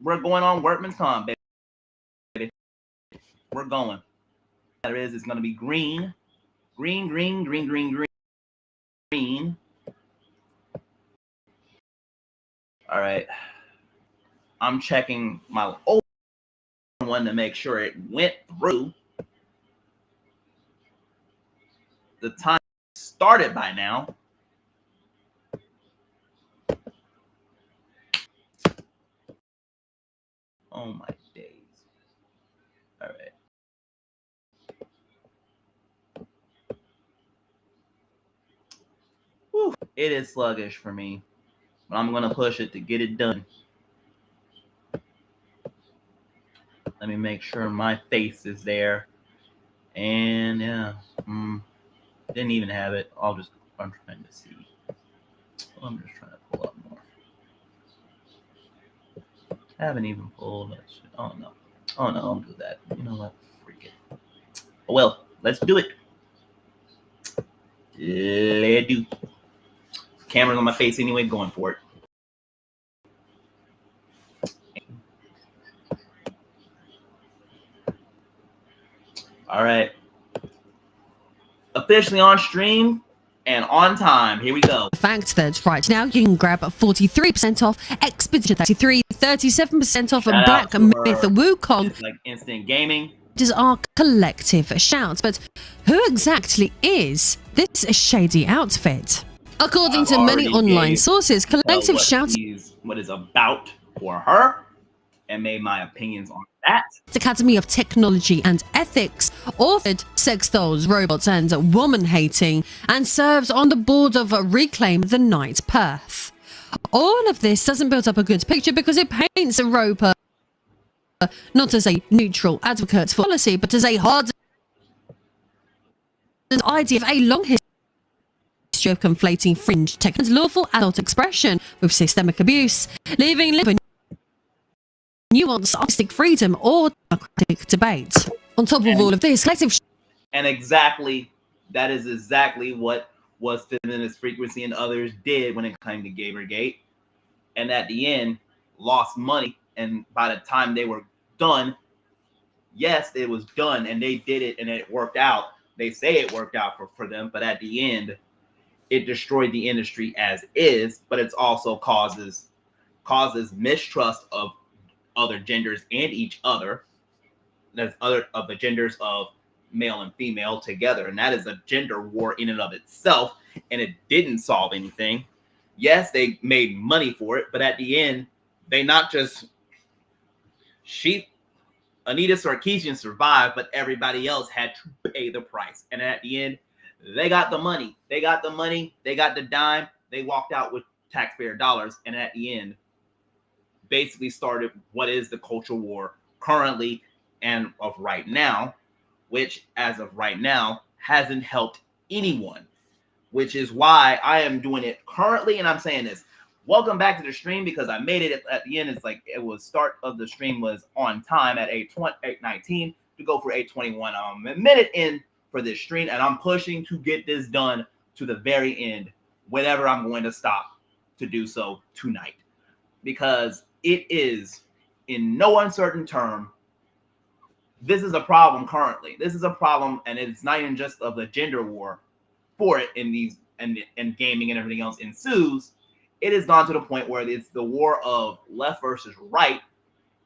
we're going on workman's comp, baby. We're going. That is, it's going to be green. Green. All right. I'm checking my old one to make sure it went through. The time started by now. Oh my days. All right. Whew, it is sluggish for me, but I'm going to push it to get it done. Let me make sure my face is there. And yeah, didn't even have it. I'm trying to see. I'm just trying to pull up more. I haven't even pulled that shit. Oh no, don't do that. You know what? Freak it. Well, let's do it. Let's do. Camera's on my face anyway, going for it. All right. Officially on stream and on time. Here we go. The fact that right now you can grab 43% off Expedition 33, 37% off Shout Black Myth Wukong. Like instant gaming. Is our collective shout. But who exactly is this shady outfit? According to many online sources, collective shout what is about for her and made my opinions on that. Academy of Technology and Ethics authored sex dolls, robots and woman-hating and serves on the board of Reclaim the Night Perth. All of this doesn't build up a good picture because it paints Roper not as a neutral advocate for policy, but as a hard idea of a long history of conflating fringe tech and lawful adult expression with systemic abuse, leaving little nuanced artistic freedom or democratic debate. On top of all of this, collective and that is exactly what was Feminist Frequency and others did when it came to Gamergate, and at the end lost money. And by the time they were done, yes, it was done and they did it and it worked out. They say it worked out for them, but at the end, it destroyed the industry as is, but it's also causes mistrust of other genders and each other. There's other of the genders of male and female together, and that is a gender war in and of itself, and it didn't solve anything. Yes, they made money for it, but at the end, they not just Anita Sarkeesian survived, but everybody else had to pay the price. And at the end, they got the money. They got the dime. They walked out with taxpayer dollars. And at the end, basically started what is the culture war currently and of right now, which as of right now hasn't helped anyone, which is why I am doing it currently. And I'm saying this. Welcome back to the stream because I made it at the end. It's like it was start of the stream was on time at 8:19 to go for 8:21. I'm a minute in for this stream, and I'm pushing to get this done to the very end, whenever I'm going to stop to do so tonight, because it is in no uncertain term. This is a problem currently. This is a problem, and it's not even just of the gender war for it in these and gaming and everything else ensues. It has gone to the point where it's the war of left versus right.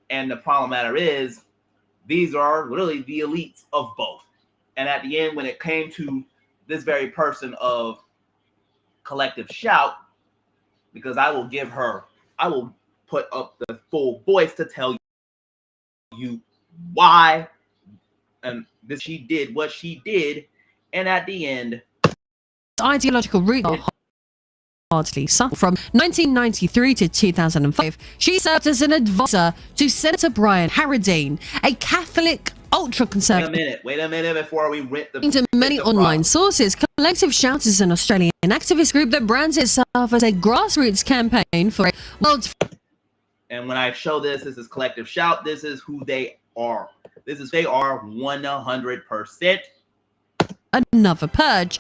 And the problem matter is these are literally the elites of both. And at the end, when it came to this very person of collective shout, because I will put up the full voice to tell you why and this she did what she did. And at the end, ideological root hardly suffered. From 1993 to 2005, she served as an advisor to Senator Brian Harradine, a Catholic ultra-conservative. Wait a minute before we rent the. To many online sources, Collective Shout is an Australian activist group that brands itself as a grassroots campaign for a world. And when I show this is Collective Shout. This is who they are. They are 100%. Another purge.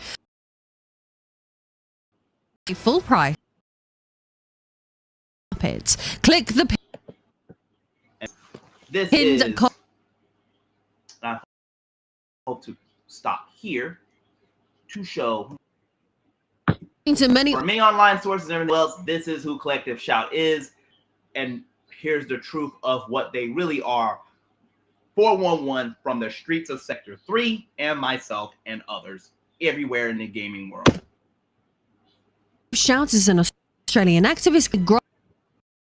Full price. Click the this Pinned is. I hope to stop here to show. to many For many online sources and everything else, this is who Collective Shout is, and here's the truth of what they really are. 411 from the streets of Sector 3 and myself and others everywhere in the gaming world. Shout is an Australian activist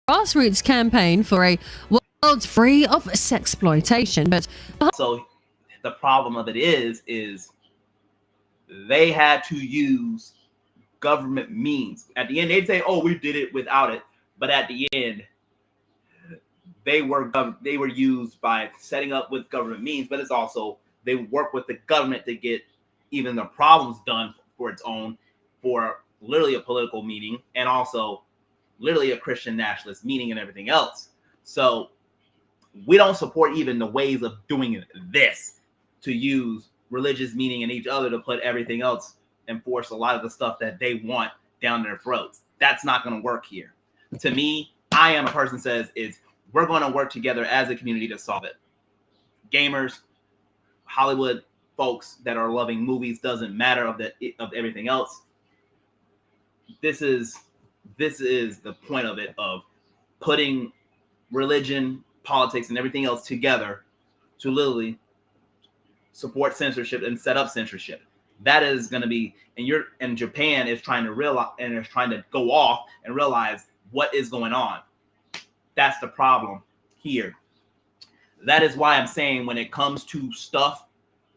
grassroots campaign for a world free of sexploitation. But so the problem of it is they had to use government means. At the end, they'd say, "Oh, we did it without it," but at the end, they were used by setting up with government means. But it's also they work with the government to get even the problems done for its own, for literally a political meeting, and also literally a Christian nationalist meeting and everything else. So we don't support even the ways of doing this, to use religious meaning and each other to put everything else and force a lot of the stuff that they want down their throats. That's not going to work here. To me, I am a person says is we're going to work together as a community to solve it. Gamers, Hollywood folks that are loving movies, doesn't matter of everything else. This is the point of it, of putting religion, politics, and everything else together to literally support censorship and set up censorship. That is going to be, and Japan is trying to realize and is trying to go off and realize what is going on. That's the problem here. That is why I'm saying when it comes to stuff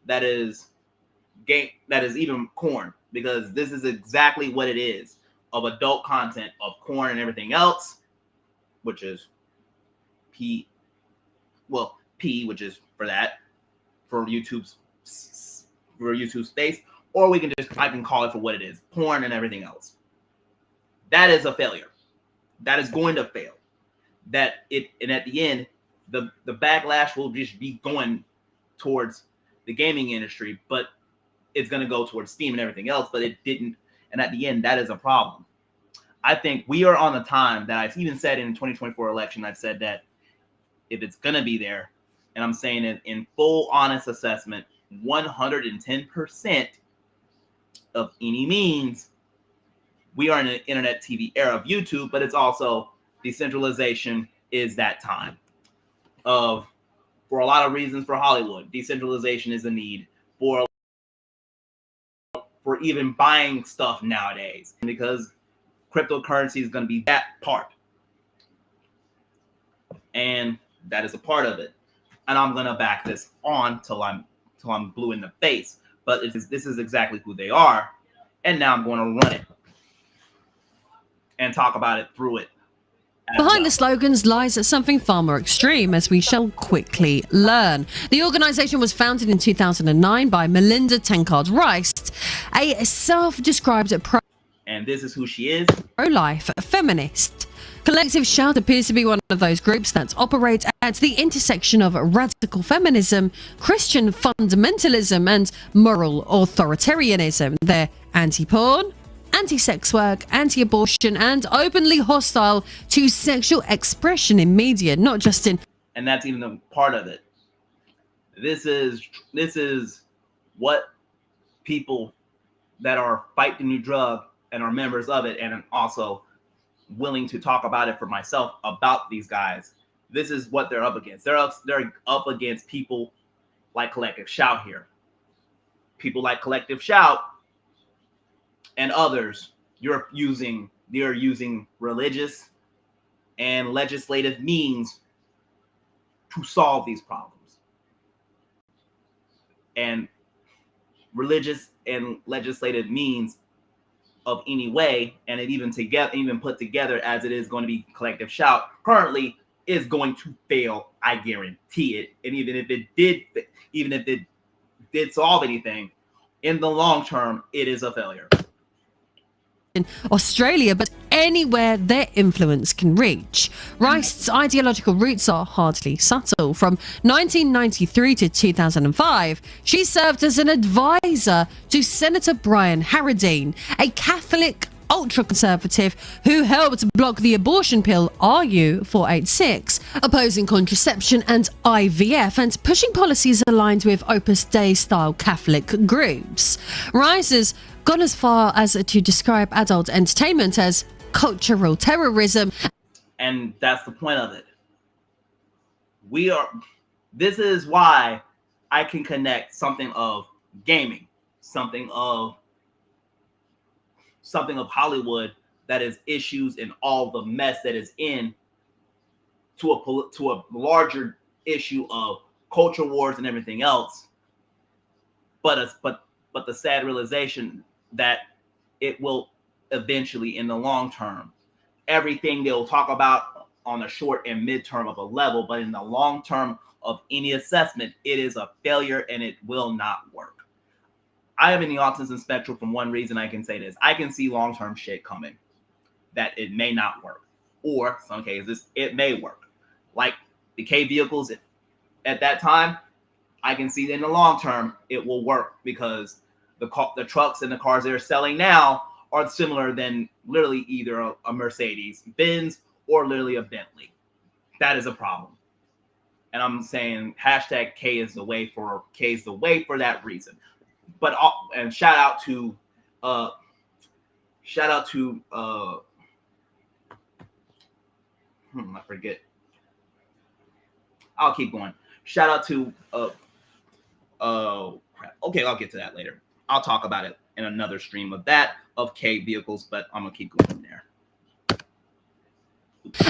that is even corn, because this is exactly what it is, of adult content of corn and everything else, which is P, which is for YouTube's space, or I can call it for what it is, porn and everything else. That is a failure. That is going to fail. And at the end, the backlash will just be going towards the gaming industry, but it's going to go towards Steam and everything else, but it didn't. And at the end, that is a problem. I think we are on the time that I've even said in the 2024 election, I've said that if it's going to be there, and I'm saying it in full honest assessment, 110% of any means, we are in an internet TV era of YouTube, but it's also decentralization is that time for a lot of reasons for Hollywood. Decentralization is a need for even buying stuff nowadays, because cryptocurrency is going to be that part, and that is a part of it. And I'm going to back this on till I'm blue in the face. But this is exactly who they are, and now I'm going to run it and talk about it through it. Behind the slogans lies something far more extreme, as we shall quickly learn. The organization was founded in 2009 by Melinda Tankard Rice, a self-described and this is who she is. Pro-life feminist. Collective Shout appears to be one of those groups that operate at the intersection of radical feminism, Christian fundamentalism, and moral authoritarianism. They're anti-porn, anti-sex work, anti-abortion, and openly hostile to sexual expression in media, not just in... And that's even a part of it. This is what people that are fighting the new drug and are members of it, and also willing to talk about it for myself about these guys. This is what they're up against. They're up against people like Collective Shout here. People like Collective Shout and others, they're using religious and legislative means to solve these problems. And religious and legislative means of any way, and it even put together as it is going to be Collective Shout, currently is going to fail. I guarantee it. And even if it did solve anything, in the long term, it is a failure. In Australia, but anywhere their influence can reach. Rice's ideological roots are hardly subtle. From 1993 to 2005, she served as an advisor to Senator Brian Harradine, a Catholic ultra-conservative who helped block the abortion pill RU486, opposing contraception and IVF, and pushing policies aligned with Opus Dei-style Catholic groups. Risers gone as far as to describe adult entertainment as cultural terrorism. And that's the point of it. This is why I can connect something of gaming, something of Hollywood that is issues and all the mess that is in to a larger issue of culture wars and everything else. But the sad realization that it will eventually, in the long term, everything they'll talk about on the short and midterm of a level, but in the long term of any assessment, it is a failure and it will not work. I am in the autism spectrum. From one reason I can say this: I can see long-term shit coming that it may not work, or some cases it may work. Like the K vehicles at that time, I can see that in the long term it will work because the trucks and the cars they're selling now are similar than literally either a Mercedes Benz or literally a Bentley. That is a problem. And I'm saying hashtag K is the way for that reason. But and shout out to I forget. I'll keep going. Shout out to crap. Okay, I'll get to that later. I'll talk about it in another stream of K vehicles, but I'm gonna keep going there.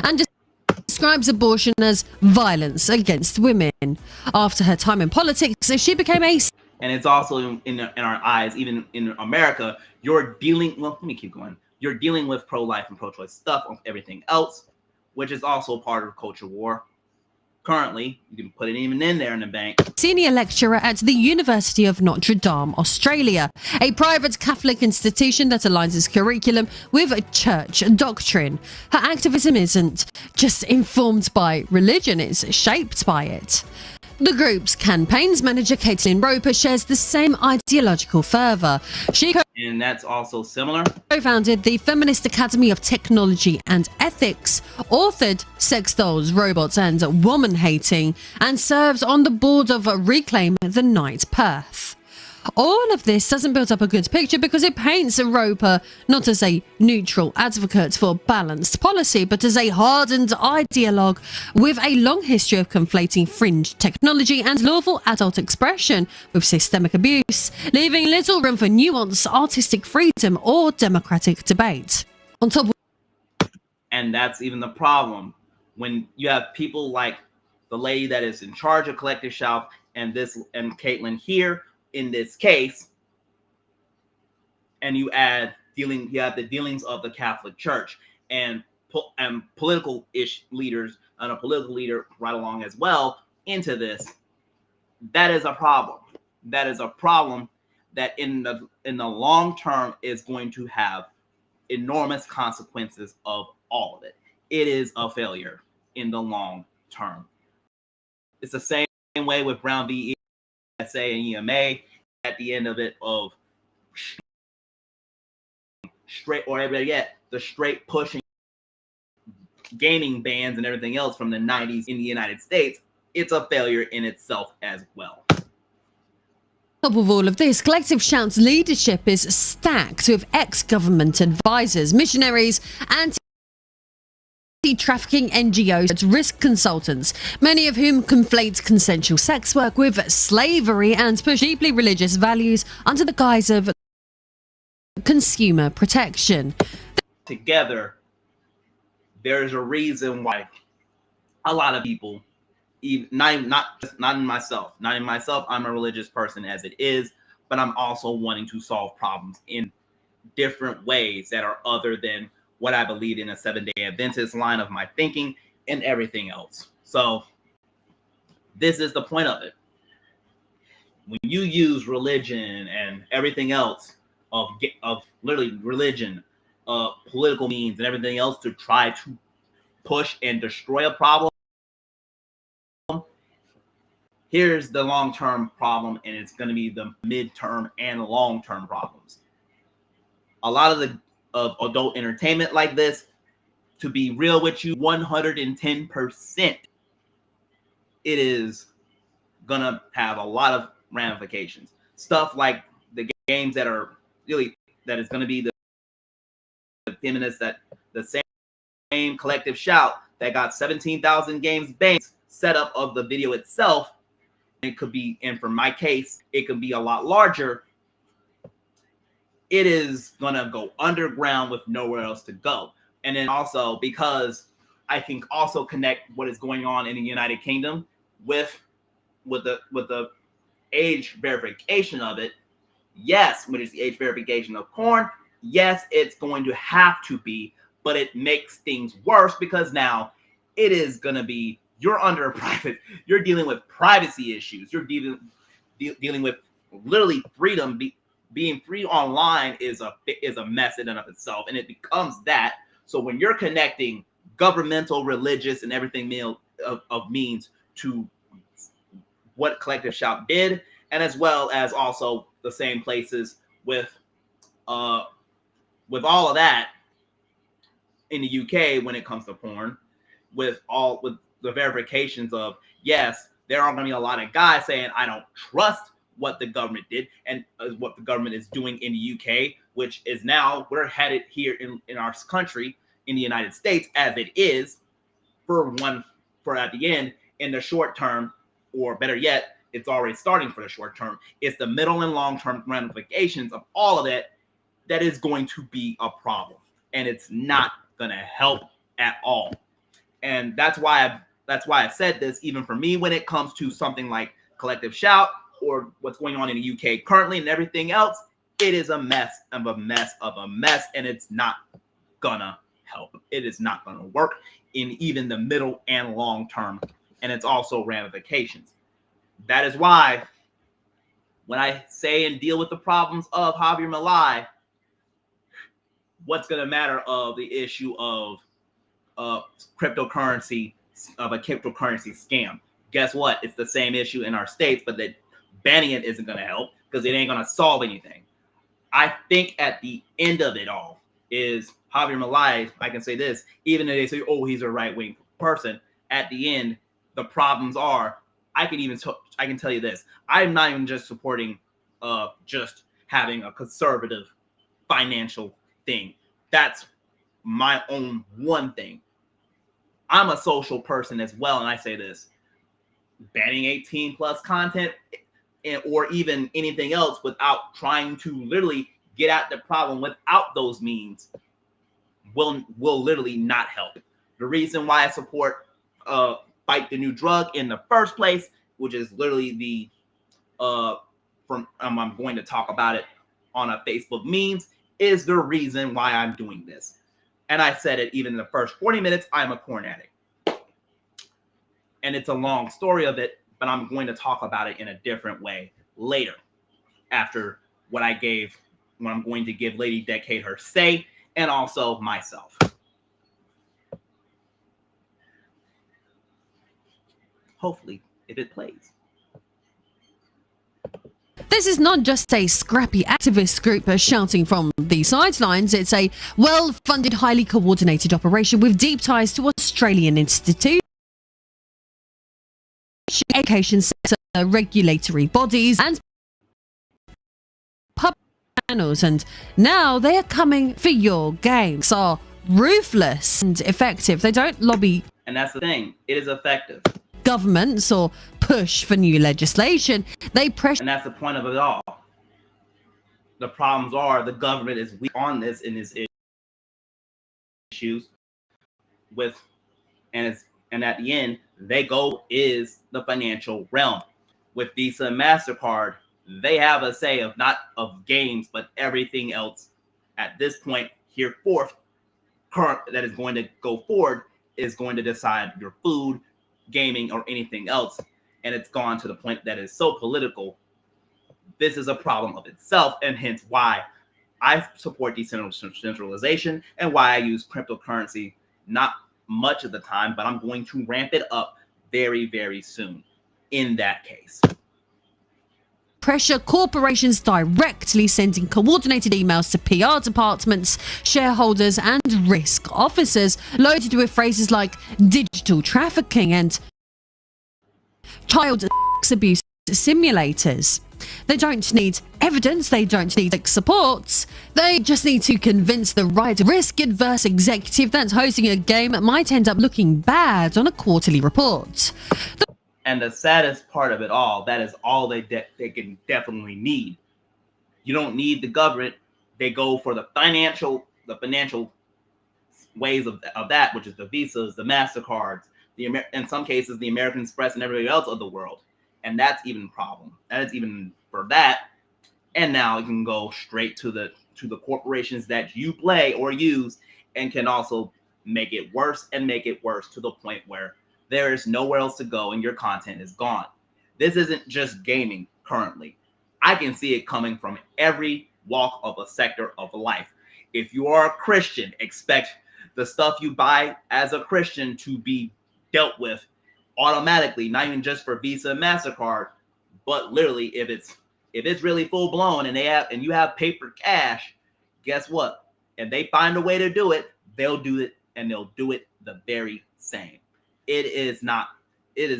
And describes abortion as violence against women. After her time in politics, she became a... And it's also in our eyes, even in America, you're dealing with pro-life and pro-choice stuff on everything else, which is also part of culture war. Currently, you can put it even in there in the bank. Senior lecturer at the University of Notre Dame, Australia, a private Catholic institution that aligns its curriculum with church doctrine. Her activism isn't just informed by religion, it's shaped by it. The group's campaigns manager, Caitlin Roper, shares the same ideological fervour. And that's also similar. Co-founded the Feminist Academy of Technology and Ethics, authored Sex Dolls, Robots and Woman-Hating, and serves on the board of Reclaim the Night Perth. All of this doesn't build up a good picture because it paints Roper not as a neutral advocate for balanced policy, but as a hardened ideologue with a long history of conflating fringe technology and lawful adult expression with systemic abuse, leaving little room for nuance, artistic freedom, or democratic debate. On top of... And that's even the problem when you have people like the lady that is in charge of Collective Shop and Caitlin here in this case, and you have the dealings of the Catholic Church and political leaders and a political leader right along as well into this. That is a problem. That is a problem that in the long term is going to have enormous consequences of all of it. It is a failure in the long term. It's the same way with Brown v. SA and EMA at the end of it of straight, or better yet, the straight pushing gaming bans and everything else from the 90s in the United States. It's a failure in itself as well. On top of all of this, Collective Shout's leadership is stacked with ex-government advisors, missionaries, anti-trafficking NGOs, risk consultants, many of whom conflate consensual sex work with slavery and push deeply religious values under the guise of consumer protection. Together, there's a reason why a lot of people, not in myself, I'm a religious person as it is, but I'm also wanting to solve problems in different ways that are other than what I believe in a 7-day Adventist line of my thinking and everything else. So this is the point of it. When you use religion and everything else of literally religion, political means and everything else to try to push and destroy a problem, here's the long-term problem, and it's going to be the midterm and long-term problems. A lot of of adult entertainment like this, to be real with you, 110%, it is gonna have a lot of ramifications. Stuff like the games that are really, that is gonna be the feminists, that the same collective shout that got 17,000 games banned, setup of the video itself, it could be, and for my case, it could be a lot larger. It is gonna go underground with nowhere else to go. And then also, because I think also connect what is going on in the United Kingdom with the age verification of it. Yes, when it's the age verification of porn, yes, it's going to have to be, but it makes things worse because now it is gonna be, you're under private, you're dealing with privacy issues. You're dealing with literally freedom. Being free online is a mess in and of itself, and it becomes that. So when you're connecting governmental, religious, and everything of means to what Collective Shout did, and as well as also the same places with all of that in the UK when it comes to porn, with the verifications of, yes, there are going to be a lot of guys saying, I don't trust what the government did and what the government is doing in the UK, which is now, we're headed here in our country, in the United States, as it is, for at the end, in the short term, or better yet, it's already starting for the short term. It's the middle and long-term ramifications of all of it that is going to be a problem. And it's not going to help at all. And that's why I said this, even for me, when it comes to something like Collective Shout or what's going on in the UK currently and everything else, it is a mess of a mess of a mess, and it's not gonna help. It is not gonna work in even the middle and long term, and it's also ramifications. That is why when I say and deal with the problems of Javier Milei, what's gonna matter of the issue of cryptocurrency, of a cryptocurrency scam. Guess what? It's the same issue in our states, but that banning it isn't going to help because it ain't going to solve anything. I think at the end of it all is Javier Milei. I can say this, even if they say, oh, he's a right-wing person, at the end, the problems are, I can tell you this, I'm not even just supporting just having a conservative financial thing. That's my own one thing. I'm a social person as well, and I say this, banning 18 plus content or even anything else without trying to literally get at the problem without those means will literally not help. The reason why I support Fight the New Drug in the first place, which is literally the I'm going to talk about it on a Facebook memes, is the reason why I'm doing this. And I said it even in the first 40 minutes, I'm a porn addict. And it's a long story of it, but I'm going to talk about it in a different way later, after what I'm going to give Lady Decade her say, and also myself. Hopefully, if it plays. This is not just a scrappy activist group shouting from the sidelines. It's a well-funded, highly coordinated operation with deep ties to Australian institutions, education sector, regulatory bodies, and public channels. And now they are coming for your games. Are ruthless and effective. They don't lobby. And that's the thing. It is effective. Governments or push for new legislation. They pressure. And that's the point of it all. The problems are the government is weak on this in its issues with, and at the end, they go is the financial realm. With Visa and MasterCard, they have a say of not of games, but everything else at this point here forth current that is going to go forward is going to decide your food, gaming, or anything else. And it's gone to the point that is so political. This is a problem of itself, and hence why I support decentralization and why I use cryptocurrency, not much of the time, but I'm going to ramp it up very, very soon in that case. pressure corporations directly, sending coordinated emails to PR departments, shareholders, and risk officers loaded with phrases like digital trafficking and child sex abuse simulators. They don't need evidence, they don't need support. They just need to convince the right risk-adverse executive that hosting a game might end up looking bad on a quarterly report. And the saddest part of it all, that is all they can definitely need. You don't need the government. They go for the financial ways of that, which is the Visas, the MasterCards, in some cases, the American Express and everybody else of the world. And that's even a problem. That is even for that. And now you can go straight to the corporations that you play or use, and can also make it worse and make it worse to the point where there is nowhere else to go and your content is gone. This isn't just gaming currently. I can see it coming from every walk of a sector of life. If you are a Christian, expect the stuff you buy as a Christian to be dealt with automatically, not even just for Visa and MasterCard, but literally if it's really full blown and you have paper cash, guess what? If they find a way to do it, they'll do it, and they'll do it the very same. It is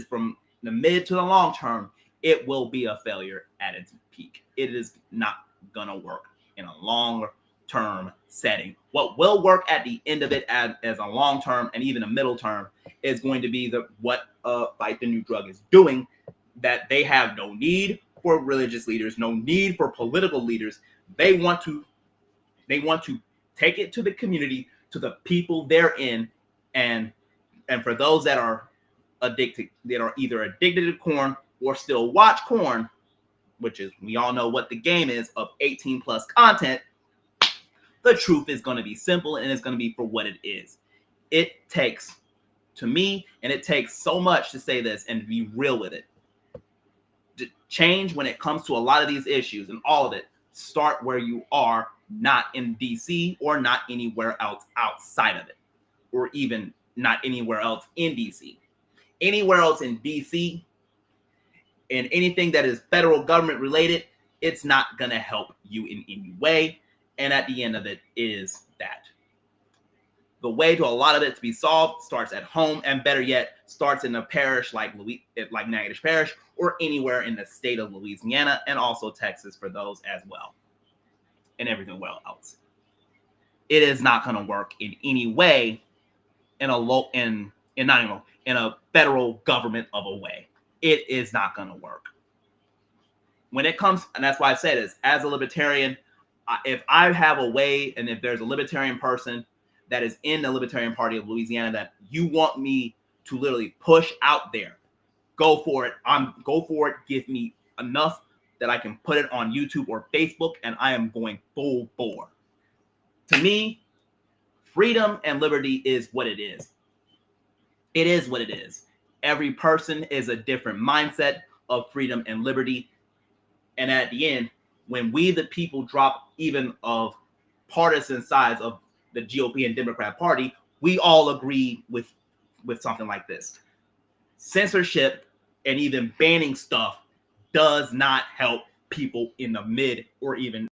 from the mid to the long term, it will be a failure at its peak. It is not gonna work in a long term setting. What will work at the end of it as a long term and even a middle term is going to be what Fight the New Drug is doing, that they have no need for religious leaders, no need for political leaders. They want to take it to the community, to the people therein, and for those that are addicted, that are either addicted to corn or still watch corn, which is, we all know what the game is of 18 plus content, the truth is going to be simple, and it's going to be for what it is. It takes, to me, and it takes so much to say this and be real with it. To change when it comes to a lot of these issues and all of it, start where you are, not in DC or not anywhere else outside of it, or even not anywhere else in DC. Anywhere else in DC and anything that is federal government related, it's not going to help you in any way. And at the end of it is that the way to a lot of it to be solved starts at home, and better yet, starts in a parish like Natchitoches Parish, or anywhere in the state of Louisiana, and also Texas for those as well, and everything else. It is not going to work in any way in a federal government of a way. It is not going to work. When it comes, and that's why I say this, as a libertarian, if I have a way, and if there's a libertarian person that is in the Libertarian Party of Louisiana that you want me to literally push out there, go for it. Go for it. Give me enough that I can put it on YouTube or Facebook, and I am going full bore. To me, freedom and liberty is what it is. It is what it is. Every person is a different mindset of freedom and liberty. And at the end, when we, the people, drop even of partisan sides of the GOP and Democrat Party, we all agree with something like this. Censorship and even banning stuff does not help people in the mid or even.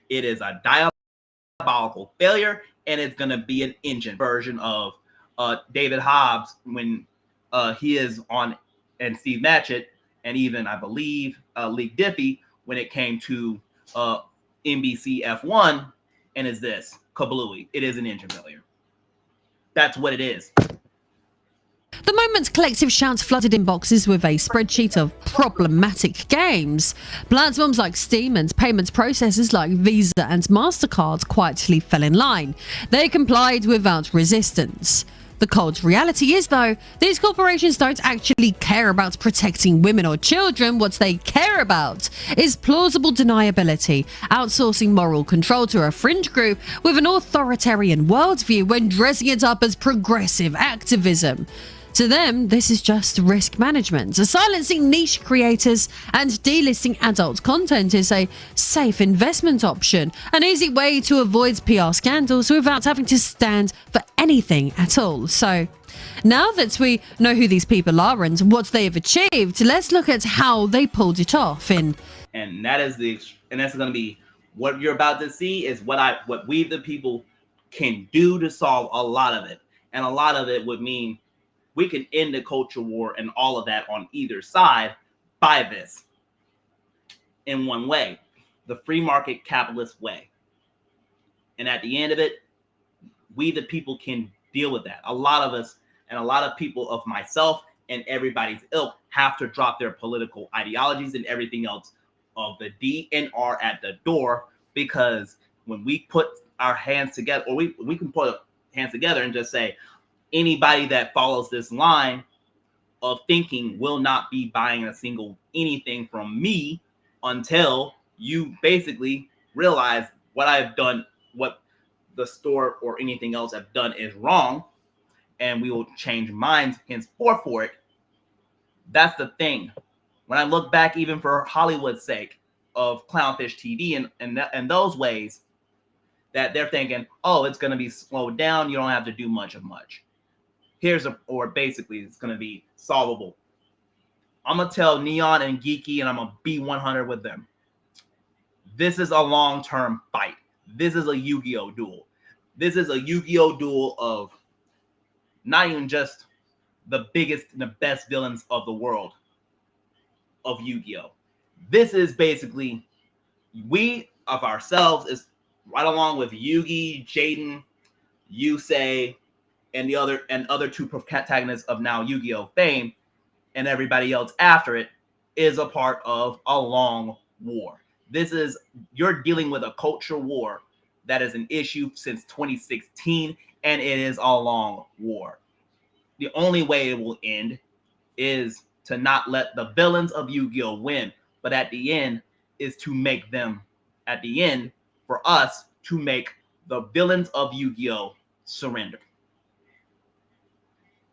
It is a diabolical failure, and it's going to be an engine version of David Hobbs when he is on, and Steve Matchett, and even, I believe, Lee Diffie when it came to NBC F1, and is this kablooey. It is an engine failure. That's what it is. The moment's collective shouts flooded inboxes with a spreadsheet of problematic games. Platforms like Steam and payments processors like Visa and MasterCard quietly fell in line. They complied without resistance. The cold reality is, though, these corporations don't actually care about protecting women or children. What they care about is plausible deniability, outsourcing moral control to a fringe group with an authoritarian worldview when dressing it up as progressive activism. To them, this is just risk management. Silencing niche creators and delisting adult content is a safe investment option, an easy way to avoid PR scandals without having to stand for anything at all. So, Now that we know who these people are and what they have achieved, let's look at how they pulled it off and that's going to be what you're about to see is what we the people can do to solve a lot of it. And a lot of it would mean we can end the culture war and all of that on either side by this in one way, the free market capitalist way. And at the end of it, we the people can deal with that. A lot of us and a lot of people of myself and everybody's ilk have to drop their political ideologies and everything else of the DNR at the door, because when we put our hands together, or we can put hands together and just say, anybody that follows this line of thinking will not be buying a single anything from me until you basically realize what I've done, what the store or anything else I've done is wrong, and we will change minds henceforth for it. That's the thing. When I look back, even for Hollywood's sake, of Clownfish TV and those ways, that they're thinking, oh, it's going to be slowed down. You don't have to do much. Or basically, it's going to be solvable. I'm going to tell Neon and Geeky, and I'm going to be 100 with them. This is a long-term fight. This is a Yu-Gi-Oh! Duel. This is a Yu-Gi-Oh! Duel of not even just the biggest and the best villains of the world of Yu-Gi-Oh! This is basically we of ourselves, is right along with Yugi, Jaden, Yusei, and the other two protagonists of now Yu-Gi-Oh! Fame, and everybody else after it, is a part of a long war. You're dealing with a culture war that is an issue since 2016, and it is a long war. The only way it will end is to not let the villains of Yu-Gi-Oh! Win, but at the end is to make them, at the end, for us to make the villains of Yu-Gi-Oh! Surrender.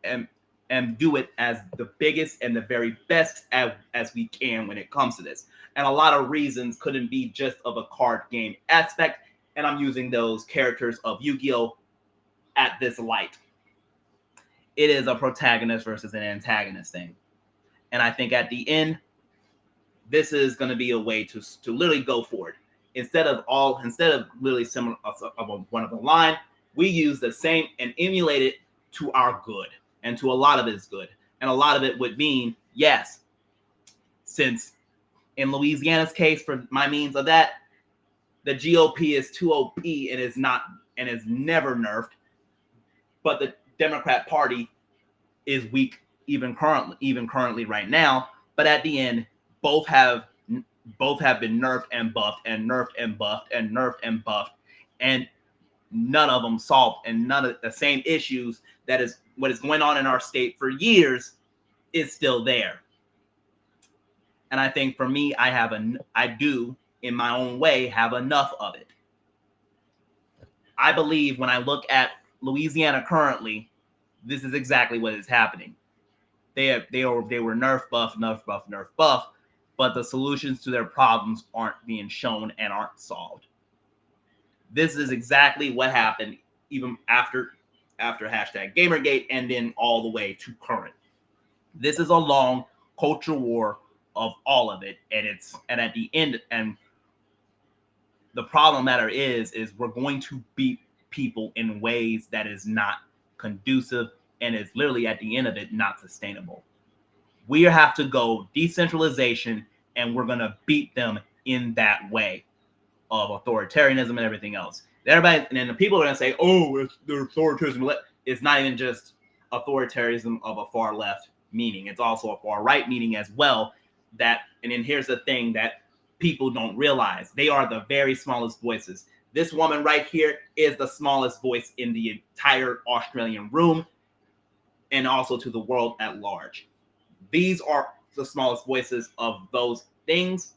And do it as the biggest and the very best as we can when it comes to this. And a lot of reasons couldn't be just of a card game aspect, and I'm using those characters of Yu-Gi-Oh! At this light. It is a protagonist versus an antagonist thing. And I think at the end, this is going to be a way to literally go forward. Instead of literally similar of one of the line, we use the same and emulate it to our good. And to a lot of it is good. And a lot of it would mean, yes, since in Louisiana's case, for my means of that, the GOP is too OP and is never nerfed. But the Democrat Party is weak even currently right now. But at the end, both have been nerfed and buffed and nerfed and buffed and nerfed and buffed, and none of them solved, and none of the same issues that is what is going on in our state for years is still there. And I think for me, I do in my own way have enough of it. I believe when I look at Louisiana currently, this is exactly what is happening. They were nerf buff, but the solutions to their problems aren't being shown and aren't solved. This is exactly what happened even after hashtag Gamergate and then all the way to current. This is a long culture war of all of it, and at the end, and the problem matter is we're going to beat people in ways that is not conducive and is literally at the end of it not sustainable. We have to go decentralization, and we're going to beat them in that way of authoritarianism and everything else. Everybody, and then the people are going to say, oh, it's the authoritarianism. It's not even just authoritarianism of a far left meaning. It's also a far right meaning as well. And then here's the thing that people don't realize. They are the very smallest voices. This woman right here is the smallest voice in the entire Australian room, and also to the world at large. These are the smallest voices of those things.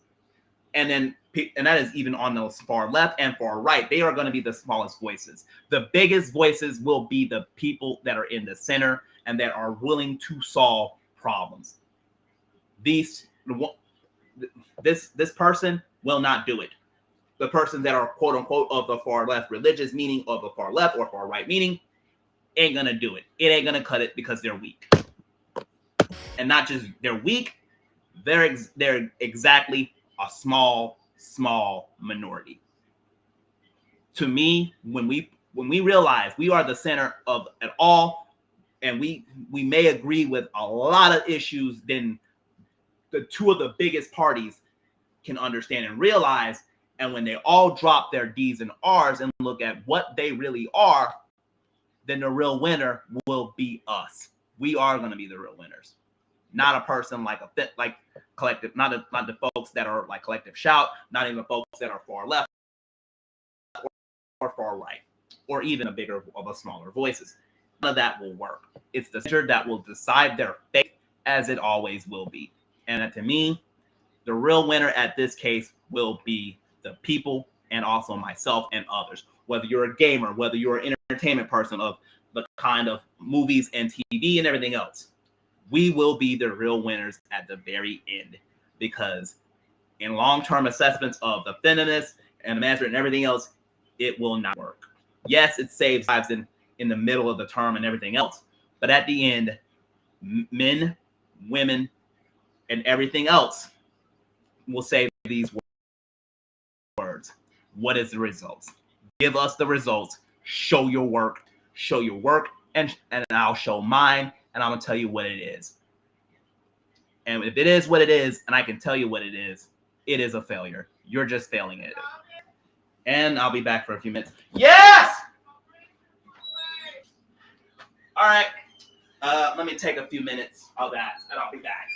And that is even on those far left and far right. They are going to be the smallest voices. The biggest voices will be the people that are in the center and that are willing to solve problems. This person will not do it. The persons that are quote unquote of the far left religious meaning, of the far left or far right meaning, ain't gonna do it. It ain't gonna cut it because they're weak. And not just they're weak, they're exactly a small minority. To me, when we realize we are the center of it all, and we may agree with a lot of issues, then the two of the biggest parties can understand and realize. And when they all drop their D's and R's and look at what they really are, then the real winner will be us. We are going to be the real winners, not a person like collective, not the folks that are like Collective Shout, not even folks that are far left or far right, or even a smaller voices. None of that will work. It's the center that will decide their fate, as it always will be. And to me, the real winner at this case will be the people, and also myself and others. Whether you're a gamer, whether you're an entertainment person of the kind of movies and TV and everything else, we will be the real winners at the very end. Because in long-term assessments of the feminists and the management and everything else, it will not work. Yes, it saves lives in the middle of the term and everything else, but at the end, men, women, and everything else will say these words. What is the results? Give us the results. Show your work, and I'll show mine, and I'm gonna tell you what it is. And if it is what it is, and I can tell you what it is a failure. You're just failing at it. And I'll be back for a few minutes. Yes! All right. Let me take a few minutes of that, and I'll be back.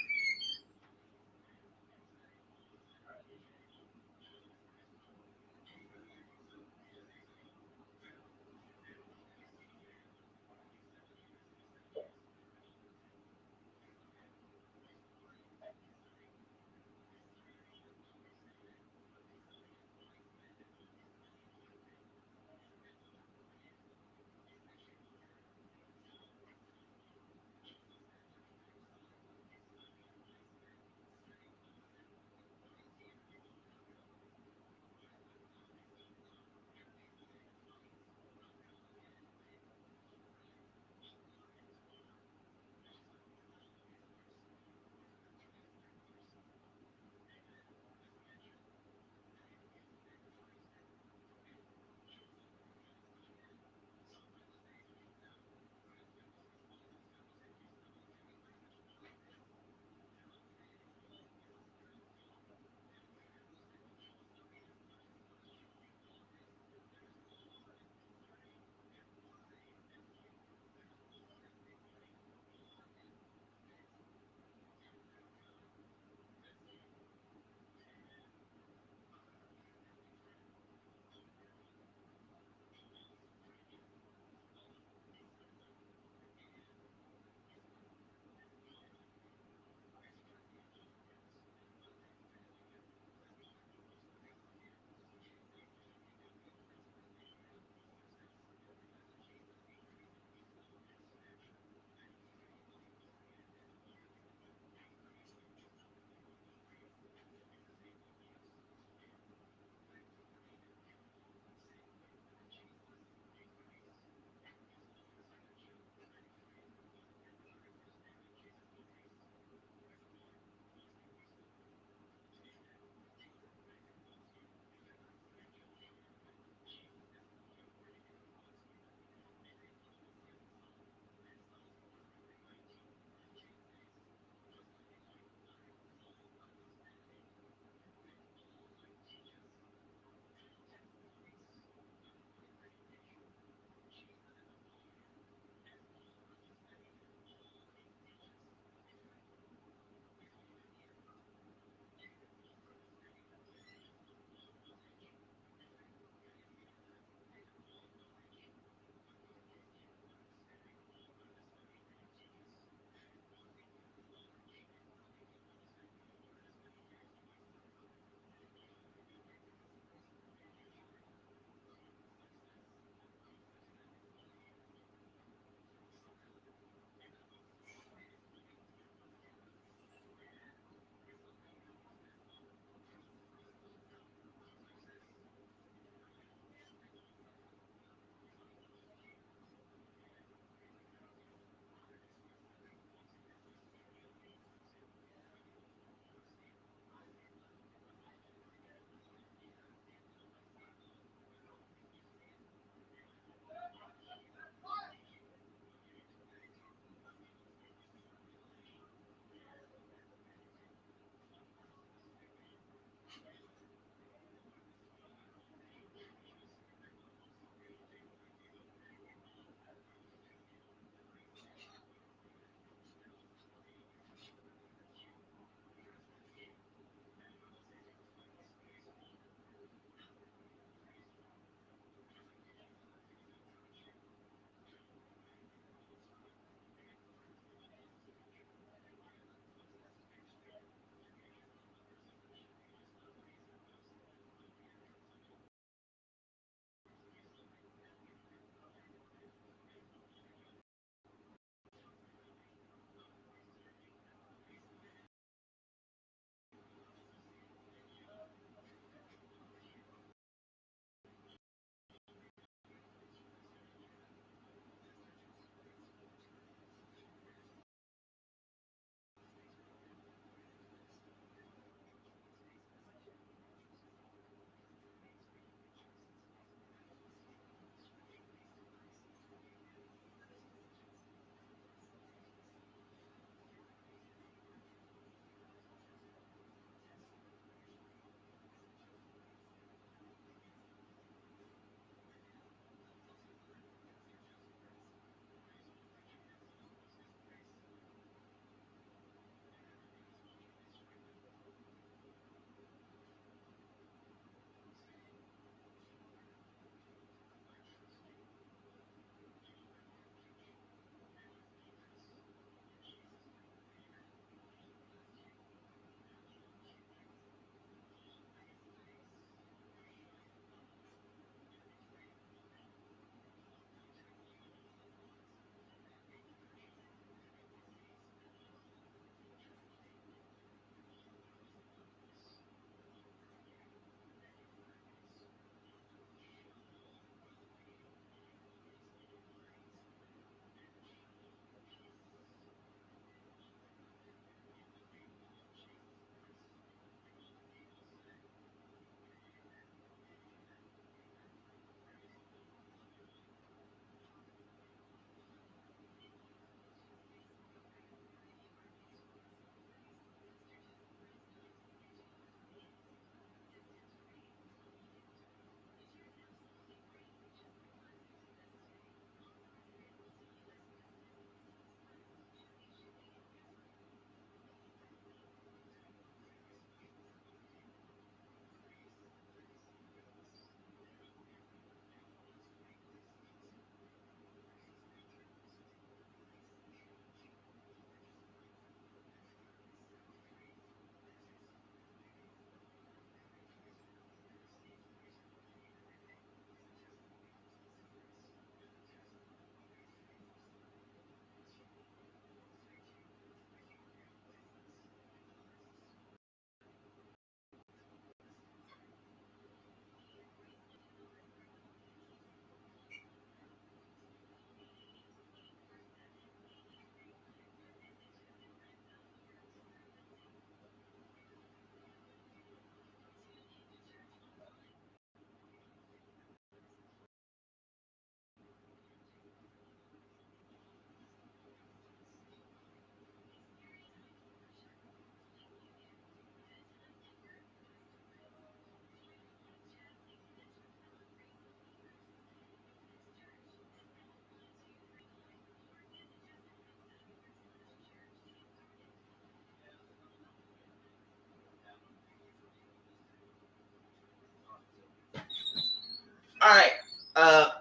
All right.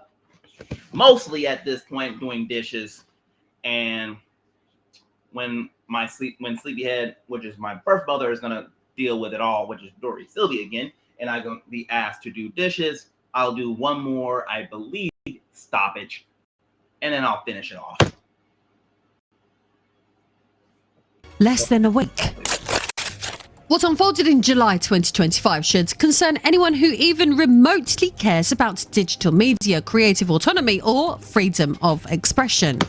Mostly at this point doing dishes, and when Sleepyhead, which is my birth mother, is gonna deal with it all, which is Dory Sylvia again, and I'm gonna be asked to do dishes. I'll do one more, I believe, stoppage, and then I'll finish it off. Less than a week. What unfolded in July 2025 should concern anyone who even remotely cares about digital media, creative autonomy, or freedom of expression.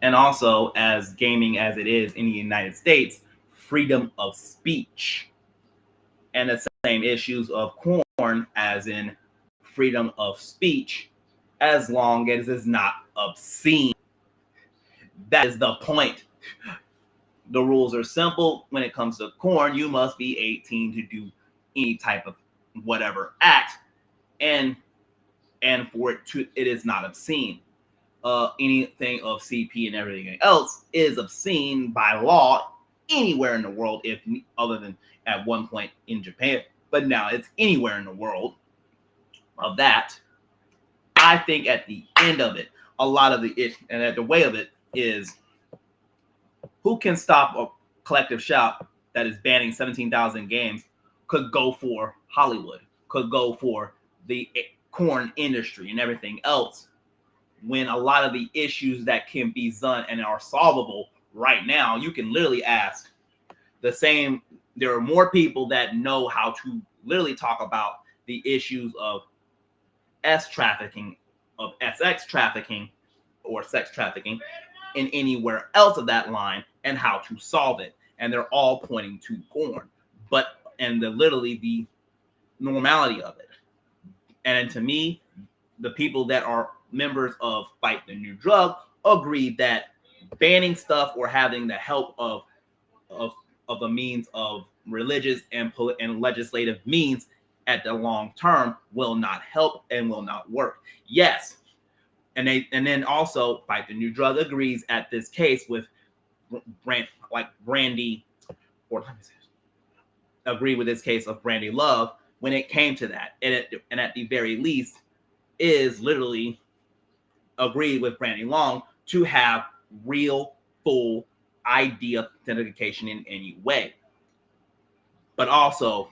And also, as gaming as it is in the United States, freedom of speech. And the same issues of corn as in freedom of speech, as long as it's not obscene. That is the point. The rules are simple. When it comes to corn, you must be 18 to do any type of whatever act, and for it is not obscene. Anything of CP and everything else is obscene by law anywhere in the world, if other than at one point in Japan, but now it's anywhere in the world of that. I think at the end of it, a lot of and at the way of it is, who can stop a collective shout that is banning 17,000 games could go for Hollywood, could go for the corn industry and everything else, when a lot of the issues that can be done and are solvable right now, you can literally ask the same. There are more people that know how to literally talk about the issues of trafficking, of sex trafficking, or sex trafficking in anywhere else of that line, and how to solve it. And they're all pointing to corn, literally the normality of it. And to me, the people that are members of Fight the New Drug agree that banning stuff or having the help of a means of religious and legislative means at the long term will not help and will not work. Yes. And then also Fight the New Drug agrees at this case with Brandy, or agree with this case of Brandy Love when it came to that. And at the very least is literally agreed with Brandy Long to have real, full ID authentication in any way. But also,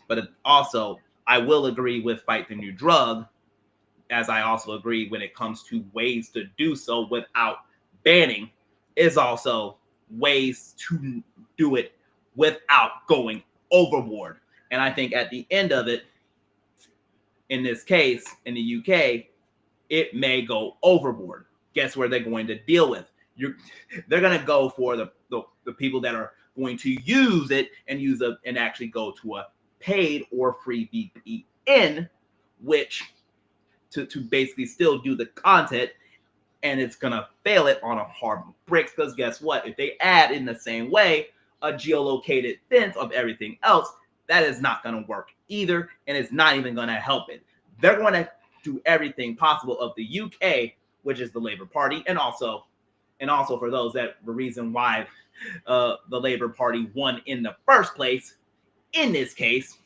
I will agree with Fight the New Drug, as I also agree when it comes to ways to do so without banning, is also ways to do it without going overboard. And I think at the end of it, in this case, in the UK, it may go overboard. Guess where they're going to deal with? They're going to go for the people that are going to use it and actually go to a paid or free VPN, which to basically still do the content, and it's going to fail it on a hard bricks, because guess what? If they add in the same way a geolocated fence of everything else, that is not going to work either, and it's not even going to help it. They're going to do everything possible of the UK, which is the Labour Party, and also for those that the reason why the Labour Party won in the first place, in this case,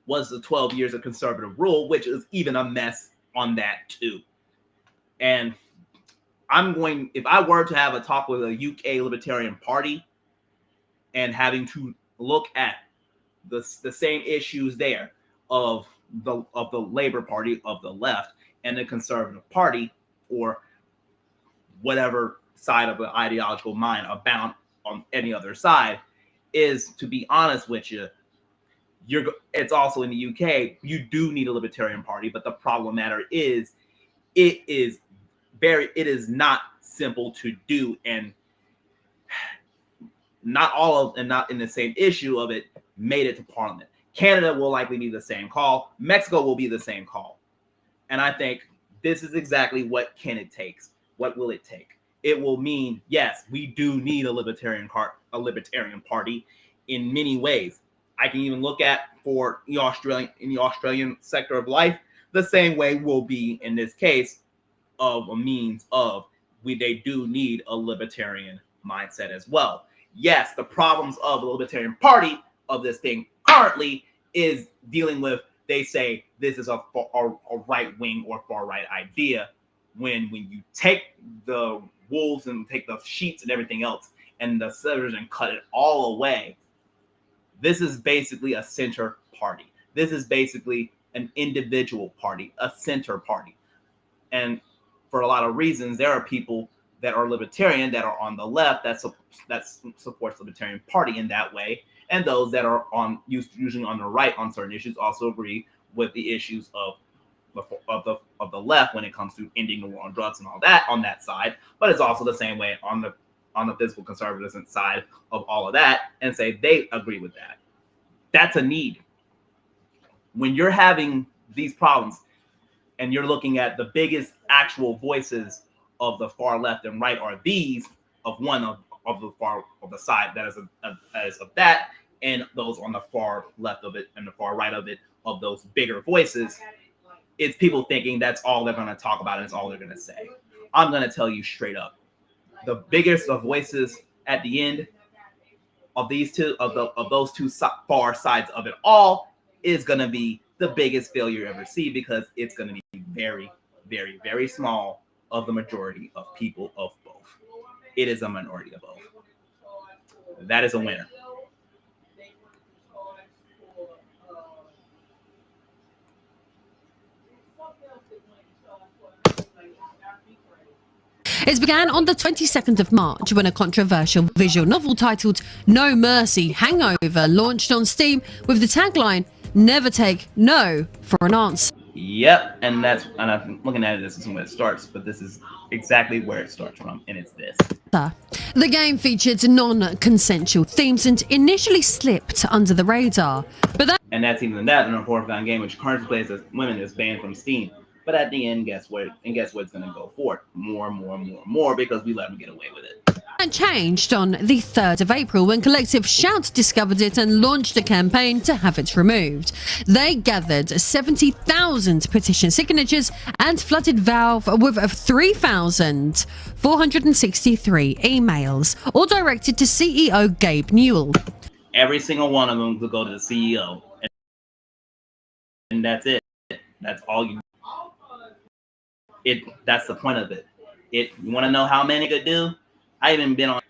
was the 12 years of conservative rule, which is even a mess on that too. And if I were to have a talk with a UK Libertarian Party and having to look at the same issues there of the Labour Party of the left and the Conservative Party, or whatever side of the ideological mind abound on any other side, is, to be honest with you, it's also in the UK, you do need a Libertarian Party, but the problem matter is it is not simple to do, and not in the same issue of it made it to Parliament. Canada will likely be the same call. Mexico will be the same call. And I think this is exactly what takes. What will it take? It will mean, yes, we do need a Libertarian Party in many ways. I can even look at for the Australian sector of life, the same way will be in this case of a means of they do need a libertarian mindset as well. Yes, the problems of the Libertarian Party of this thing currently is dealing with they say this is a right wing or far right idea. When you take the wolves and take the sheets and everything else and the feathers and cut it all away, this is basically a center party. This is basically an individual party, a center party. And for a lot of reasons, there are people that are libertarian that are on the left that supports the Libertarian Party in that way, and those that are usually on the right on certain issues also agree with the issues of the left when it comes to ending the war on drugs and all that on that side. But it's also the same way on the physical conservatism side of all of that, and say they agree with that. That's a need. When you're having these problems and you're looking at the biggest actual voices of the far left and right are these of one of the far of the side that is of that, and those on the far left of it and the far right of it of those bigger voices, it's people thinking that's all they're going to talk about and it's all they're going to say. I'm going to tell you straight up, the biggest of voices at the end of these two of those two far sides of it all is going to be the biggest failure you ever see, because it's going to be very, very, very small of the majority of people of both. It is a minority of both. That is a winner. It began on the 22nd of March when a controversial visual novel titled No Mercy Hangover launched on Steam with the tagline, "Never take no for an answer." Yep, and I'm looking at it, this isn't where it starts, but this is exactly where it starts from, and it's this. The game featured non-consensual themes and initially slipped under the radar, but that's even that in a horrifying game which currently plays as women is banned from Steam. But at the end, guess what? And guess what's going to go for it? More, because we let them get away with it. That changed on the 3rd of April when Collective Shout discovered it and launched a campaign to have it removed. They gathered 70,000 petition signatures and flooded Valve with 3,463 emails, all directed to CEO Gabe Newell. Every single one of them will go to the CEO. And that's it. That's all you. That's the point of it. You want to know how many could do? I haven't been on.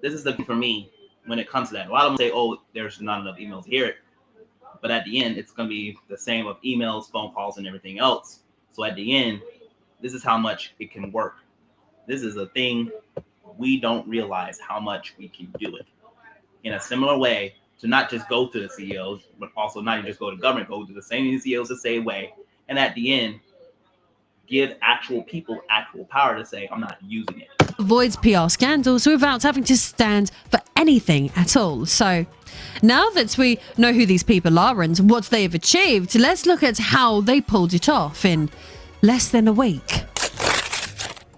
This is the thing for me when it comes to that. A lot of them say, "Oh, there's not enough emails to hear it," but at the end, it's going to be the same of emails, phone calls, and everything else. So at the end, this is how much it can work. This is a thing we don't realize how much we can do it in a similar way. To not just go to the CEOs, but also not even just go to government, go to the same CEOs the same way, and at the end, give actual people actual power to say, "I'm not using it." Avoids PR scandals without having to stand for anything at all. So now that we know who these people are and what they have achieved, let's look at how they pulled it off in less than a week.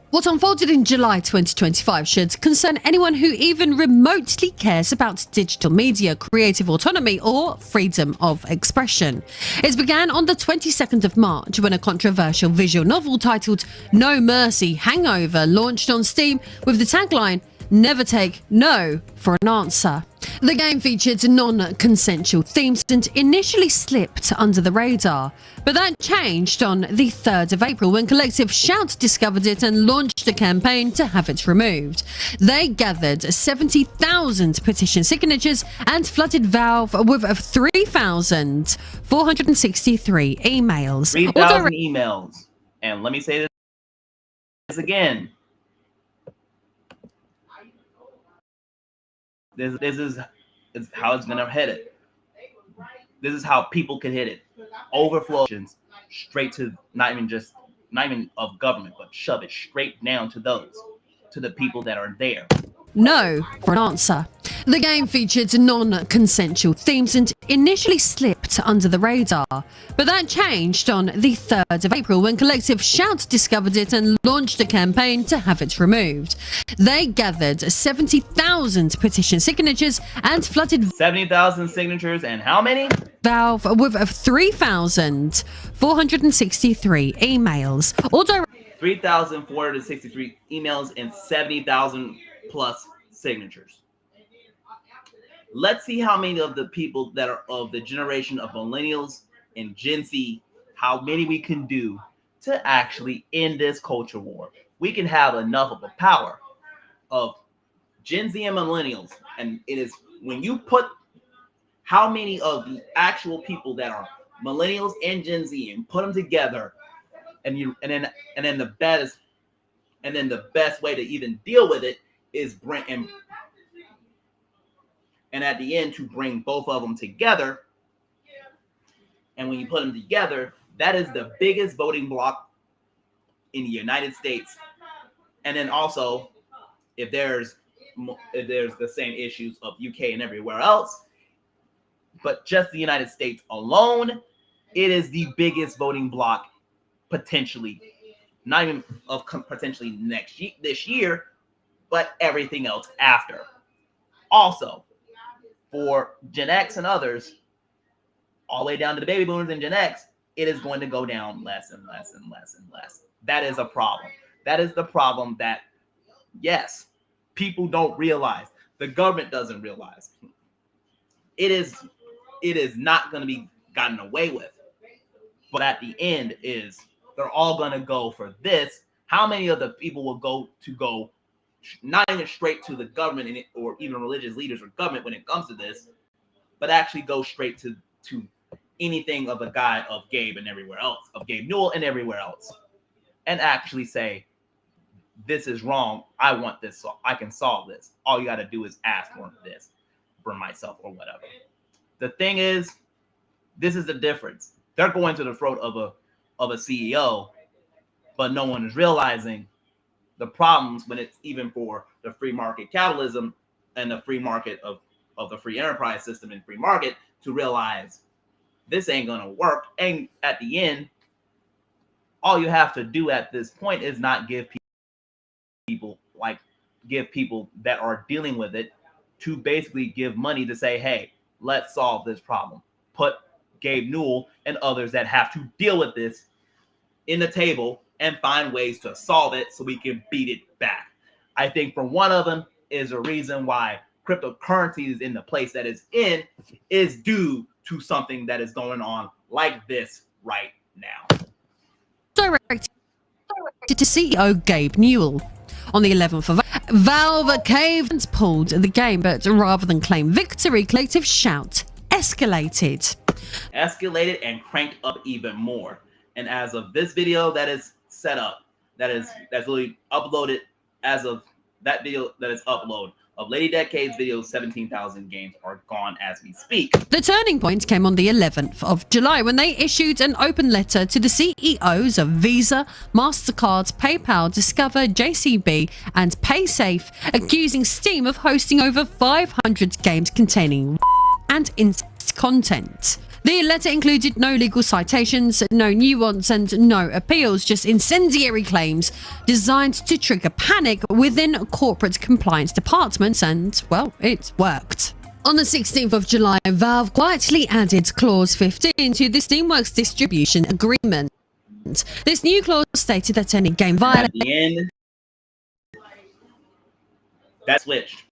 What unfolded in July 2025 should concern anyone who even remotely cares about digital media, creative autonomy, or freedom of expression. It began on the 22nd of March when a controversial visual novel titled No Mercy Hangover launched on Steam with the tagline, "Never take no for an answer." The game featured non-consensual themes and initially slipped under the radar, but that changed on the 3rd of April when Collective Shout discovered it and launched a campaign to have it removed. They gathered 70,000 petition signatures and flooded Valve with 3,463 emails. 3,000 emails. And let me say this again. This is how it's gonna hit it. This is how people can hit it. Overflows straight to not even of government, but shove it straight down to the people that are there. No for an answer. The game featured non-consensual themes and initially slipped under the radar, but that changed on the 3rd of April when Collective Shout discovered it and launched a campaign to have it removed. They gathered 70,000 petition signatures and flooded 70,000 signatures and how many? Valve with 3,463 emails, all 3,463 emails and 70,000 plus signatures. Let's see how many of the people that are of the generation of millennials and Gen Z how many we can do to actually end this culture war. We can have enough of a power of Gen Z and millennials, and it is when you put how many of the actual people that are millennials and Gen Z and put them together, and then the best way to even deal with it is bring and at the end to bring both of them together. And when you put them together, that is the biggest voting bloc in the United States. And then also, if there's the same issues of UK and everywhere else, but just the United States alone, it is the biggest voting bloc potentially, not even of potentially this year, but everything else after. Also, for Gen X and others, all the way down to the baby boomers and Gen X, it is going to go down less and less and less and less. That is a problem. That is the problem that, yes, people don't realize. The government doesn't realize. It is not going to be gotten away with. But at the end is they're all going to go for this. How many of the people will go not even straight to the government or even religious leaders or government when it comes to this, but actually go straight to anything of a guy of Gabe and everywhere else, of Gabe Newell and everywhere else, and actually say, this is wrong. I want this. So I can solve this. All you got to do is ask for this for myself or whatever. The thing is, this is the difference. They're going to the throat of a CEO, but no one is realizing the problems when it's even for the free market capitalism and the free market of the free enterprise system and free market to realize this ain't going to work. And at the end, all you have to do at this point is not give people that are dealing with it to basically give money to say, hey, let's solve this problem. Put Gabe Newell and others that have to deal with this in the table and find ways to solve it so we can beat it back. I think for one of them is a reason why cryptocurrency is in the place that it's in is due to something that is going on like this right now. Directed to CEO Gabe Newell. On the 11th of Valve caved and pulled the game, but rather than claim victory, collective shout escalated And cranked up even more. And as of this video that is set up, that's literally uploaded as of that video that is uploaded of Lady Decade's video, 17,000 games are gone as we speak. The turning point came on the 11th of July when they issued an open letter to the CEOs of Visa, MasterCard, PayPal, Discover, JCB, and PaySafe, accusing Steam of hosting over 500 games containing and incest content. The letter included no legal citations, no nuance, and no appeals, just incendiary claims designed to trigger panic within corporate compliance departments, and, well, it worked. On the 16th of July, Valve quietly added Clause 15 to the Steamworks distribution agreement. This new clause stated that any game violation... At the end, that switched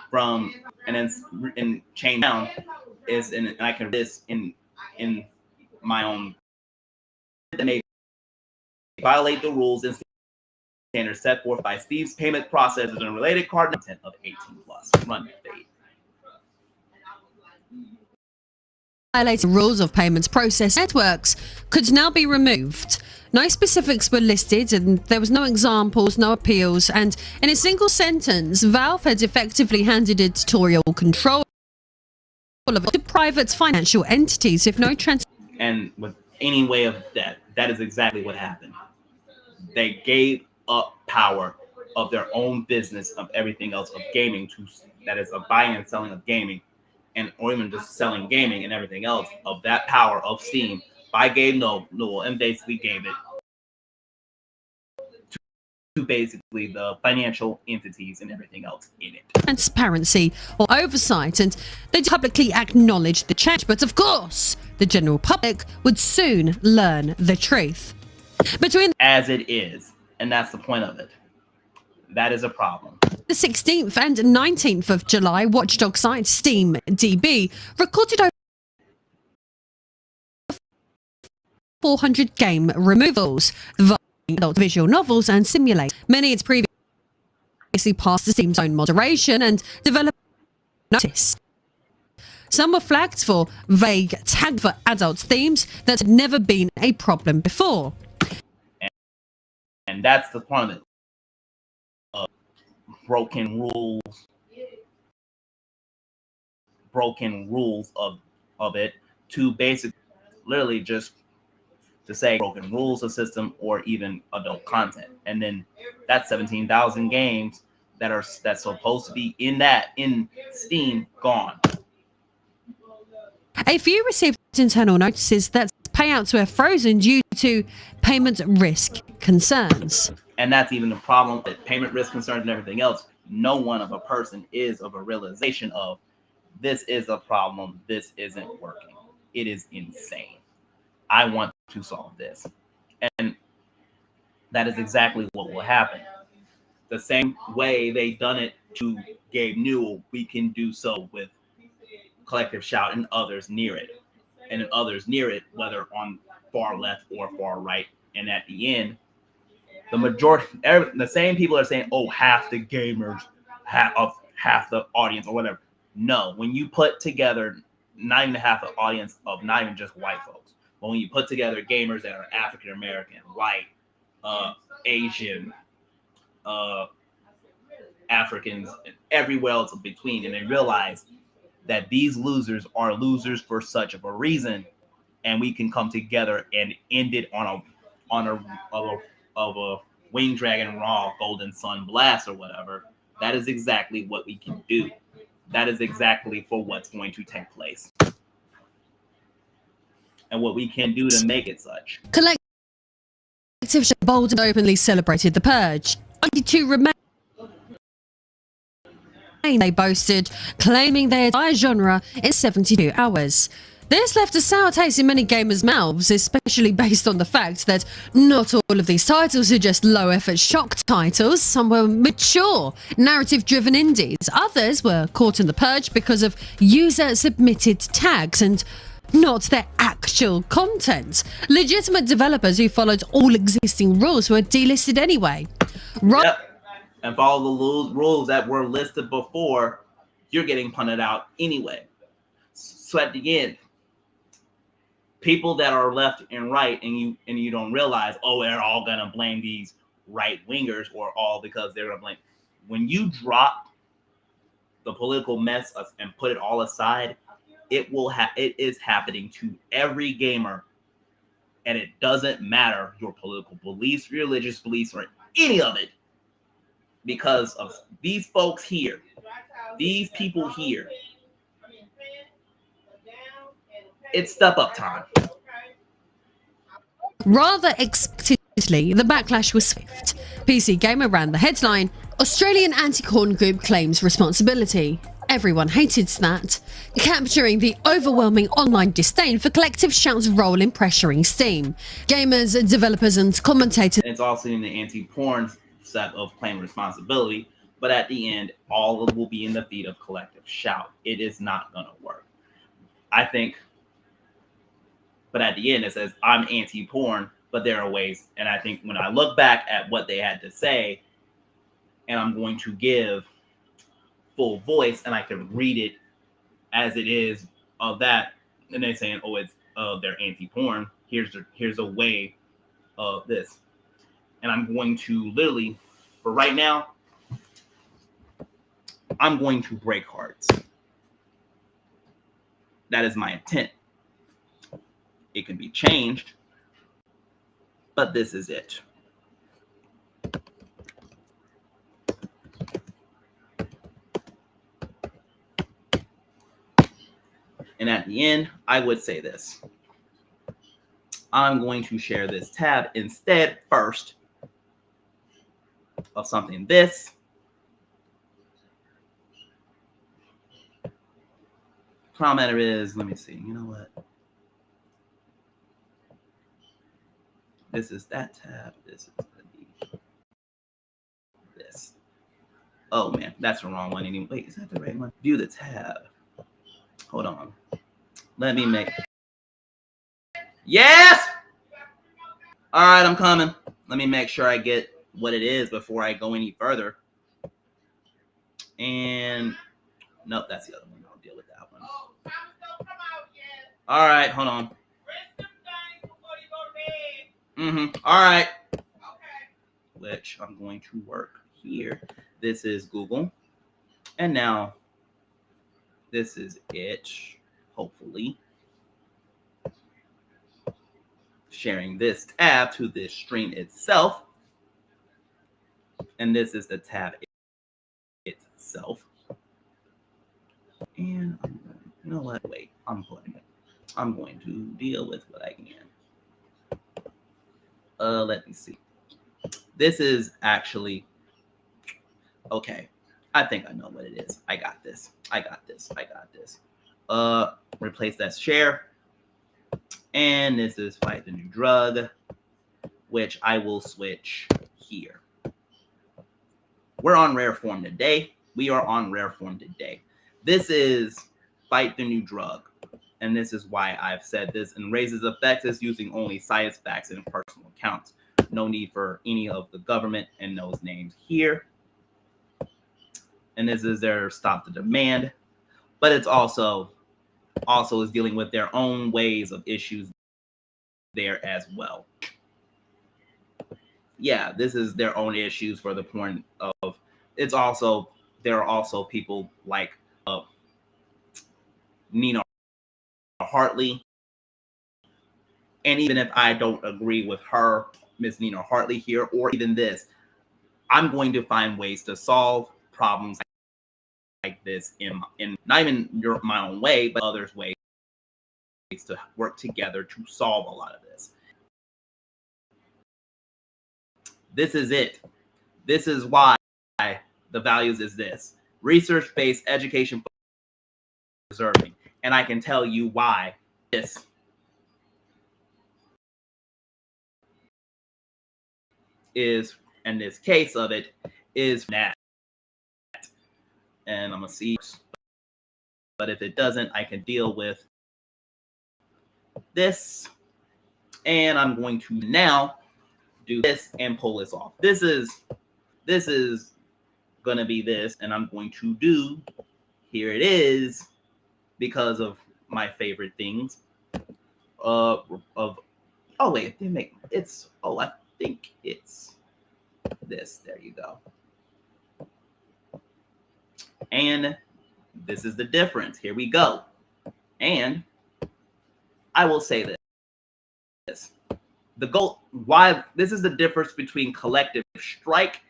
from, and then in chain down is, and I can this in my own, that may violate the rules and standards set forth by Steve's payment processes and related card content of 18 plus. Run that fade. Violating rules of payments process networks could now be removed. No specifics were listed, and there was no examples, no appeals, and in a single sentence, Valve had effectively handed editorial control to private financial entities if no and with any way of that is exactly what happened. They gave up power of their own business, of everything else, of gaming, that is, of buying and selling of gaming, or even just selling gaming and everything else, of that power of Steam by Gabe Newell, and basically gave it to basically the financial entities and everything else in it. Transparency or oversight, and they publicly acknowledged the change, but of course, the general public would soon learn the truth. As it is, and that's the point of it. That is a problem. The 16th and 19th of July, watchdog site Steam DB recorded over 400 game removals, adult visual novels and simulators. Many had previously passed the Steam's own moderation and developed notice. Some were flagged for vague tag for adult themes that had never been a problem before. And that's the point of it. Broken rules of it to basically literally just to say broken rules of system or even adult content. And then that's 17,000 games that's supposed to be in Steam gone. A few received internal notices that payouts were frozen due to payment risk concerns. And that's even the problem with payment risk concerns and everything else. No one of a person is of a realization of this is a problem. This isn't working. It is insane. I want to solve this. And that is exactly what will happen. The same way they done it to Gabe Newell, we can do so with Collective Shout and others near it. And others near it, whether on far left or far right. And at the end, the majority, the same people are saying, oh, half the gamers, half the audience or whatever. No, when you put together not even half the audience of not even just white folks, but when you put together gamers that are African American, white, Asian, Africans, and everywhere else in between, and they realize that these losers are losers for such of a reason, and we can come together and end it on a Wing Dragon Raw Golden Sun Blast or whatever. That is exactly what we can do. That is exactly for what's going to take place. And what we can do to make it such. Collective bold and openly celebrated the purge. 92 remain. They boasted, claiming their entire genre in 72 hours. This left a sour taste in many gamers' mouths, especially based on the fact that not all of these titles are just low-effort shock titles. Some were mature, narrative-driven indies. Others were caught in the purge because of user-submitted tags and not their actual content. Legitimate developers who followed all existing rules were delisted anyway. Yep. And follow the rules that were listed before, you're getting punted out anyway. So at the end, people that are left and right, and you don't realize, oh, they're all gonna blame these right wingers or all because they're gonna blame. When you drop the political mess and put it all aside, it is happening to every gamer, and it doesn't matter your political beliefs, religious beliefs, or any of it, because of these folks here, these people here. It's step up time. Rather expectedly, the backlash was swift. PC Gamer ran the headline, Australian anti-corn group claims responsibility. Everyone hated that, capturing the overwhelming online disdain for Collective Shout's role in pressuring Steam. Gamers, developers and commentators... It's also in the anti-porn set of claim responsibility, but at the end, all will be in the feet of Collective Shout. It is not going to work. I think, but at the end, it says, I'm anti-porn, but there are ways, and I think when I look back at what they had to say, and I'm going to give full voice, and I can read it as it is of that, and they're saying, oh, it's they're anti-porn. Here's a way of this, and I'm going to literally, for right now, I'm going to break hearts. That is my intent. It can be changed, but this is it. And at the end, I would say this. I'm going to share this tab instead first of something this. Commenter is, let me see, you know what? This is that tab. This is going to be this. Oh man, that's the wrong one anyway. Wait, is that the right one? View the tab. Hold on. Let me make. Yes! All right, I'm coming. Let me make sure I get what it is before I go any further. And nope, that's the other one. I'll deal with that one. All right, hold on. All right. Which I'm going to work here. This is Google. And now this is it, hopefully. Sharing this tab to this stream itself. And this is the tab itself. And you know what? Wait, I'm going to deal with what I can. Let me see. This is actually okay. I think I know what it is. I got this. Replace that share. And this is fight the new drug, which I will switch here. We're on rare form today. We are on rare form today. This is fight the new drug. And this is why I've said this. And raises effects is using only science facts and personal accounts. No need for any of the government and those names here. And this is their stop the demand. But it's also is dealing with their own ways of issues there as well. Yeah, this is their own issues for the point of it's also there are also people like Nina Hartley. And even if I don't agree with her, Miss Nina Hartley here, or even this, I'm going to find ways to solve problems like this in not even my own way, but others' ways to work together to solve a lot of this. This is it. This is why the values is this. Research-based education preserving. And I can tell you why this is, in this case of it, is that. And I'm going to see. But if it doesn't, I can deal with this. And I'm going to now do this and pull this off. This is going to be this. And I'm going to do, here it is, because of my favorite things. I think it's this. There you go. And this is the difference. Here we go. And I will say this. The goal, why this is the difference between collective strike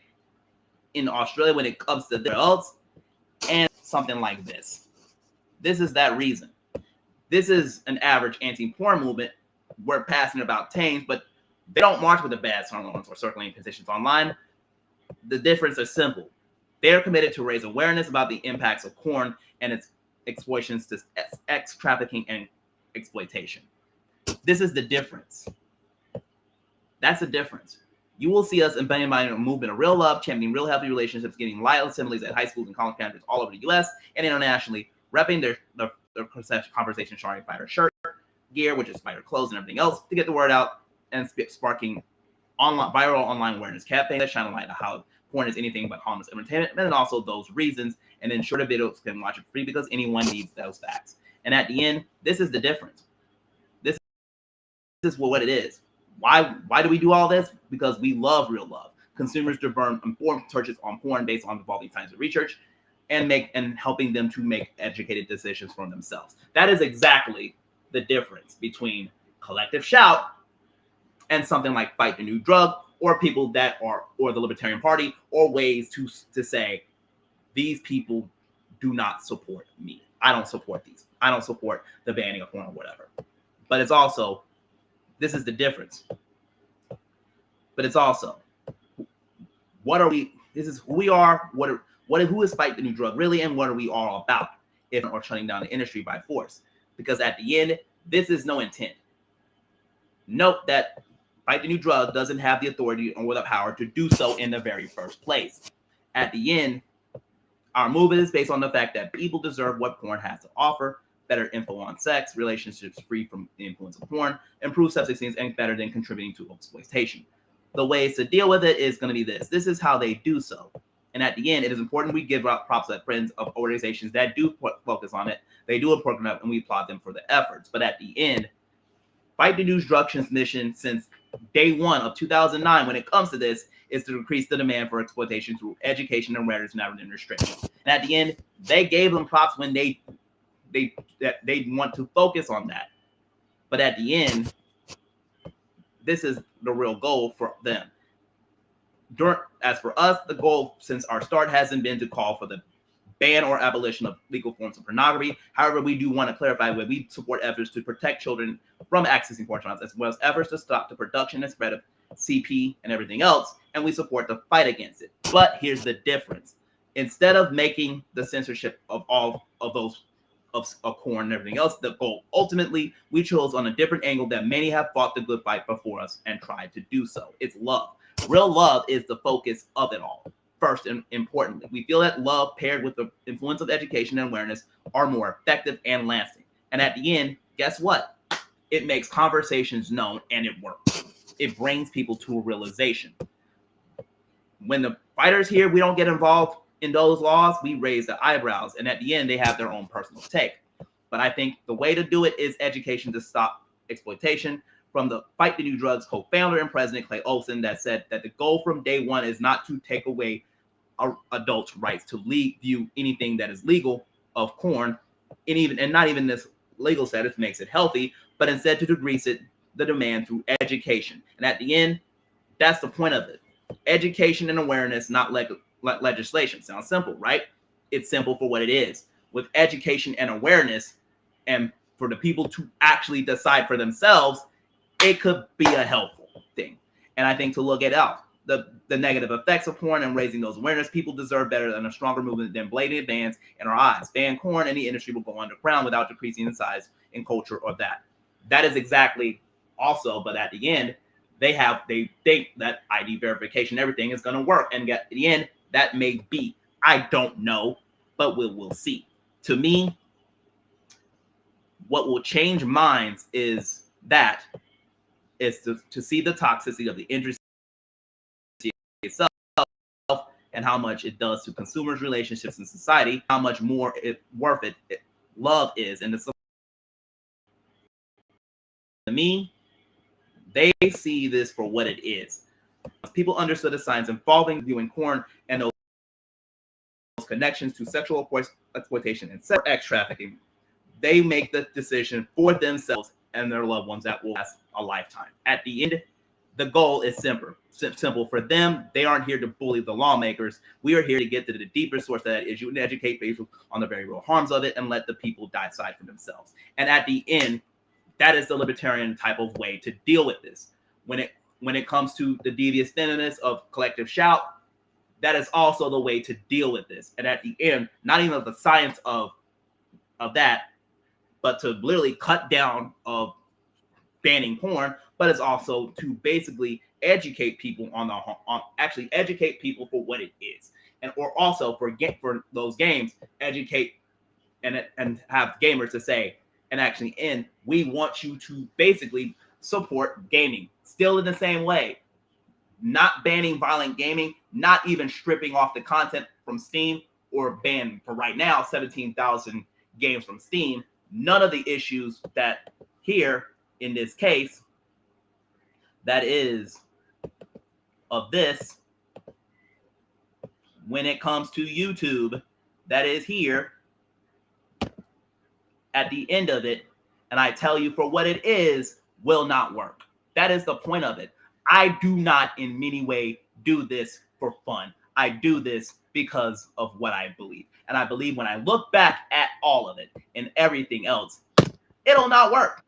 in Australia when it comes to their adults and something like this. This is that reason. This is an average anti-porn movement. We're passionate about teens, but they don't march with the bad songs or circulating positions online. The difference is simple. They're committed to raise awareness about the impacts of porn and its exploitations to sex trafficking and exploitation. This is the difference. That's the difference. You will see us embedding by a movement of real love, championing real healthy relationships, getting light assemblies at high schools and college campuses all over the U.S. and internationally, repping their conversation showing fighter shirt gear, which is fighter clothes and everything else, to get the word out and sparking viral online awareness campaigns that shine a light on how porn is anything but harmless entertainment, and then also those reasons, and then shorter videos can watch it free because anyone needs those facts. And at the end, this is the difference. This is what it is. Why do we do all this? Because we love real love. Consumers informed searches on porn based on evolving science and research, and helping them to make educated decisions for themselves. That is exactly the difference between collective shout and something like fight the new drug, or people that are, or the Libertarian Party, or ways to say these people do not support me. I don't support these. I don't support the banning of porn or whatever. But it's also, this is the difference. But it's also, what are we? This is who we are. Who is fight the new drug really, and what are we all about? If or shutting down the industry by force, because at the end, this is no intent. Note that fight the new drug doesn't have the authority or the power to do so in the very first place. At the end, Our movement is based on the fact that people deserve what porn has to offer: better info on sex, relationships free from the influence of porn, improved substance scenes, and better than contributing to exploitation. The ways to deal with it is going to be this. This is how they do so. And at the end, it is important we give out props to friends of organizations that do focus on it. They do a program, and we applaud them for the efforts. But at the end, Fight the News Drug Transmission since day one of 2009, when it comes to this, is to decrease the demand for exploitation through education and awareness rather than restriction. And at the end, they gave them props when they want to focus on that. But at the end, this is the real goal for them. As for us, the goal since our start hasn't been to call for the ban or abolition of legal forms of pornography. However, we do want to clarify that we support efforts to protect children from accessing porn channels, as well as efforts to stop the production and spread of CP and everything else, and we support the fight against it. But here's the difference. Instead of making the censorship of all of those of porn and everything else the goal, ultimately, we chose on a different angle that many have fought the good fight before us and tried to do so. It's love. Real love is the focus of it all. First and importantly, we feel that love paired with the influence of education and awareness are more effective and lasting. And at the end, guess what? It makes conversations known and it works. It brings people to a realization. When the fighters here, we don't get involved in those laws, we raise the eyebrows. And at the end, they have their own personal take. But I think the way to do it is education to stop exploitation. From the Fight the New Drugs co-founder and president Clay Olson, that said that the goal from day one is not to take away adults' rights to view anything that is legal of porn, and not even this legal status makes it healthy, but instead to decrease the demand through education. And at the end, that's the point of it. Education and awareness, not legislation. Sounds simple, right? It's simple for what it is. With education and awareness, and for the people to actually decide for themselves, it could be a helpful thing. And I think to look at out the negative effects of porn and raising those awareness, people deserve better than a stronger movement than blatant bans in our eyes. Ban porn and the industry will go underground without decreasing in size in culture or that. That is exactly also, but at the end, they think that ID verification, everything is going to work. And at the end, that may be. I don't know, but we'll see. To me, what will change minds is to see the toxicity of the industry itself and how much it does to consumers' relationships in society, how much more worth it love is. And to me, they see this for what it is. People understood the signs involving viewing porn and those connections to sexual exploitation and sex trafficking. They make the decision for themselves and their loved ones that will last a lifetime. At the end, the goal is simple for them. They aren't here to bully the lawmakers. We are here to get to the deeper source of that issue and educate people on the very real harms of it and let the people decide for themselves. And at the end, that is the libertarian type of way to deal with this. When it comes to the devious feminists of collective shout, that is also the way to deal with this. And at the end, not even the science of that, but to literally cut down of banning porn, but it's also to basically educate people actually educate people for what it is, and or also for those games, educate and have gamers to say, and actually we want you to basically support gaming still in the same way, not banning violent gaming, not even stripping off the content from Steam or ban for right now 17,000 games from Steam. None of the issues that here in this case that is of this when it comes to YouTube that is here at the end of it, and I tell you for what it is, will not work. That is the point of it. I do not in any way do this for fun. I do this because of what I believe. And I believe when I look back at all of it and everything else, it'll not work.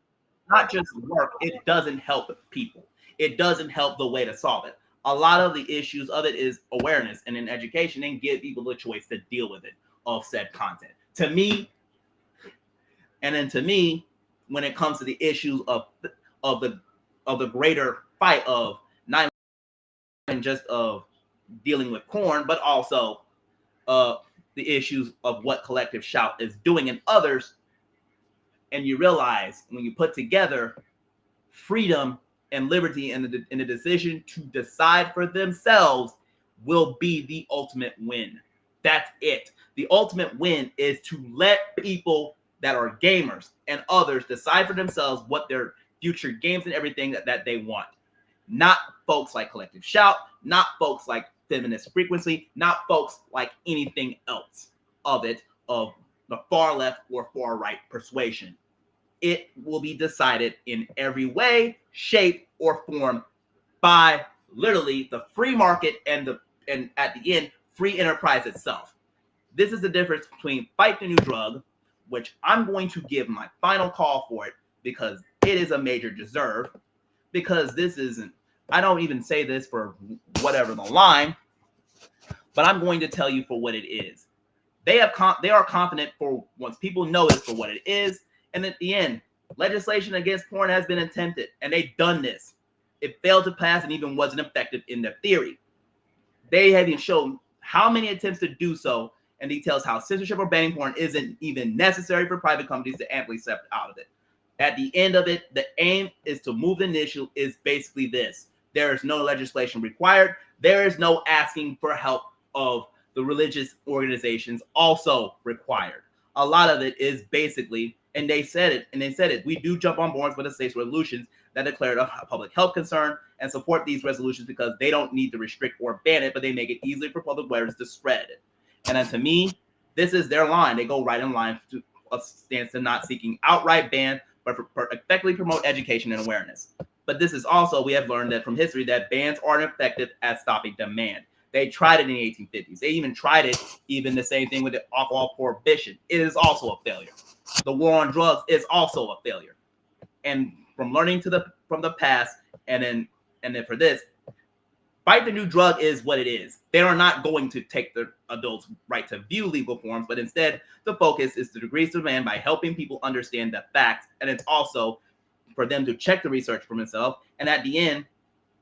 Not just work, it doesn't help people. It doesn't help the way to solve it. A lot of the issues of it is awareness and in education, and give people the choice to deal with it of said content. To me, when it comes to the issues of the greater fight of not just of dealing with porn, but also the issues of what Collective Shout is doing in others, and you realize when you put together freedom and liberty and the decision to decide for themselves will be the ultimate win. That's it. The ultimate win is to let people that are gamers and others decide for themselves what their future games and everything that they want. Not folks like Collective Shout, not folks like Feminist Frequency, not folks like anything else of it, of the far left or far right persuasion. It will be decided in every way, shape, or form by literally the free market and at the end, free enterprise itself. This is the difference between Fight the New Drug, which I'm going to give my final call for it because it is a major deserve, because this isn't, I don't even say this for whatever the line, but I'm going to tell you for what it is. They are confident for once people know it for what it is, and at the end, legislation against porn has been attempted, and they've done this. It failed to pass and even wasn't effective in their theory. They have even shown how many attempts to do so and details how censorship or banning porn isn't even necessary for private companies to amply step out of it. At the end of it, the aim is to move the issue is basically this. There is no legislation required. There is no asking for help of the religious organizations also required. A lot of it is basically, and they said it, we do jump on boards with the state's resolutions that declare it a public health concern and support these resolutions because they don't need to restrict or ban it, but they make it easy for public wearers to spread it. And then to me, this is their line. They go right in line to a stance to not seeking outright ban, but for effectively promote education and awareness. But this is also, we have learned that from history that bans aren't effective at stopping demand. They tried it in the 1850s. They even tried it, even the same thing with the alcohol prohibition. It is also a failure. The war on drugs is also a failure. And from learning from the past, and then for this, Fight the New Drug is what it is. They are not going to take the adults' right to view legal forms, but instead the focus is to decrease demand by helping people understand the facts, and it's also for them to check the research for themselves, and at the end,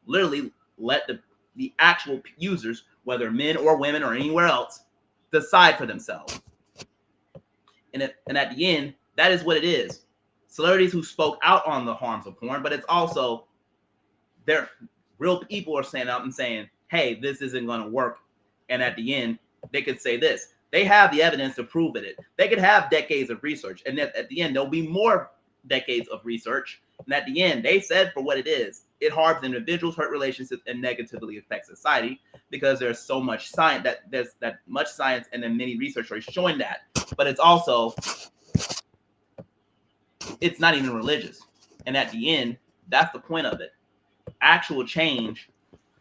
literally let the actual users, whether men or women or anywhere else, decide for themselves. And at the end, that is what it is. Celebrities who spoke out on the harms of porn, but it's also their real people are standing up and saying, hey, this isn't going to work. And at the end, they could say this. They have the evidence to prove it. They could have decades of research. And at the end, there'll be more decades of research. And at the end, they said for what it is. It harms individuals, hurt relationships, and negatively affects society because there's so much science there's that much science and then many research are showing that. But it's also, it's not even religious. And at the end, that's the point of it. Actual change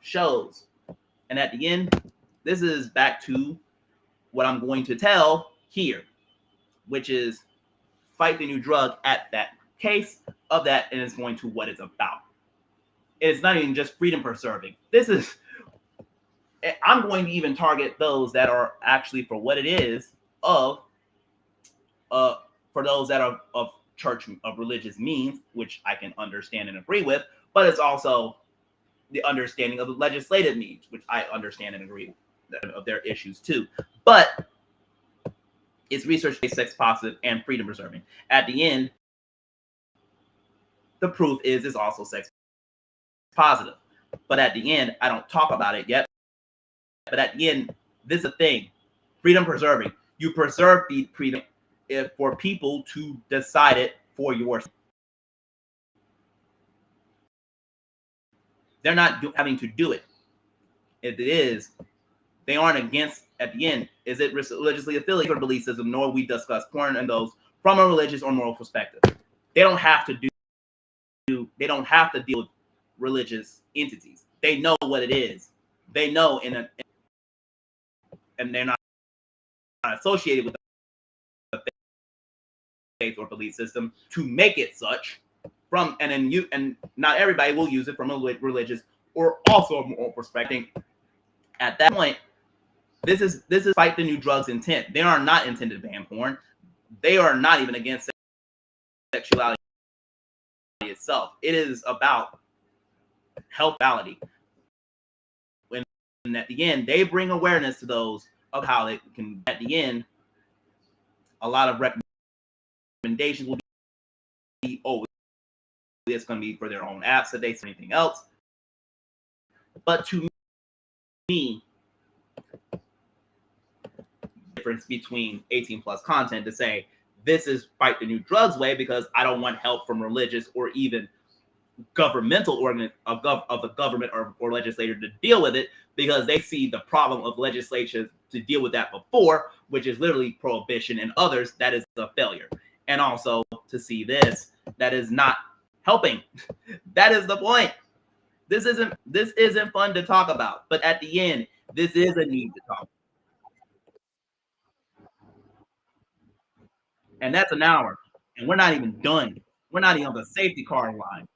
shows. And at the end, this is back to what I'm going to tell here, which is Fight the New Drug at that case of that, and it's going to what it's about. It's not even just freedom preserving. This is, I'm going to even target those that are actually for what it is of, for those that are of church, of religious means, which I can understand and agree with, but it's also the understanding of the legislative means, which I understand and agree with, of their issues too. But it's research-based, sex positive, and freedom preserving. At the end, the proof is it's also sex positive. But at the end, I don't talk about it yet. But at the end, this is a thing. Freedom preserving. You preserve the freedom for people to decide it for yourself. They're not having to do it. If it is, they aren't against, at the end, is it religiously affiliated or belief system, nor we discuss porn and those from a religious or moral perspective. They don't have to they don't have to deal with religious entities. They know what it is. They know and they're not associated with the faith or belief system to make it such and not everybody will use it from a religious or also a moral perspective. At that point, this is Fight the New Drug's intent. They are not intended to ban porn. They are not even against sexuality itself. It is about health reality. When at the end, they bring awareness to those of how it can, at the end, a lot of recommendations will be, oh, it's going to be for their own apps that they say anything else. But to me, difference between 18 plus content to say this is fight the new drugs way because I don't want help from religious or even governmental of the government or legislature to deal with it, because they see the problem of legislation to deal with that before, which is literally prohibition, and others that is a failure. And also to see this, that is not helping. That is the point. This isn't fun to talk about, but at the end, this is a need to talk. And that's an hour, and we're not even done. We're not even on the safety car line.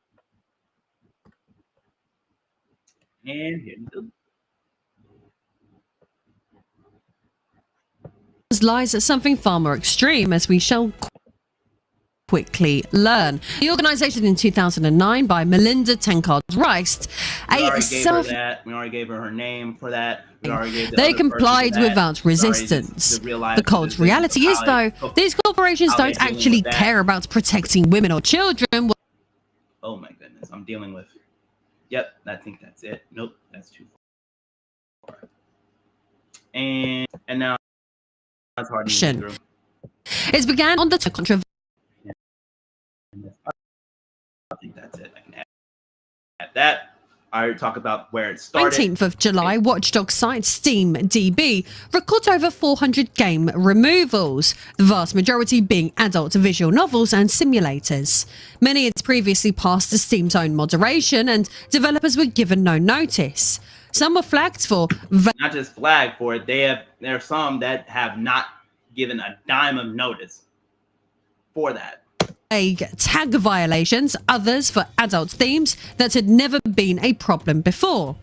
And here we go. Lies something far more extreme, as we shall quickly learn. The organisation in 2009 by Melinda Tankard-Rice, We already gave her her name for that. They complied without resistance. The cold reality is, though, these corporations don't actually care about protecting women or children. Oh my goodness, I'm dealing with. Yep, I think that's it. Nope, that's too far. And now it's hard to get through. It began on the controversy. I think that's it. I can add that. I already talked about where it started. 19th of July, watchdog site SteamDB recorded over 400 game removals, the vast majority being adult visual novels and simulators. Many had previously passed the Steam's own moderation, and developers were given no notice. Some were flagged for... Not just flagged for it, there are some that have not given a dime of notice for that. Tag violations, others for adult themes that had never been a problem before.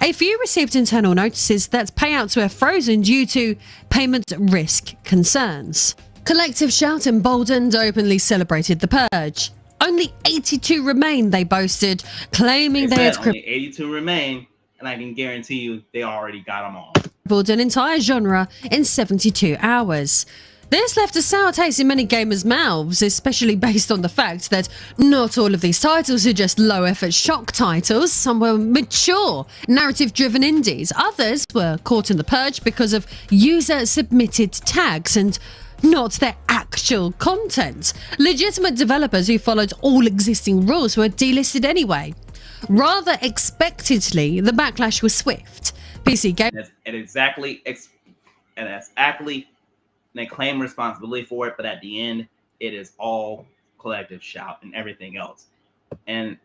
A few received internal notices that payouts were frozen due to payment risk concerns. Collective Shout emboldened openly celebrated the purge. Only 82 remain, they boasted, claiming they had only 82 remain, and I can guarantee you they already got them all. Crippled an entire genre in 72 hours. This left a sour taste in many gamers' mouths, especially based on the fact that not all of these titles are just low-effort shock titles. Some were mature, narrative-driven indies. Others were caught in the purge because of user-submitted tags and not their actual content. Legitimate developers who followed all existing rules were delisted anyway. Rather expectedly, the backlash was swift. PC gamers... They claim responsibility for it, but at the end, it is all Collective Shout and everything else. And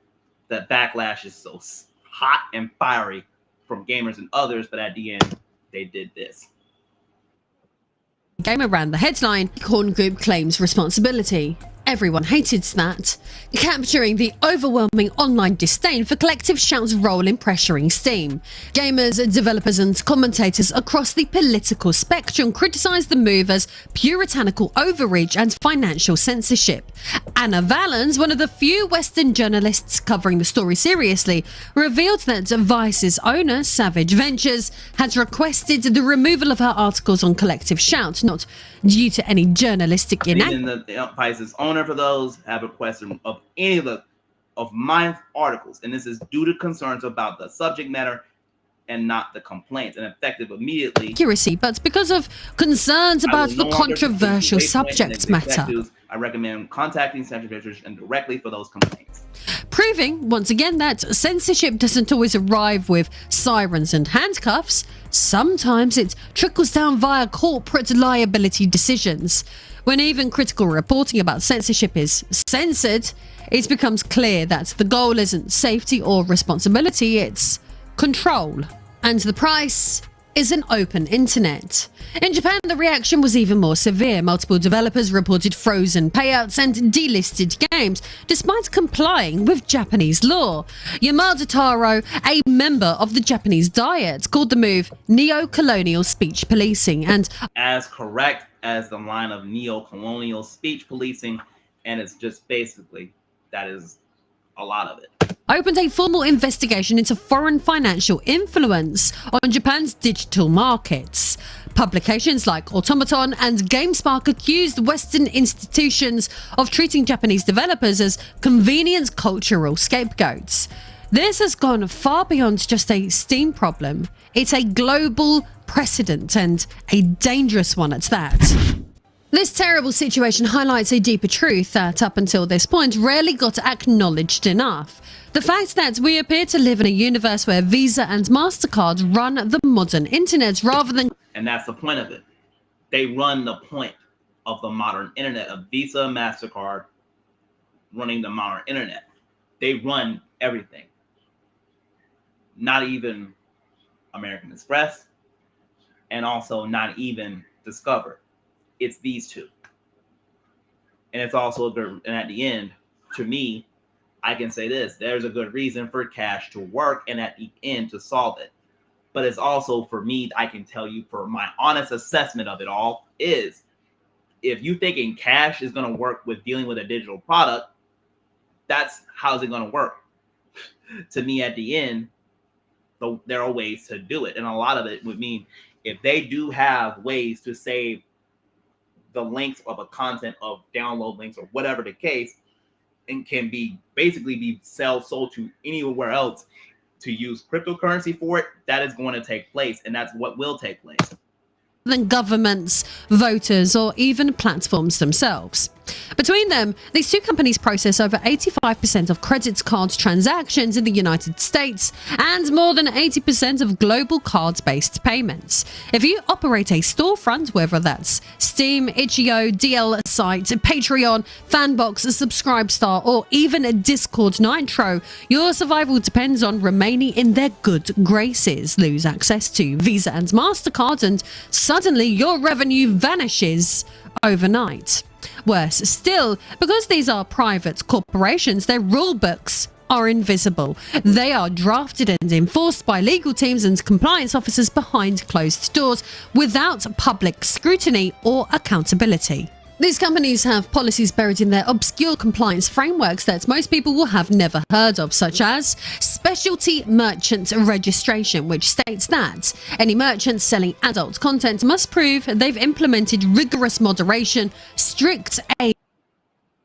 the backlash is so hot and fiery from gamers and others, but at the end, they did this. Gamer ran the headline, Corn Group claims responsibility. Everyone hated that, capturing the overwhelming online disdain for Collective Shout's role in pressuring Steam. Gamers, developers and commentators across the political spectrum criticised the move as puritanical overreach and financial censorship. Anna Valens, one of the few Western journalists covering the story seriously, revealed that Vice's owner, Savage Ventures, had requested the removal of her articles on Collective Shout, not due to any journalistic inaccuracy. The Vice's owner for those have requested of any of my articles, and this is due to concerns about the subject matter and not the complaints, and effective immediately. But because of concerns about the controversial subject matter, I recommend contacting Central Ventures and directly for those complaints. Proving once again that censorship doesn't always arrive with sirens and handcuffs. Sometimes it trickles down via corporate liability decisions. When even critical reporting about censorship is censored, it becomes clear that the goal isn't safety or responsibility, it's control. And the price is an open internet. In Japan, the reaction was even more severe. Multiple developers reported frozen payouts and delisted games, despite complying with Japanese law. Yamada Taro, a member of the Japanese Diet, called the move neo-colonial speech policing and as correct as the line of neo-colonial speech policing, and it's just basically, that is a lot of it. Opened a formal investigation into foreign financial influence on Japan's digital markets. Publications like Automaton and GameSpark accused Western institutions of treating Japanese developers as convenient cultural scapegoats. This has gone far beyond just a Steam problem. It's a global precedent, and a dangerous one at that. This terrible situation highlights a deeper truth that, up until this point, rarely got acknowledged enough. The fact that we appear to live in a universe where Visa and MasterCard run the modern internet rather than... And that's the point of it. They run the point of the modern internet, of Visa, MasterCard running the modern internet. They run everything. Not even American Express, and also not even Discover. It's these two. And it's also good. And at the end, to me, I can say this: there's a good reason for cash to work, and at the end to solve it. But it's also, for me, I can tell you, for my honest assessment of it all, is if you thinking cash is going to work with dealing with a digital product, that's how's it going to work. To me, at the end, there are ways to do it. And a lot of it would mean if they do have ways to save the links of a content of download links or whatever the case, and can be basically be sold to anywhere else to use cryptocurrency for it, that is going to take place. And that's what will take place. Than governments, voters, or even platforms themselves. Between them, these two companies process over 85% of credit card transactions in the United States and more than 80% of global cards-based payments. If you operate a storefront, whether that's Steam, Itch.io, DL Site, Patreon, Fanbox, Subscribestar, or even a Discord Nitro, your survival depends on remaining in their good graces. Lose access to Visa and MasterCard, and suddenly your revenue vanishes overnight. Worse still, because these are private corporations, their rule books are invisible. They are drafted and enforced by legal teams and compliance officers behind closed doors without public scrutiny or accountability. These companies have policies buried in their obscure compliance frameworks that most people will have never heard of, such as Specialty Merchant Registration, which states that any merchant selling adult content must prove they've implemented rigorous moderation, strict age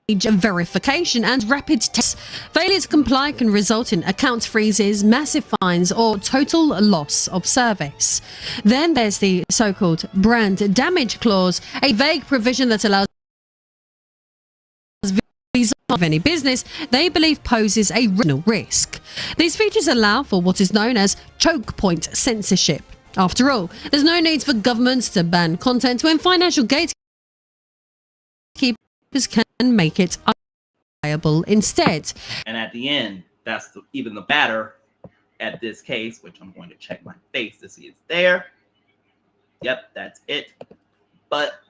verification, and rapid tests. Failure to comply can result in account freezes, massive fines, or total loss of service. Then there's the so-called brand damage clause, a vague provision that allows of any business they believe poses a real risk. These features allow for what is known as choke point censorship. After all, there's no need for governments to ban content when financial gatekeepers can make it unviable instead. And at the end, that's even the batter at this case, which I'm going to check my face to see it's there. Yep, that's it. But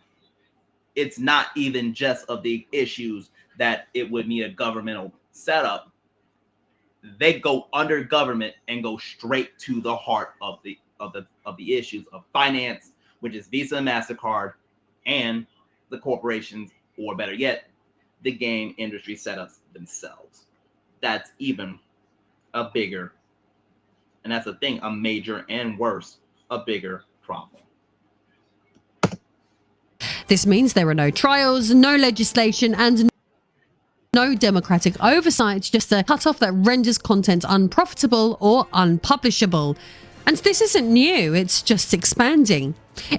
it's not even just of the issues that it would need a governmental setup. They go under government and go straight to the heart of the issues of finance, which is Visa and MasterCard, and the corporations, or better yet, the game industry setups themselves. That's even a bigger, and that's the thing, a major and worse, a bigger problem. This means there are no trials, no legislation, and no democratic oversight, just a cutoff that renders content unprofitable or unpublishable. And this isn't new, it's just expanding.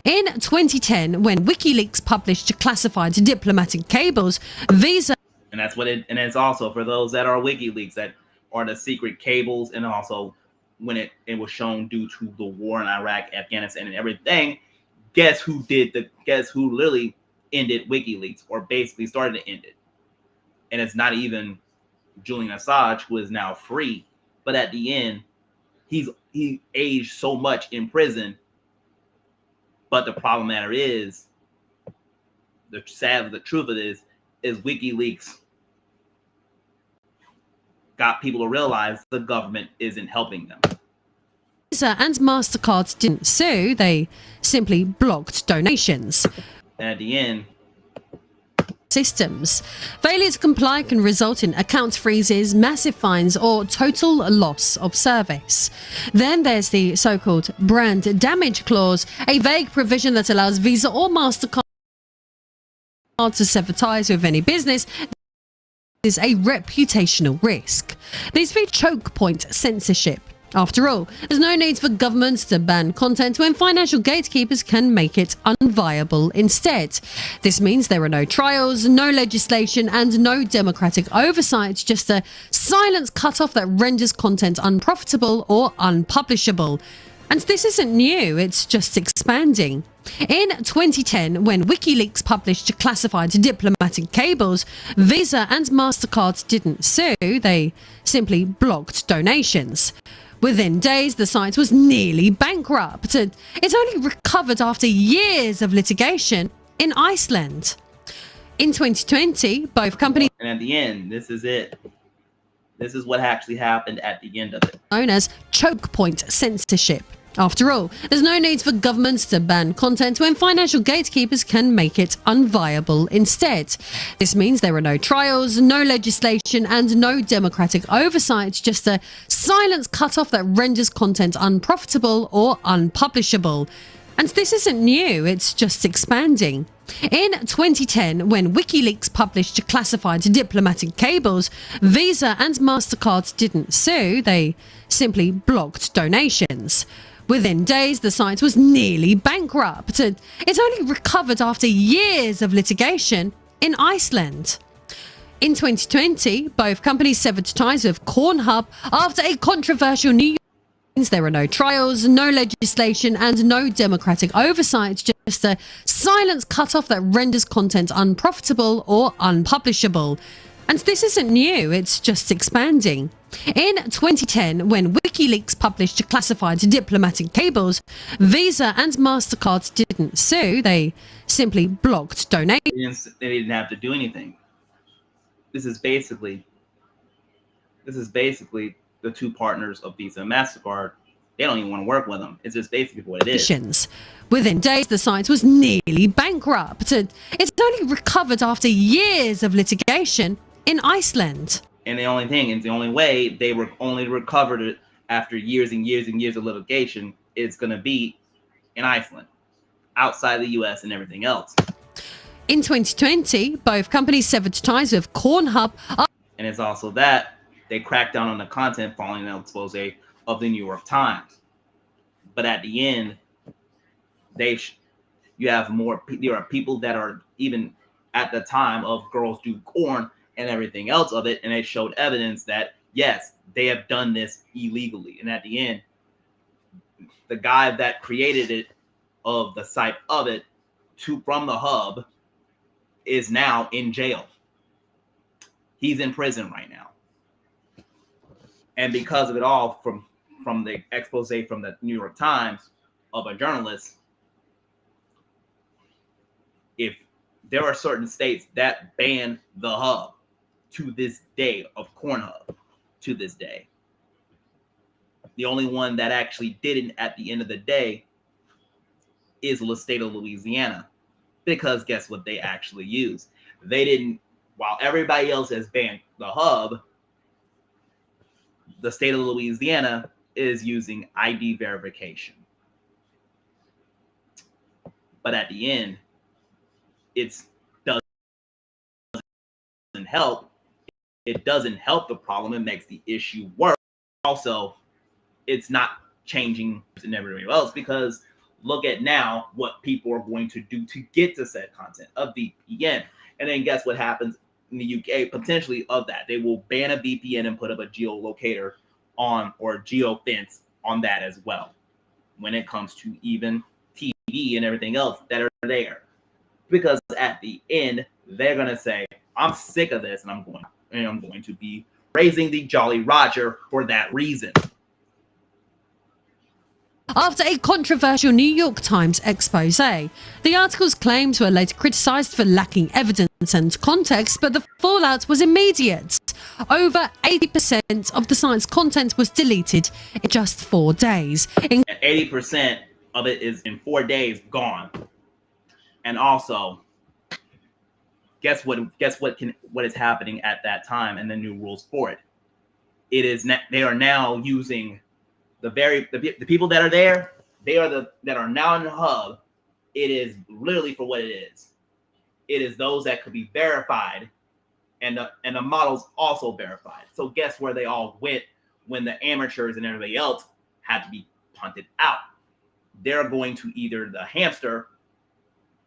In 2010, when WikiLeaks published classified diplomatic cables, Visa... And that's what it, and it's also for those that are WikiLeaks, that are the secret cables, and also when it was shown due to the war in Iraq, Afghanistan, and everything, guess who literally ended WikiLeaks, or basically started to end it? And it's not even Julian Assange, who is now free, but at the end, he aged so much in prison. But the problem matter is, the truth of it is WikiLeaks got people to realize the government isn't helping them. Visa and MasterCard didn't sue, they simply blocked donations. And at the end, systems. Failure to comply can result in account freezes, massive fines, or total loss of service. Then there's the so-called brand damage clause, a vague provision that allows Visa or MasterCard to sever ties with any business is a reputational risk. These feed choke point censorship. After all, there's no need for governments to ban content when financial gatekeepers can make it unviable instead. This means there are no trials, no legislation, and no democratic oversight, just a silent cutoff that renders content unprofitable or unpublishable. And this isn't new, it's just expanding. In 2010, when WikiLeaks published classified diplomatic cables, Visa and MasterCard didn't sue, they simply blocked donations. Within days, the site was nearly bankrupt. It only recovered after years of litigation in Iceland. In 2020, both companies... And at the end, this is it. This is what actually happened at the end of it. ...known as choke point censorship. After all, there's no need for governments to ban content when financial gatekeepers can make it unviable instead. This means there are no trials, no legislation, and no democratic oversight, just a silent cutoff that renders content unprofitable or unpublishable. And this isn't new, it's just expanding. In 2010, when WikiLeaks published classified diplomatic cables, Visa and MasterCard didn't sue, they simply blocked donations. Within days, the site was nearly bankrupt. It only recovered after years of litigation in Iceland. In 2020, both companies severed ties with Pornhub after a controversial New York means there are no trials, no legislation, and no democratic oversight, just a silent cutoff that renders content unprofitable or unpublishable. And this isn't new, it's just expanding. In 2010, when WikiLeaks published classified diplomatic cables, Visa and MasterCard didn't sue, they simply blocked donations. They didn't have to do anything. This is basically the two partners of Visa and MasterCard. They don't even want to work with them. It's just basically what it is. Within days, the site was nearly bankrupt. It only recovered after years of litigation in Iceland. And the only way they were only recovered it after years and years and years of litigation is going to be in Iceland, outside the US and everything else. In 2020, both companies severed ties with Pornhub. And it's also that they cracked down on the content following the expose of the New York Times. But at the end, there are people that are even at the time of Girls Do Porn and everything else of it, and they showed evidence that yes, they have done this illegally. And at the end, the guy that created it, of the site of it, from the hub, is now in jail. He's in prison right now, and because of it all, from the expose from the New York Times of a journalist, if there are certain states that ban the hub to this day of Pornhub, to this day. The only one that actually didn't at the end of the day is the state of Louisiana, because guess what they actually use? They didn't, while everybody else has banned the hub, the state of Louisiana is using ID verification. But at the end, it doesn't help. It doesn't help the problem. It makes the issue worse. Also, it's not changing and everywhere else, because look at now what people are going to do to get to said content, a VPN. And then guess what happens in the UK potentially of that? They will ban a VPN and put up a geolocator on, or geofence on that as well, when it comes to even TV and everything else that are there. Because at the end, they're going to say, I'm sick of this, and I'm going to be raising the Jolly Roger for that reason. After a controversial New York Times expose, the article's claims were later criticised for lacking evidence and context, but the fallout was immediate. Over 80% of the site's content was deleted in just 4 days. 80% of it is in 4 days gone. And also, guess what is happening at that time and the new rules for it. It is they are now using the people that are there. They are that are now in the hub. It is literally for what it is. It is those that could be verified, and the models also verified. So guess where they all went when the amateurs and everybody else had to be punted out? They're going to either the hamster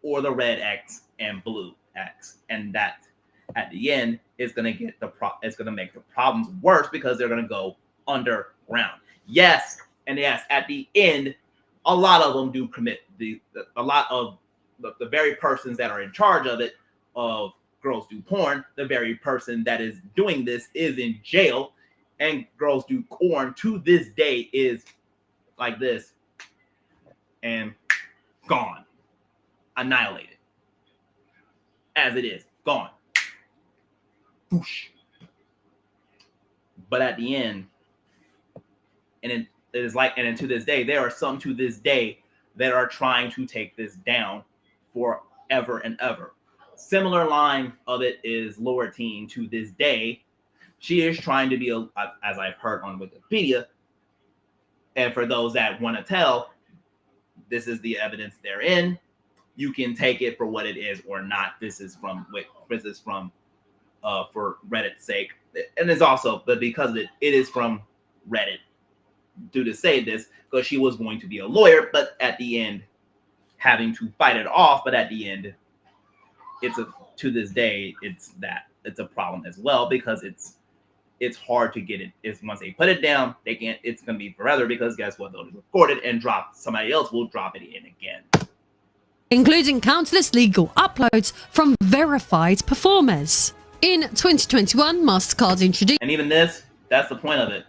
or the red X and blue X, and that at the end is going to get it's going to make the problems worse because they're going to go underground. Yes, and yes, at the end, a lot of them do commit a lot of the very persons that are in charge of it, of Girls Do Porn, the very person that is doing this is in jail, and Girls Do Porn to this day is like this and gone, annihilated, as it is gone. Whoosh. But at the end, and it is like, and to this day, there are some to this day that are trying to take this down forever and ever. Similar line of it is Laura Teen to this day. She is trying to be, as I've heard on Wikipedia, and for those that want to tell, this is the evidence therein. You can take it for what it is or not. This is from for Reddit's sake, and it's also, but because it is from Reddit, due to say this, because she was going to be a lawyer, but at the end, having to fight it off. But at the end, to this day, it's a problem as well, because it's hard to get it. It's once they put it down, they can't. It's going to be forever, because guess what? They'll record it and drop. Somebody else will drop it in again, including countless legal uploads from verified performers. In 2021, MasterCard introduced, and even that's the point of it.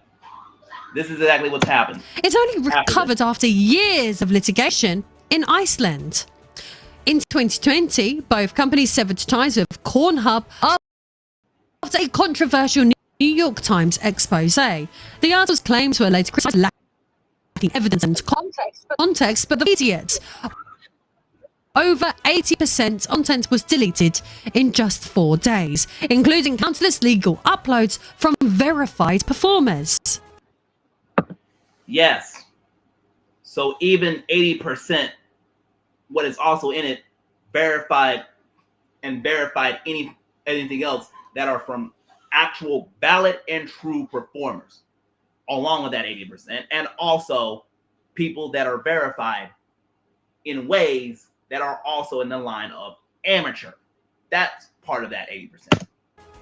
This is exactly what's happened. It's only recovered after years of litigation in Iceland. In 2020, both companies severed ties with Pornhub after a controversial New York Times expose. The article's claims were later criticized, lacking evidence and context, but the idiot. Over 80% content was deleted in just 4 days, including countless legal uploads from verified performers. Yes. So even 80%, what is also in it, verified anything else that are from actual valid and true performers, along with that 80%, and also people that are verified in ways that are also in the line of amateur. That's part of that 80%.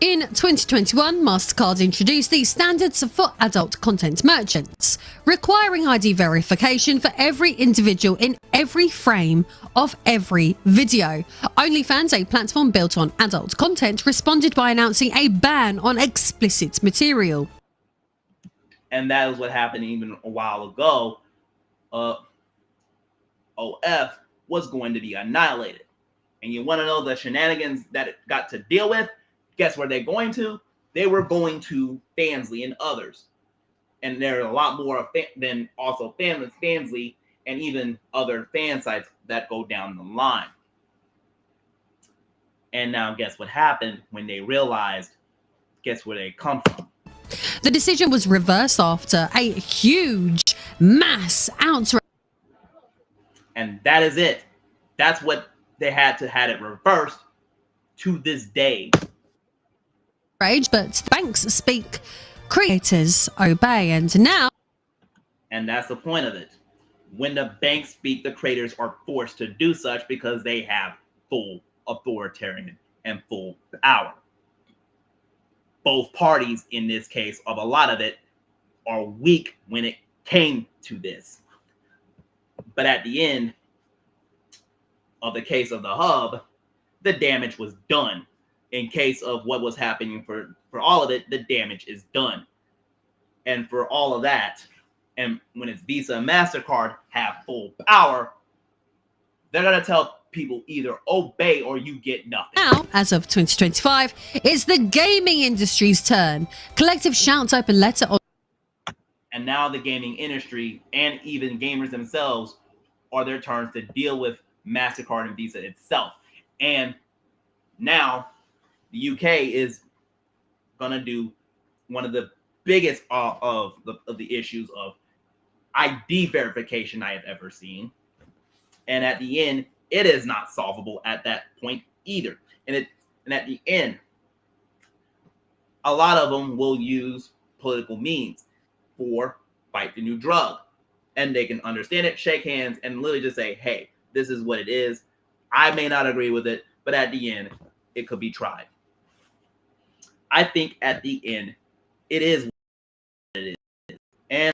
In 2021, MasterCard introduced these standards for adult content merchants, requiring ID verification for every individual in every frame of every video. OnlyFans, a platform built on adult content, responded by announcing a ban on explicit material. And that is what happened even a while ago. OF was going to be annihilated. And you want to know the shenanigans that it got to deal with? Guess where they're going to? They were going to Fansly and others. And there are a lot more than also Fansly and even other fan sites that go down the line. And now guess what happened when they realized, guess where they come from? The decision was reversed after a huge mass outrage. And that is it. That's what they had it reversed to this day. But banks speak, creators obey, and now. And that's the point of it. When the banks speak, the creators are forced to do such because they have full authoritarian and full power. Both parties, in this case, of a lot of it, are weak when it came to this. But at the end of the case of the hub, the damage was done. In case of what was happening for all of it, the damage is done. And for all of that, and when it's Visa and MasterCard have full power, they're going to tell people either obey or you get nothing. Now, as of 2025, it's the gaming industry's turn. Collective Shout's open letter on. And now the gaming industry and even gamers themselves are their turns to deal with MasterCard and Visa itself. And Now, the UK is going to do one of the biggest of the issues of ID verification I have ever seen. And at the end, it is not solvable at that point either. And at the end, a lot of them will use political means for fight the new drug. And they can understand it, shake hands, and literally just say, hey, this is what it is. I may not agree with it, but at the end, it could be tried. I think at the end, it is what it is. And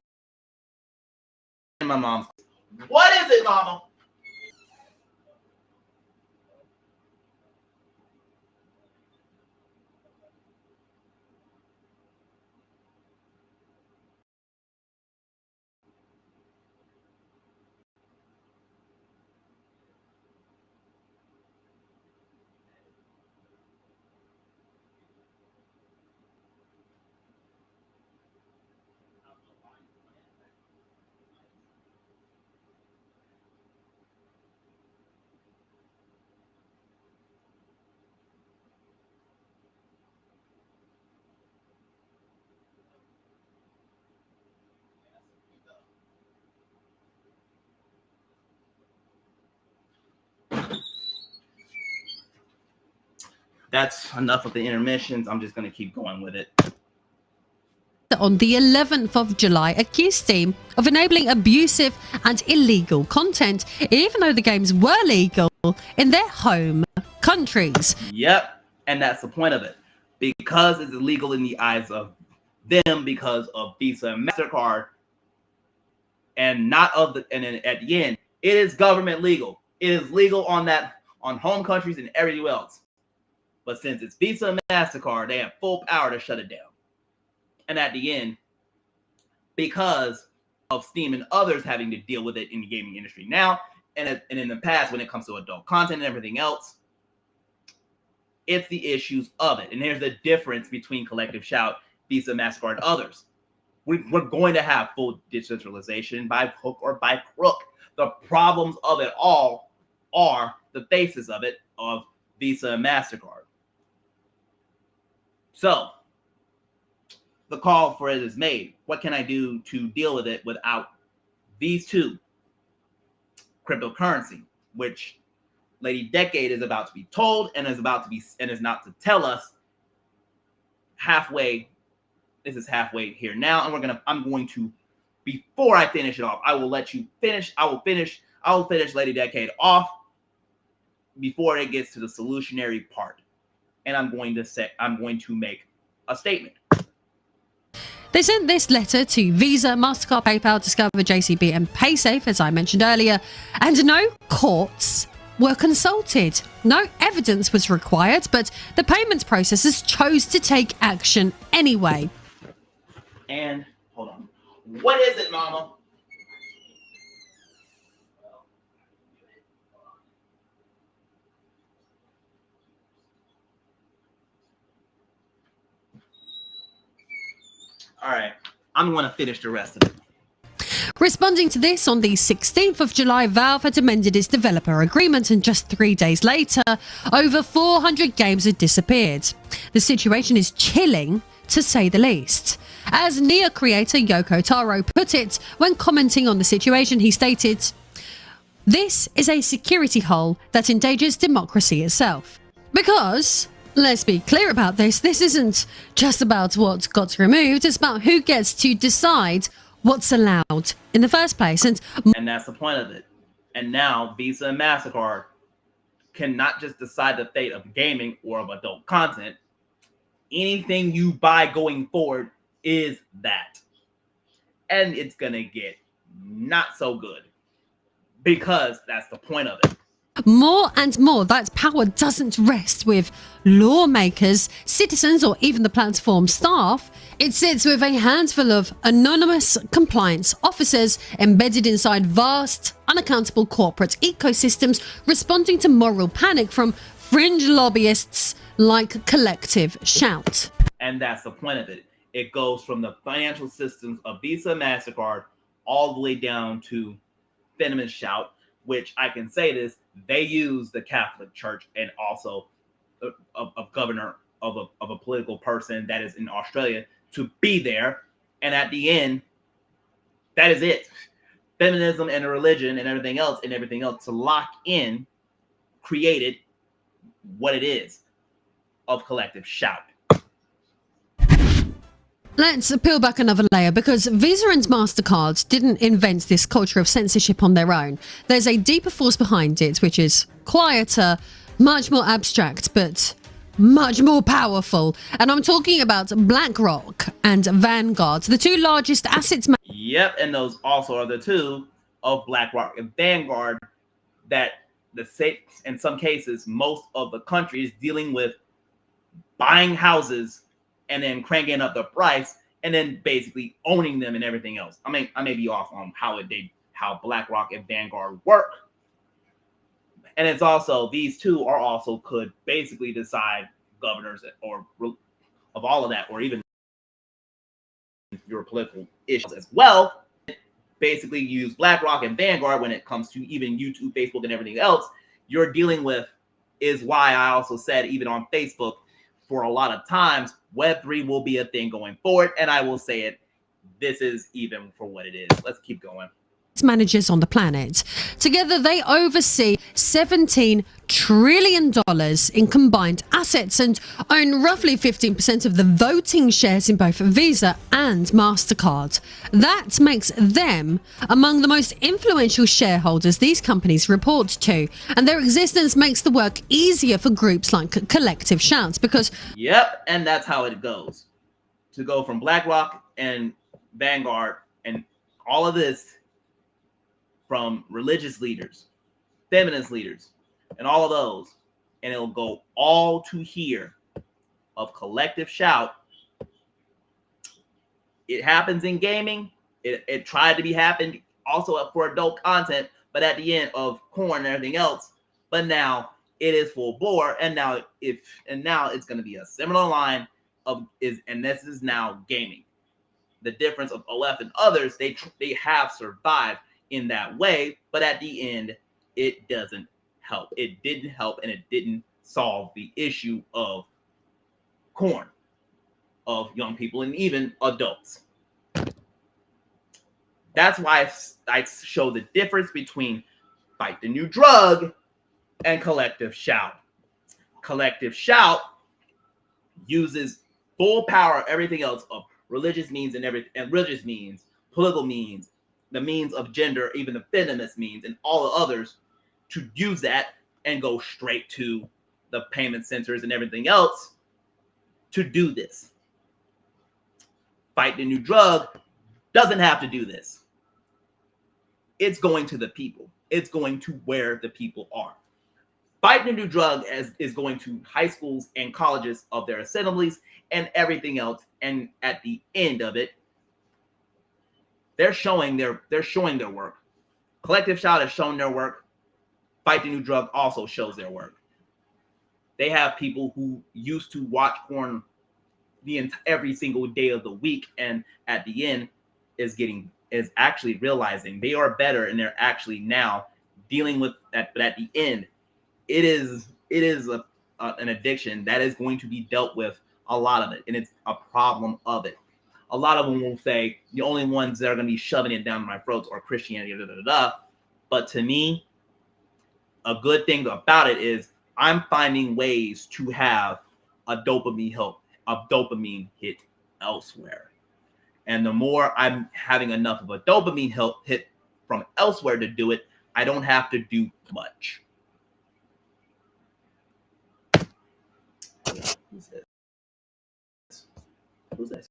my mom's, what is it, mama? That's enough of the intermissions. I'm just going to keep going with it. On the 11th of July, accused Steam of enabling abusive and illegal content, even though the games were legal in their home countries. Yep, and that's the point of it. Because it's illegal in the eyes of them because of Visa and MasterCard, and not of the, and then at the end, it is government legal. It is legal on home countries and everywhere else. But since it's Visa and MasterCard, they have full power to shut it down. And at the end, because of Steam and others having to deal with it in the gaming industry now, and in the past when it comes to adult content and everything else, it's the issues of it. And here's the difference between Collective Shout, Visa, MasterCard, and others. We're going to have full decentralization by hook or by crook. The problems of it all are the faces of it, of Visa and MasterCard. So, the call for it is made. What can I do to deal with it without these two? Cryptocurrency, which Lady Decade is about to be told and is not to tell us halfway. This is halfway here now, and I'm going to, before I finish it off, I will let you finish. I will finish Lady Decade off before it gets to the solutionary part. And I'm going to make a statement. They sent this letter to Visa, MasterCard, PayPal, Discover, JCB, and PaySafe, as I mentioned earlier, and no courts were consulted. No evidence was required, but the payments processors chose to take action anyway. And hold on. What is it, mama? All right, I'm going to finish the rest of it. Responding to this, on the 16th of July, Valve had amended its developer agreement, and just 3 days later, over 400 games had disappeared. The situation is chilling, to say the least. As Nier creator Yoko Taro put it, when commenting on the situation, he stated, "This is a security hole that endangers democracy itself." Because, let's be clear about this isn't just about what got removed, it's about who gets to decide what's allowed in the first place. And that's the point of it. And now Visa and MasterCard can not just decide the fate of gaming or of adult content. Anything you buy going forward is that. And it's going to get not so good. Because that's the point of it. More and more, that power doesn't rest with lawmakers, citizens, or even the platform staff. It sits with a handful of anonymous compliance officers embedded inside vast, unaccountable corporate ecosystems, responding to moral panic from fringe lobbyists like Collective Shout. And that's the point of it. It goes from the financial systems of Visa, MasterCard, all the way down to Venomous Shout, which I can say this, they use the Catholic Church and also of governor of a political person that is in Australia to be there. And at the end, that is it. Feminism and religion and everything else to lock in created what it is of collective shout. Let's peel back another layer, because Visa and MasterCard didn't invent this culture of censorship on their own. There's a deeper force behind it, which is quieter, much more abstract, but much more powerful. And I'm talking about BlackRock and Vanguard, the two largest assets. Yep, and those also are the two of BlackRock and Vanguard that in some cases, most of the countries dealing with buying houses and then cranking up the price and then basically owning them and everything else. I mean, I may be off on how BlackRock and Vanguard work. And it's also, these two are also could basically decide governors or of all of that, or even your political issues as well. Basically use BlackRock and Vanguard when it comes to even YouTube, Facebook, and everything else you're dealing with, is why I also said, even on Facebook, for a lot of times, Web3 will be a thing going forward. And I will say it, this is even for what it is. Let's keep going. Managers on the planet. Together, they oversee $17 trillion in combined assets and own roughly 15% of the voting shares in both Visa and MasterCard. That makes them among the most influential shareholders these companies report to, and their existence makes the work easier for groups like Collective Shout, because... Yep, and that's how it goes. To go from BlackRock and Vanguard and all of this, from religious leaders, feminist leaders, and all of those, and it'll go all to here of Collective Shout. It happens in gaming. It tried to be happened also for adult content, but at the end of corn and everything else. But now it is full bore, and now it's going to be a similar line and this is now gaming. The difference of OF and others, they have survived in that way, but at the end, it doesn't help. It didn't help, and it didn't solve the issue of corn, of young people, and even adults. That's why I show the difference between Fight the New Drug and Collective Shout. Collective Shout uses full power, everything else of religious means and religious means, political means, the means of gender, even the feminist means, and all the others, to use that and go straight to the payment centers and everything else to do this. Fight the New Drug doesn't have to do this. It's going to the people. It's going to where the people are. Fight the New Drug is going to high schools and colleges of their assemblies and everything else. And at the end of it, they're showing their work. Collective Shout has shown their work. Fight the New Drug also shows their work. They have people who used to watch porn every single day of the week, and at the end is actually realizing they are better, and they're actually now dealing with that. But at the end, it is an addiction that is going to be dealt with, a lot of it, and it's a problem of it. A lot of them will say the only ones that are going to be shoving it down my throats are Christianity, But to me, a good thing about it is I'm finding ways to have a dopamine hit elsewhere. And the more I'm having enough of a dopamine hit from elsewhere to do it, I don't have to do much. Who's this?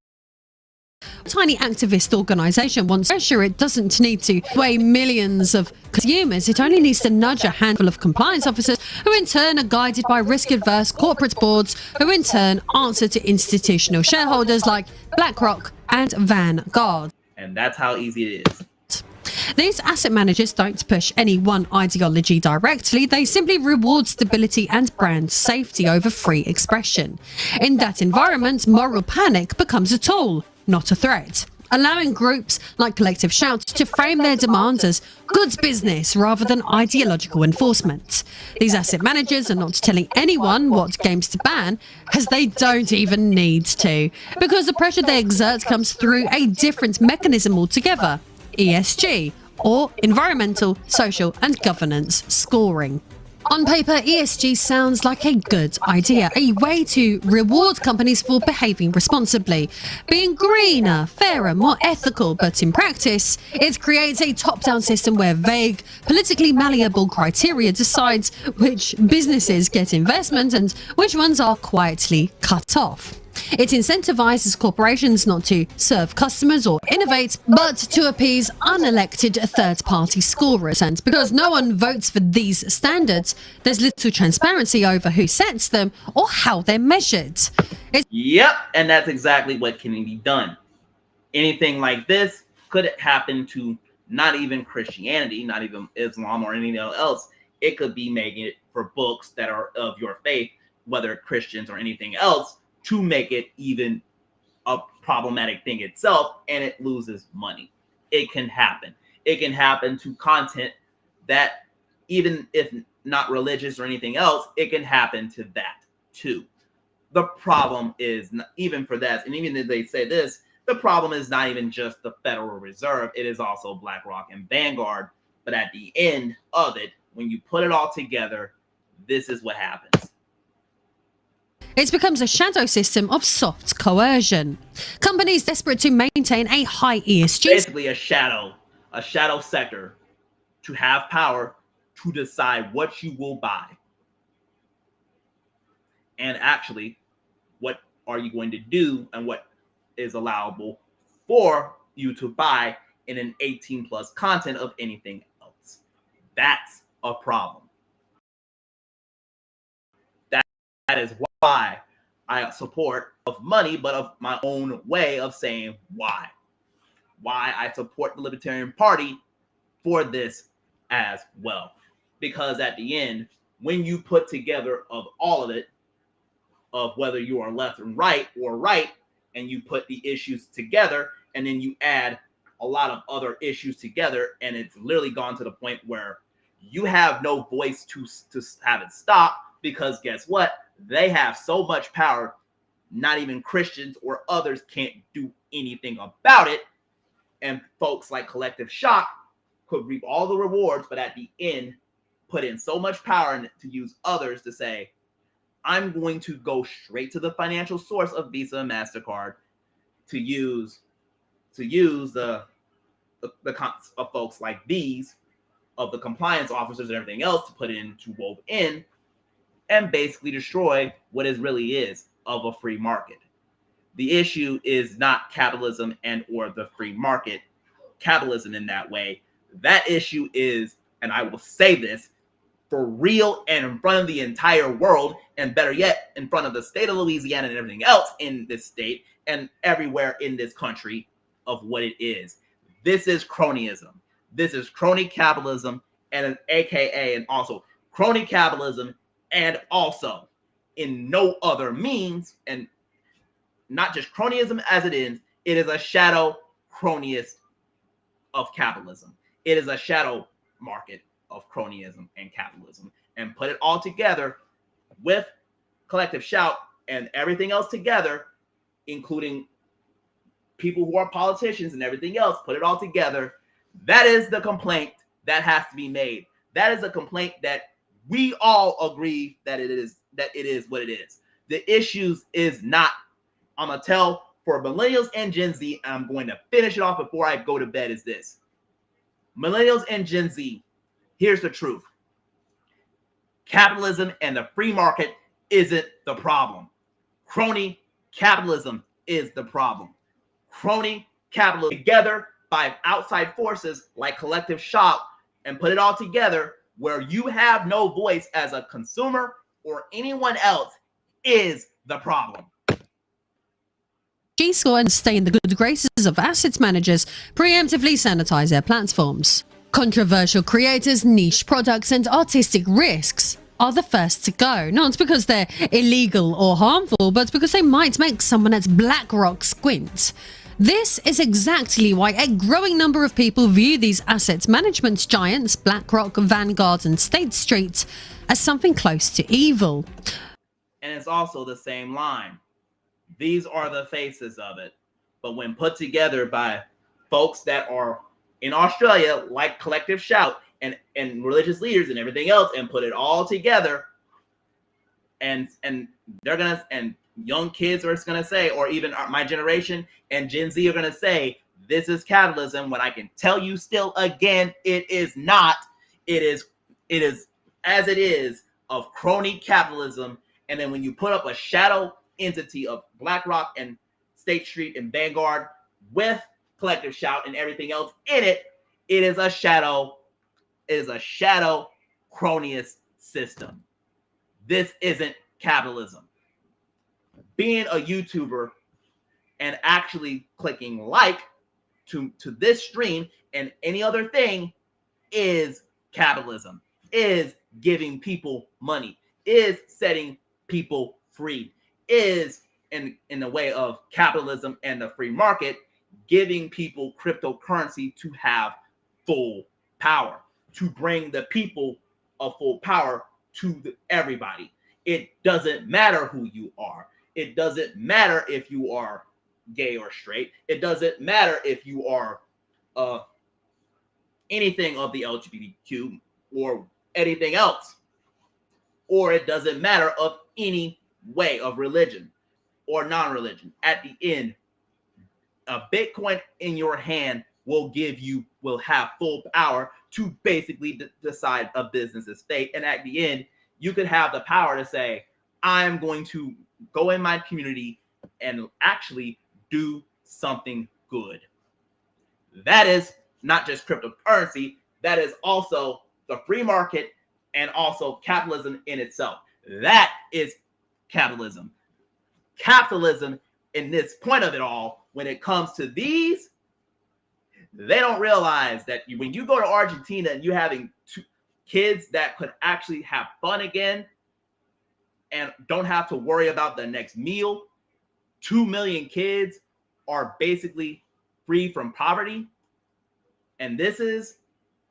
Tiny activist organization wants pressure. It doesn't need to sway millions of consumers. It only needs to nudge a handful of compliance officers, who in turn are guided by risk-averse corporate boards, who in turn answer to institutional shareholders like BlackRock and Vanguard. And that's how easy it is. These asset managers don't push any one ideology directly. They simply reward stability and brand safety over free expression. In that environment, moral panic becomes a tool, not a threat. allowing groups like Collective Shout to frame their demands as goods business rather than ideological enforcement. These asset managers are not telling anyone what games to ban, as they don't even need to, because the pressure they exert comes through a different mechanism altogether: ESG, or environmental, social and governance scoring. On paper, ESG sounds like a good idea, a way to reward companies for behaving responsibly, being greener, fairer, more ethical, but in practice, it creates a top-down system where vague, politically malleable criteria decides which businesses get investment and which ones are quietly cut off. It incentivizes corporations not to serve customers or innovate, but to appease unelected third-party scorers. And because no one votes for these standards, there's little transparency over who sets them or how they're measured. Yep, and that's exactly what can be done. Anything like this could happen to not even Christianity, not even Islam or anything else. It could be making it for books that are of your faith, whether Christians or anything else, to make it even a problematic thing itself, and it loses money. It can happen. It can happen to content that, even if not religious or anything else, it can happen to that too. The problem is, even for that, and even if they say this, the problem is not even just the Federal Reserve, it is also BlackRock and Vanguard. But at the end of it, when you put it all together, this is what happens. It becomes a shadow system of soft coercion. Companies desperate to maintain a high ESG... Basically a shadow sector to have power to decide what you will buy. And actually, what are you going to do and what is allowable for you to buy in an 18 plus content of anything else. That's a problem. That is why I support of money, but of my own way of saying why. Why I support the Libertarian Party for this as well. Because at the end, when you put together of all of it, of whether you are left and right, and you put the issues together, and then you add a lot of other issues together, and it's literally gone to the point where you have no voice to have it stop, because guess what? They have so much power, not even Christians or others can't do anything about it. And folks like Collective Shock could reap all the rewards, but at the end, put in so much power to use others to say, I'm going to go straight to the financial source of Visa and MasterCard to use the of folks like these, of the compliance officers and everything else, to put into wove in and basically destroy what it really is of a free market. The issue is not capitalism and or the free market, capitalism in that way. That issue is, and I will say this, for real and in front of the entire world, and better yet, in front of the state of Louisiana and everything else in this state and everywhere in this country, of what it is. This is cronyism. This is crony capitalism, and an AKA, and also crony capitalism, and also in no other means, and not just cronyism as it is a shadow cronyist of capitalism. It is a shadow market of cronyism and capitalism, and put it all together with Collective Shout and everything else together, including people who are politicians and everything else, put it all together. That is the complaint that has to be made. That is a complaint that we all agree that it is what it is. The issues is not, I'm going to tell for millennials and Gen Z, and I'm going to finish it off before I go to bed, is this. Millennials and Gen Z, here's the truth. Capitalism and the free market isn't the problem. Crony capitalism is the problem. Crony capitalism together by outside forces like Collective Shock, and put it all together where you have no voice as a consumer or anyone else, is the problem. G-score and stay in the good graces of asset managers preemptively sanitize their platforms. Controversial creators, niche products and artistic risks are the first to go, not because they're illegal or harmful, but because they might make someone at BlackRock squint. This is exactly why a growing number of people view these asset management giants, BlackRock, Vanguard, and State Street, as something close to evil. And it's also the same line. These are the faces of it. But when put together by folks that are in Australia, like Collective Shout and religious leaders and everything else, and put it all together, and they're gonna, and young kids are gonna say, or even my generation and Gen Z are gonna say, this is capitalism, when I can tell you still again, it is not. It is as it is of crony capitalism. And then when you put up a shadow entity of BlackRock and State Street and Vanguard with Collective Shout and everything else in it, it is a shadow cronyist system. This isn't capitalism. Being a YouTuber and actually clicking like to this stream and any other thing is capitalism, is giving people money, is setting people free, is in the way of capitalism and the free market, giving people cryptocurrency to have full power, to bring the people of full power to everybody. It doesn't matter who you are. It doesn't matter if you are gay or straight. It doesn't matter if you are anything of the LGBTQ or anything else. Or it doesn't matter of any way of religion or non-religion. At the end, a Bitcoin in your hand will have full power to basically decide a business's fate. And at the end, you could have the power to say, I'm going to go in my community and actually do something good. That is not just cryptocurrency, that is also the free market and also capitalism in itself. That is capitalism. Capitalism in this point of it all, when it comes to these, they don't realize that when you go to Argentina and you're having kids that could actually have fun again and don't have to worry about the next meal, 2 million kids are basically free from poverty. And this is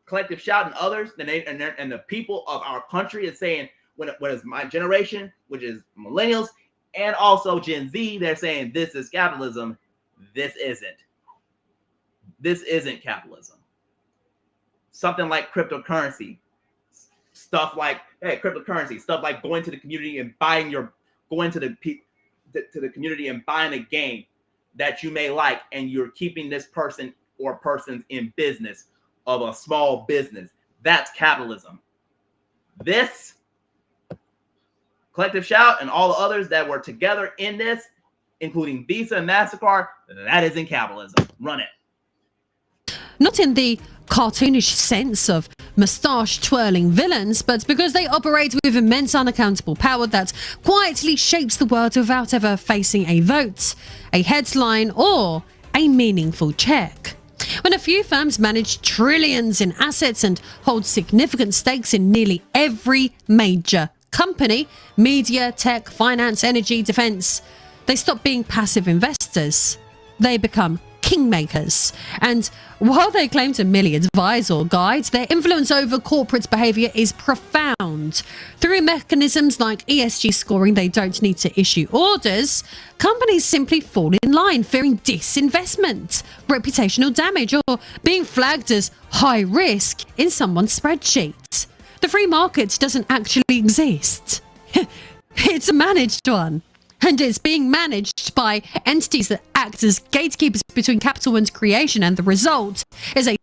Collective Shout and others, and the people of our country is saying, when it's my generation, which is millennials, and also Gen Z, they're saying this is capitalism. This isn't. This isn't capitalism. Something like cryptocurrency, stuff like cryptocurrency, stuff like going to the community and going to the community and buying a game that you may like, and you're keeping this person or persons in business of a small business. That's capitalism. This Collective Shout and all the others that were together in this, including Visa and MasterCard, that isn't capitalism. Run it. Not in the cartoonish sense of moustache-twirling villains, but because they operate with immense unaccountable power that quietly shapes the world without ever facing a vote, a headline, or a meaningful check. When a few firms manage trillions in assets and hold significant stakes in nearly every major company, media, tech, finance, energy, defense, they stop being passive investors. They become kingmakers. And while they claim to merely advise or guide, their influence over corporate behavior is profound. Through mechanisms like ESG scoring, they don't need to issue orders. Companies simply fall in line, fearing disinvestment, reputational damage, or being flagged as high risk in someone's spreadsheet. The free market doesn't actually exist. It's a managed one. And it's being managed by entities that act as gatekeepers between capital and creation, and the result is a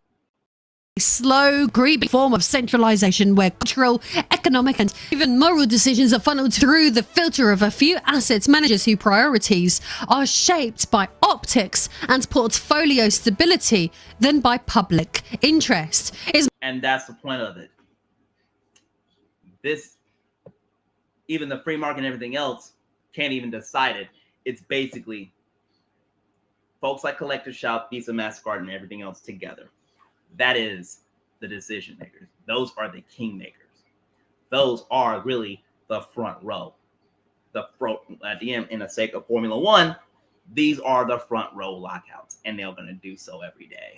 slow, greedy form of centralization where cultural, economic, and even moral decisions are funneled through the filter of a few assets managers whose priorities are shaped by optics and portfolio stability than by public interest. And that's the point of it. This, even the free market and everything else, can't even decide it. It's basically folks like Collective Shout, Visa, MasterCard, and everything else together. That is the decision makers. Those are the king makers. Those are really the front row. At the end, in the sake of Formula One, these are the front row lockouts, and they're going to do so every day.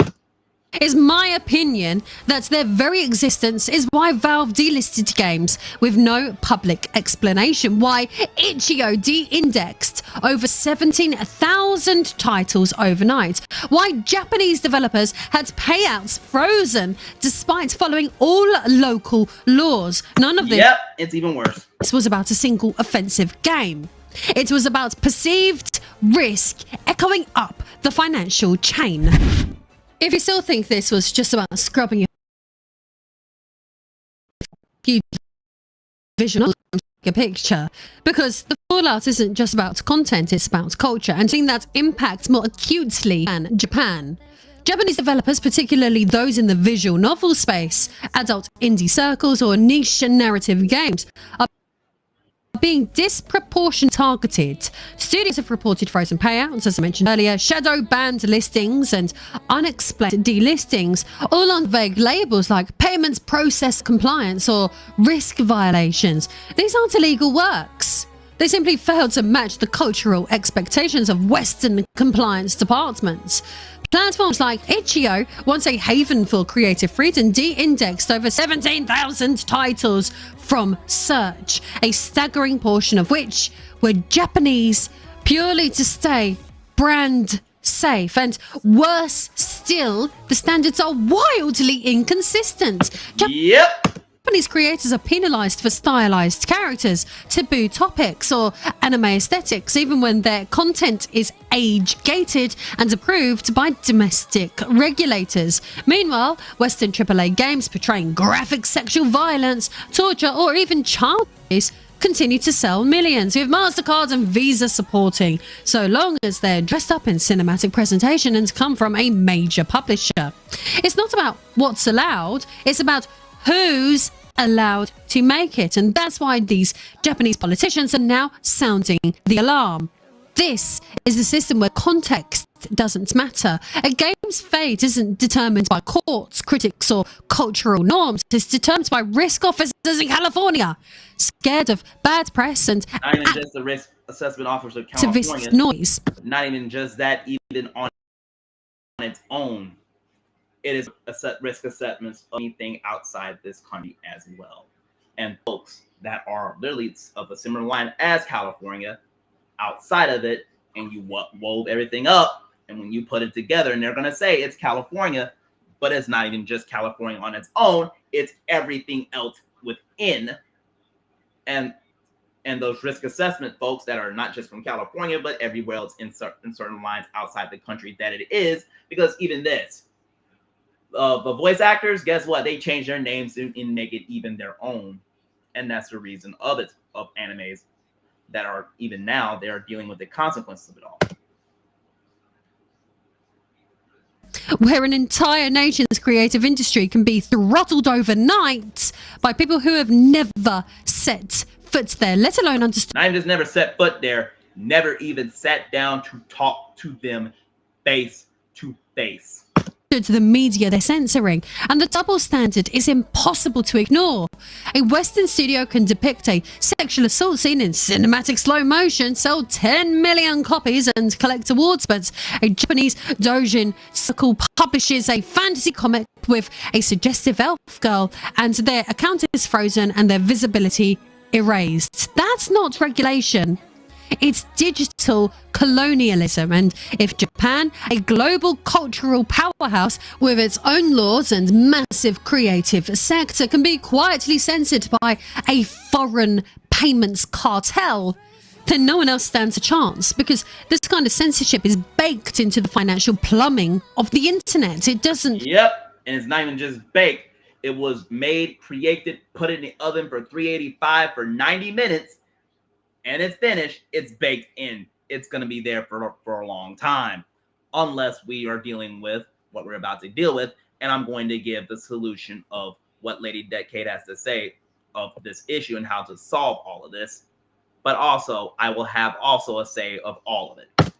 It's my opinion that their very existence is why Valve delisted games with no public explanation, why itch.io de-indexed over 17,000 titles overnight, why Japanese developers had payouts frozen despite following all local laws. None of this Yep, it's even worse. This was about a single offensive game. It was about perceived risk echoing up the financial chain. If you still think this was just about scrubbing your vision, a picture, because the fallout isn't just about content, it's about culture, and seeing that impacts more acutely than Japan. Japanese developers, particularly those in the visual novel space, adult indie circles, or niche narrative games, are being disproportionately targeted. Studios have reported frozen payouts, as I mentioned earlier, shadow banned listings and unexplained delistings, all on vague labels like payments process compliance or risk violations. These aren't illegal works. They simply failed to match the cultural expectations of Western compliance departments. Platforms like itch.io, once a haven for creative freedom, de-indexed over 17,000 titles from search, a staggering portion of which were Japanese, purely to stay brand safe. And worse still, the standards are wildly inconsistent. Yep. Japanese creators are penalized for stylized characters, taboo topics, or anime aesthetics, even when their content is age-gated and approved by domestic regulators. Meanwhile, Western AAA games portraying graphic sexual violence, torture, or even child abuse continue to sell millions, with MasterCard and Visa supporting, so long as they're dressed up in cinematic presentation and come from a major publisher. It's not about what's allowed, it's about who's allowed to make it, and that's why these Japanese politicians are now sounding the alarm. This is a system where context doesn't matter. A game's fate isn't determined by courts, critics, or cultural norms. It's determined by risk officers in California, scared of bad press and not even just the risk assessment officer of activist California. Noise. Not even just that, even on its own. It is risk assessments of anything outside this country as well. And folks that are literally of a similar line as California, outside of it, and you wove everything up, and when you put it together, and they're going to say it's California, but it's not even just California on its own, it's everything else within. And those risk assessment folks that are not just from California, but everywhere else in certain lines outside the country that it is, because even this, the voice actors, guess what? They change their names and make it even their own. And that's the reason of animes that are, even now, they are dealing with the consequences of it all. Where an entire nation's creative industry can be throttled overnight by people who have never set foot there, let alone understand. Not even just never set foot there, never even sat down to talk to them face to face. To the media they're censoring, and the double standard is impossible to ignore. A Western studio can depict a sexual assault scene in cinematic slow motion, sell 10 million copies and collect awards, but a Japanese doujin circle publishes a fantasy comic with a suggestive elf girl and their account is frozen and their visibility erased. That's not regulation. It's digital colonialism, and if Japan, a global cultural powerhouse with its own laws and massive creative sector, can be quietly censored by a foreign payments cartel, then no one else stands a chance, because this kind of censorship is baked into the financial plumbing of the internet. It doesn't... Yep, and it's not even just baked. It was made, created, put in the oven for 385 for 90 minutes, and it's finished. It's baked in. It's going to be there for a long time, unless we are dealing with what we're about to deal with. And I'm going to give the solution of what Lady Decade has to say of this issue and how to solve all of this. But also, I will have also a say of all of it.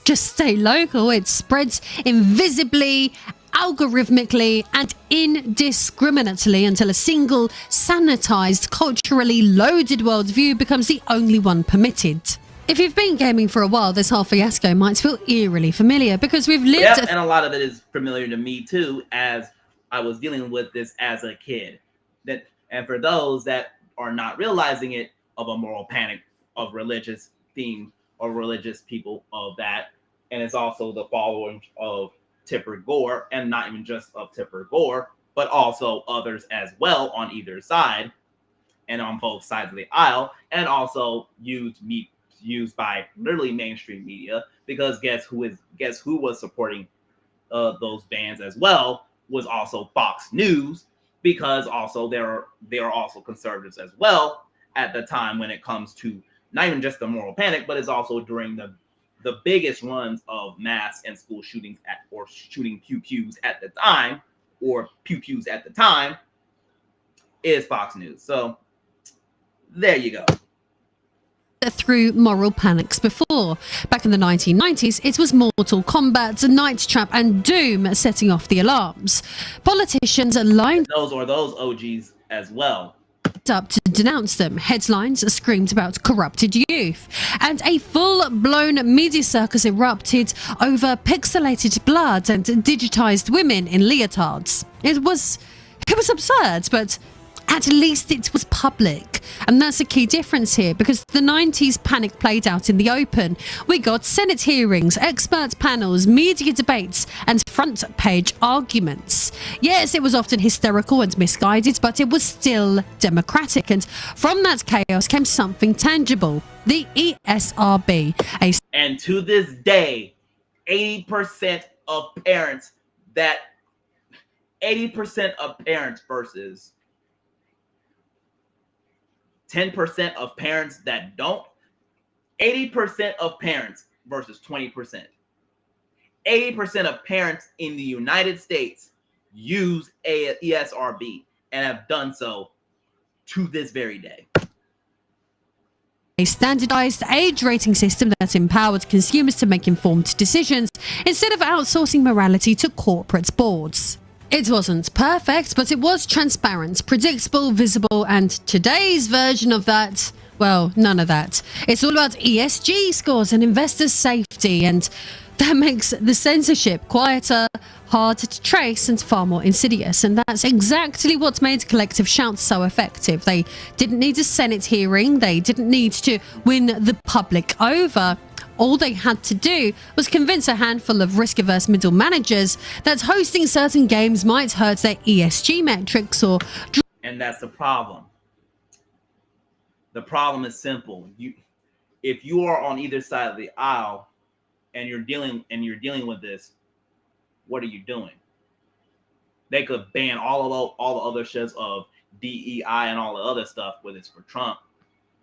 Just stay local. It spreads invisibly, algorithmically, and indiscriminately until a single, sanitized, culturally loaded worldview becomes the only one permitted. If you've been gaming for a while, this whole fiasco might feel eerily familiar because we've lived... Yep, and a lot of it is familiar to me too, as I was dealing with this as a kid. And for those that are not realizing it, of a moral panic of religious theme or religious people of that, and it's also the following of Tipper Gore, and not even just of Tipper Gore, but also others as well on either side and on both sides of the aisle, and also used by literally mainstream media, because guess who was supporting those bands as well was also Fox News, because also they are also conservatives as well at the time when it comes to not even just the moral panic, but it's also during the biggest runs of mass and school shootings or shooting pew-pews at the time, or pew-pews at the time, is Fox News. So there you go. Through moral panics before. Back in the 1990s, it was Mortal Kombat, Night Trap and Doom setting off the alarms. Politicians lined those OGs as well up to denounce them. Headlines screamed about corrupted youth, and a full-blown media circus erupted over pixelated blood and digitized women in leotards. It was absurd, but at least it was public. And that's a key difference here, because the 90s panic played out in the open. We got Senate hearings, expert panels, media debates, and front page arguments. Yes, it was often hysterical and misguided, but it was still democratic. And from that chaos came something tangible, the ESRB. And to this day, 80% of parents versus 10% of parents that don't, 80% of parents versus 20%. 80% of parents in the United States use ESRB and have done so to this very day. A standardized age rating system that empowered consumers to make informed decisions instead of outsourcing morality to corporate boards. It wasn't perfect, but it was transparent, predictable, visible, and today's version of that, well, none of that. It's all about ESG scores and investor safety, and that makes the censorship quieter, harder to trace, and far more insidious. And that's exactly what made Collective Shout so effective. They didn't need a Senate hearing. They didn't need to win the public over. All they had to do was convince a handful of risk-averse middle managers that hosting certain games might hurt their ESG metrics or... And that's the problem. The problem is simple. If you are on either side of the aisle and you're dealing with this, what are you doing? They could ban all the other shits of DEI and all the other stuff, whether it's for Trump,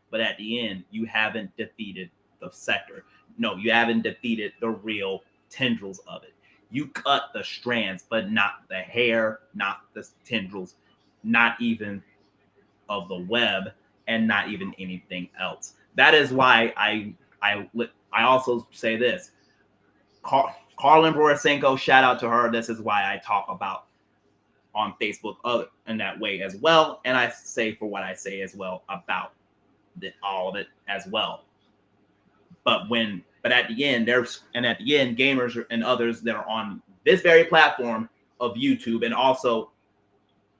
but at the end, you haven't defeated the sector. No, you haven't defeated the real tendrils of it. You cut the strands, but not the hair, not the tendrils, not even of the web, and not even anything else. That is why I also say this. Carlin Borisenko, shout out to her. This is why I talk about on Facebook in that way as well. And I say for what I say as well about all of it as well. But at the end, gamers and others that are on this very platform of YouTube and also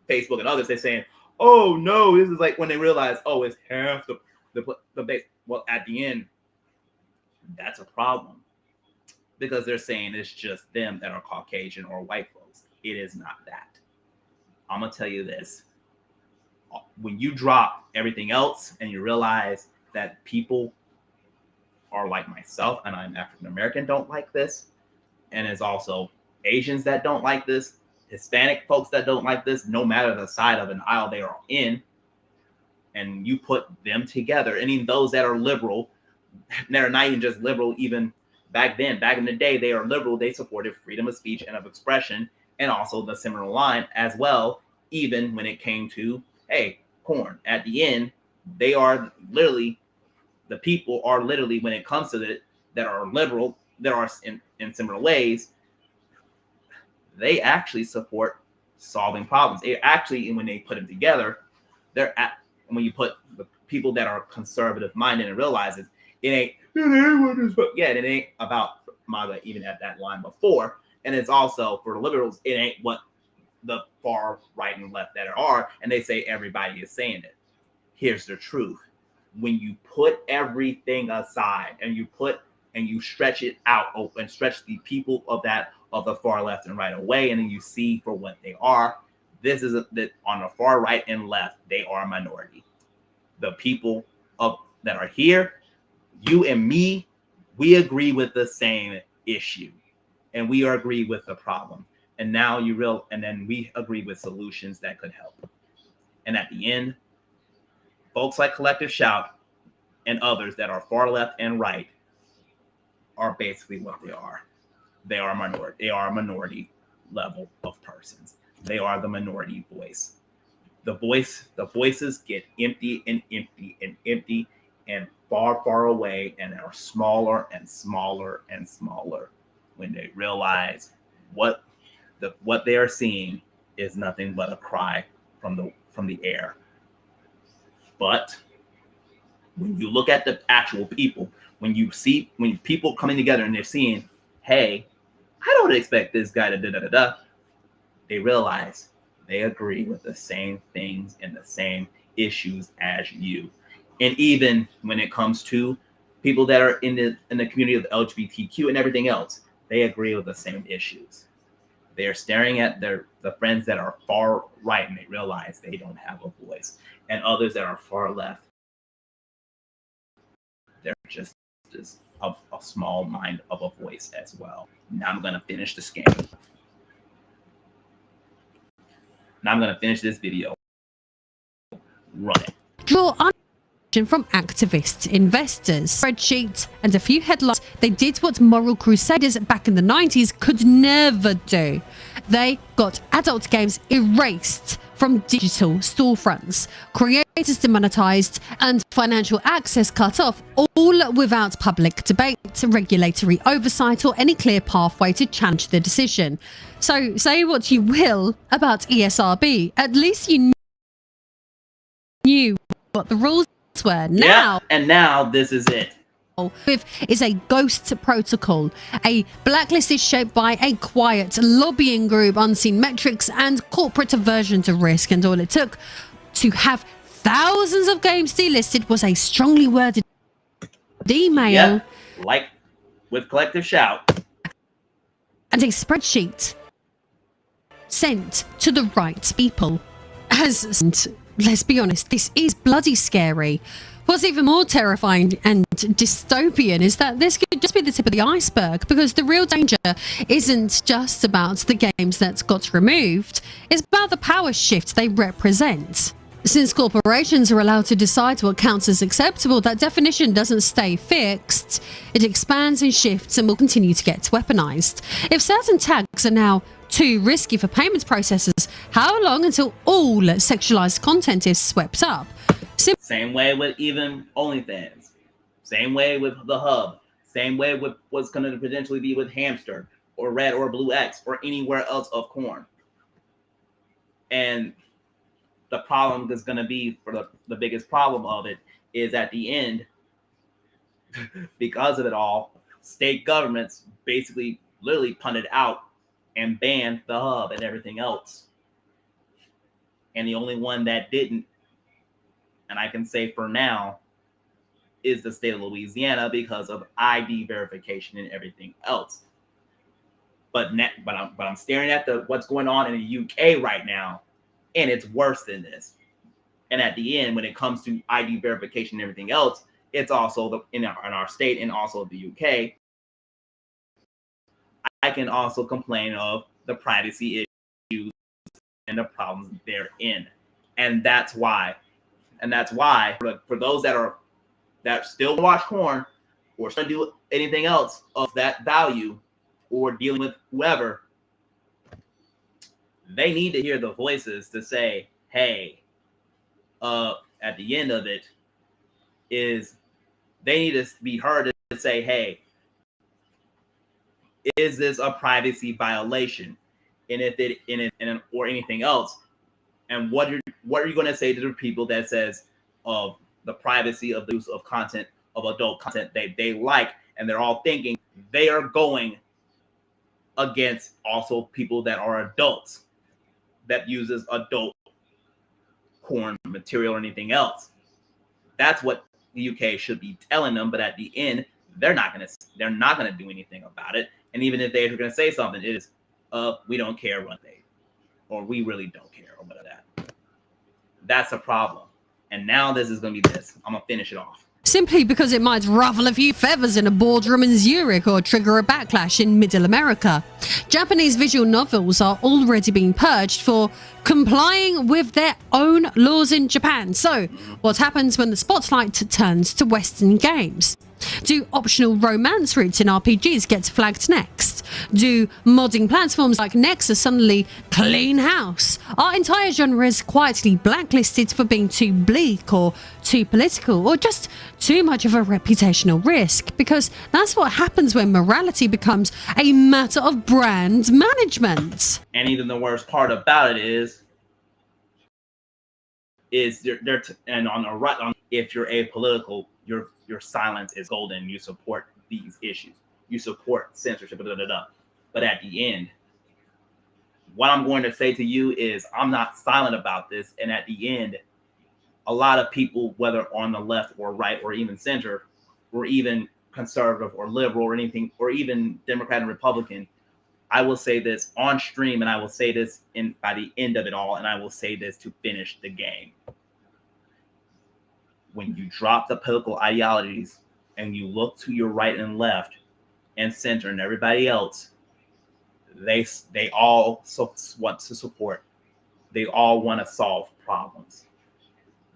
Facebook and others, they're saying, "Oh no, this is like," when they realize, "Oh, it's half the base." Well, at the end, that's a problem, because they're saying it's just them that are Caucasian or white folks. It is not that. I'm gonna tell you this: when you drop everything else and you realize that people are like myself, and I'm African American, don't like this, and it's also Asians that don't like this, Hispanic folks that don't like this, no matter the side of an aisle they are in, and you put them together, and even those that are liberal, they're not even just liberal, even back then, back in the day, they are liberal, they supported freedom of speech and of expression, and also the similar line as well, even when it came to, hey, porn. At the end, they are literally, the people are literally, when it comes to it, that are liberal, that are in similar ways, they actually support solving problems. They actually, when they put them together, when you put the people that are conservative minded and realize ain't yeah, it ain't about MAGA even at that line before. And it's also for the liberals, it ain't what the far right and left that are, and they say everybody is saying it. Here's the truth. When you put everything aside and you stretch it out and stretch the people of the far left and right away, and then you see for what they are, this is that on the far right and left, they are a minority. The people that are here, you and me, we agree with the same issue, and we agree with the problem. And now and then we agree with solutions that could help. And at the end, folks like Collective Shout and others that are far left and right are basically what they are. They are a minority. They are a minority level of persons. They are the minority voice. The voices get empty and empty and empty and far, far away, and are smaller and smaller and smaller when they realize what they are seeing is nothing but a cry from the air. But when you look at the actual people, when people coming together and they're seeing, hey, I don't expect this guy to da-da-da-da, they realize they agree with the same things and the same issues as you. And even when it comes to people that are in the community of the LGBTQ and everything else, they agree with the same issues. They are staring at the friends that are far right, and they realize they don't have a voice. And others that are far left, they're just a small mind of a voice as well. Now I'm going to finish this game. Now I'm going to finish this video. Run it. Draw attention from activists, investors, spreadsheets, and a few headlines. They did what moral crusaders back in the 90s could never do. They got adult games erased from digital storefronts, creators demonetized, and financial access cut off, all without public debate, regulatory oversight, or any clear pathway to challenge the decision. So say what you will about ESRB, at least you knew what the rules were. Now, and now this is it. Is a ghost protocol. A blacklist is shaped by a quiet lobbying group, unseen metrics, and corporate aversion to risk. And all it took to have thousands of games delisted was a strongly worded email, like with Collective Shout, and a spreadsheet sent to the right people. And let's be honest, this is bloody scary. What's even more terrifying and dystopian is that this could just be the tip of the iceberg, because the real danger isn't just about the games that got removed, it's about the power shift they represent. Since corporations are allowed to decide what counts as acceptable, that definition doesn't stay fixed. It expands and shifts and will continue to get weaponized. If certain tags are now too risky for payments processors, how long until all sexualized content is swept up? Same way with even OnlyFans. Same way with the Hub. Same way with what's going to potentially be with Hamster or Red or Blue X or anywhere else of Corn. And the problem is going to be, for the biggest problem of it, is at the end, because of it all, state governments basically literally punted out and banned the Hub and everything else. And the only one that didn't, and I can say for now, is the state of Louisiana because of ID verification and everything else. But I'm staring at what's going on in the UK right now, and it's worse than this. And at the end, when it comes to ID verification and everything else, it's also in our state and also the UK. I can also complain of the privacy issues and the problems therein, and that's why. And that's why for those that still watch Corn or still do anything else of that value or dealing with whoever, they need to hear the voices to say, hey, at the end of it is they need to be heard to say, hey, is this a privacy violation? And if it or anything else, and what are you going to say to the people that says of the privacy of the use of content of adult content they like, and they're all thinking they are going against also people that are adults that uses adult porn material or anything else. That's what the UK should be telling them, but at the end, they're not gonna do anything about it. And even if they're gonna say something, it is, we don't care what they, or we really don't care, or whatever that. That's a problem. And now this is gonna be this. I'm gonna finish it off. Simply because it might ruffle a few feathers in a boardroom in Zurich or trigger a backlash in Middle America. Japanese visual novels are already being purged for complying with their own laws in Japan. So, what happens when the spotlight turns to Western games? Do optional romance routes in RPGs get flagged next? Do modding platforms like Nexus suddenly clean house? Are entire genres quietly blacklisted for being too bleak or too political or just too much of a reputational risk? Because that's what happens when morality becomes a matter of brand management. And even the worst part about it is and on the right, if you're apolitical, your silence is golden. You support these issues. You support censorship. But at the end, what I'm going to say to you is I'm not silent about this. And at the end, a lot of people, whether on the left or right or even center, or even conservative or liberal or anything, or even Democrat and Republican, I will say this on stream, and I will say this by the end of it all, and I will say this to finish the game. When you drop the political ideologies and you look to your right and left and center and everybody else, they all want to support. They all want to solve problems.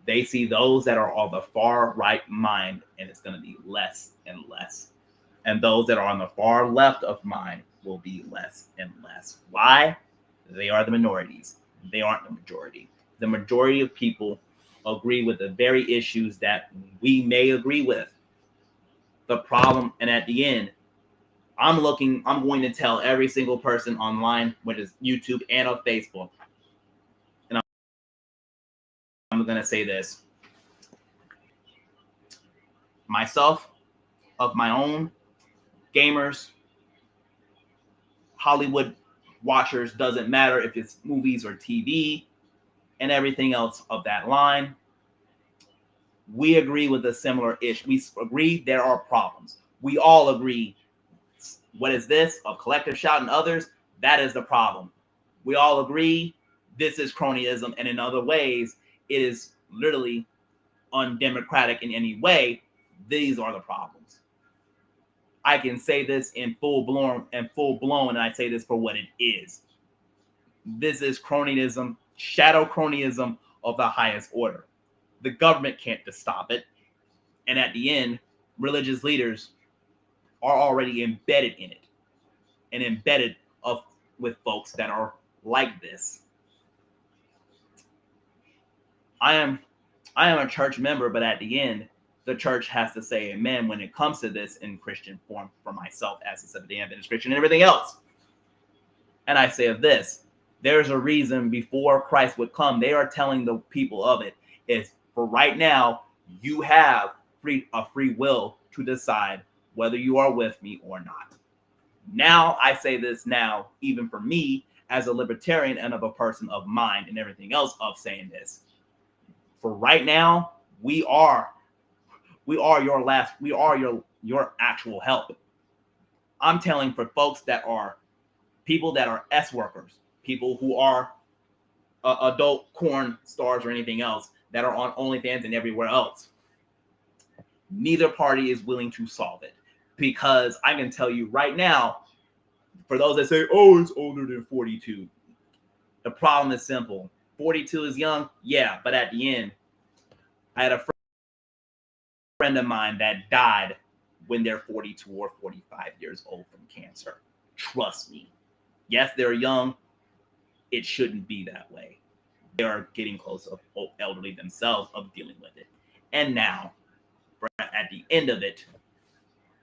They see those that are on the far right mind, and it's going to be less and less. And those that are on the far left of mind will be less and less. Why? They are the minorities. They aren't the majority. The majority of people agree with the very issues that we may agree with. The problem, and at the end, I'm going to tell every single person online, whether it's YouTube and on Facebook, and I'm going to say this. Myself, of my own, gamers, Hollywood watchers, doesn't matter if it's movies or TV and everything else of that line, we agree with a similar issue. We agree there are problems. We all agree. What is this? A collective shout and others? That is the problem. We all agree this is cronyism, and in other ways, it is literally undemocratic in any way. These are the problems. I can say this in full blown, and I say this for what it is. This is cronyism, shadow cronyism of the highest order. The government can't stop it. And at the end, religious leaders are already embedded in it, and embedded with folks that are like this. I am a church member, but at the end, the church has to say amen when it comes to this in Christian form for myself as a Seventh-day Adventist Christian and everything else. And I say of this, there's a reason before Christ would come, they are telling the people of it is, for right now, you have a free will to decide whether you are with me or not. Now, I say this now, even for me as a libertarian and of a person of mind and everything else of saying this. For right now, we are your actual help. I'm telling for folks that are people that are S workers, people who are adult porn stars or anything else that are on OnlyFans and everywhere else. Neither party is willing to solve it, because I can tell you right now, for those that say, oh, it's older than 42, the problem is simple. 42 is young, yeah, but at the end, I had a friend of mine that died when they're 42 or 45 years old from cancer. Trust me. Yes, they're young. It shouldn't be that way. They are getting close to elderly themselves of dealing with it. And now, at the end of it,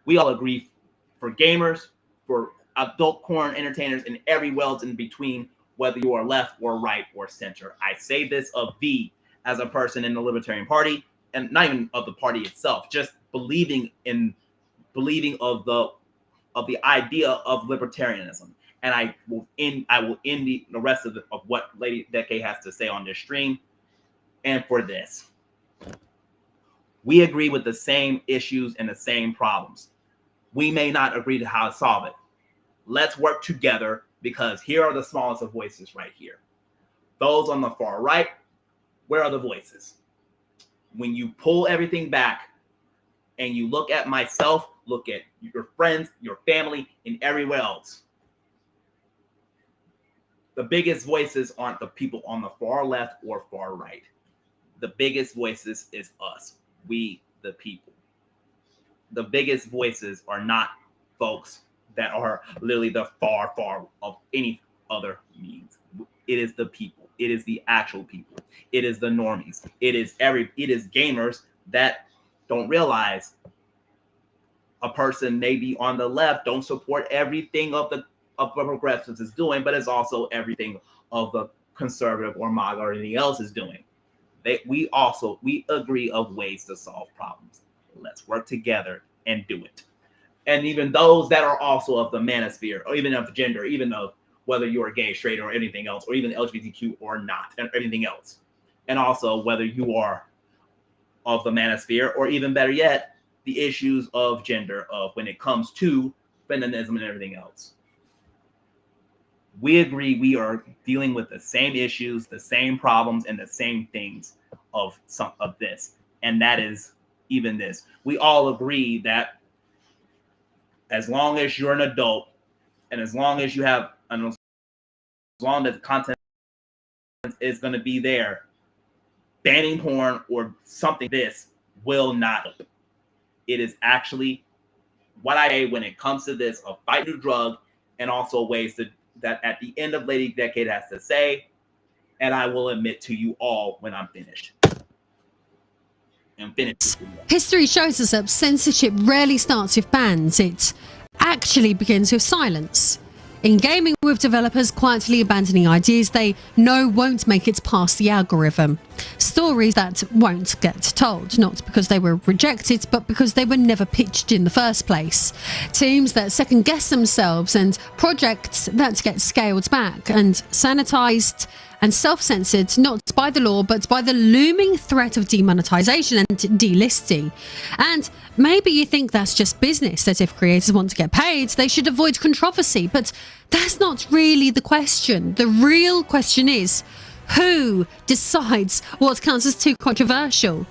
we all agree for gamers, for adult porn entertainers, and every else in between, whether you are left or right or center. I say this of thee as a person in the Libertarian Party, and not even of the party itself, just believing of the idea of libertarianism. And I will end the rest of what Lady Decade has to say on this stream. And for this, we agree with the same issues and the same problems. We may not agree to how to solve it. Let's work together, because here are the smallest of voices right here. Those on the far right, where are the voices? When you pull everything back and you look at myself, look at your friends, your family, and everywhere else, the biggest voices aren't the people on the far left or far right. The biggest voices is us, we the people. The biggest voices are not folks that are literally the far of any other means. It is the people. It is the actual people. It is the normies. It is gamers that don't realize a person maybe on the left don't support everything of what progressives is doing, but it's also everything of the conservative or MAGA or anything else is doing. We agree of ways to solve problems. Let's work together and do it. And even those that are also of the manosphere, or even of gender, even of whether you're gay, straight, or anything else, or even LGBTQ or not, and anything else. And also whether you are of the manosphere, or even better yet, the issues of gender, of when it comes to feminism and everything else. We agree we are dealing with the same issues, the same problems, and the same things of some of this. And that is even this. We all agree that as long as you're an adult, and as long as you have, and as long as the content is going to be there, banning porn or something this will not. It is actually what I say when it comes to this, a fight to drug, and also ways that at the end of Lady Decade has to say, and I will admit to you all when I'm finished. History shows us that censorship rarely starts with bans. It actually begins with silence. In gaming, with developers quietly abandoning ideas they know won't make it past the algorithm. Stories that won't get told, not because they were rejected, but because they were never pitched in the first place. Teams that second guess themselves, and projects that get scaled back and sanitized and self-censored, not by the law, but by the looming threat of demonetization and delisting. And maybe you think that's just business, that if creators want to get paid, they should avoid controversy. But that's not really the question. The real question is, who decides what counts as too controversial?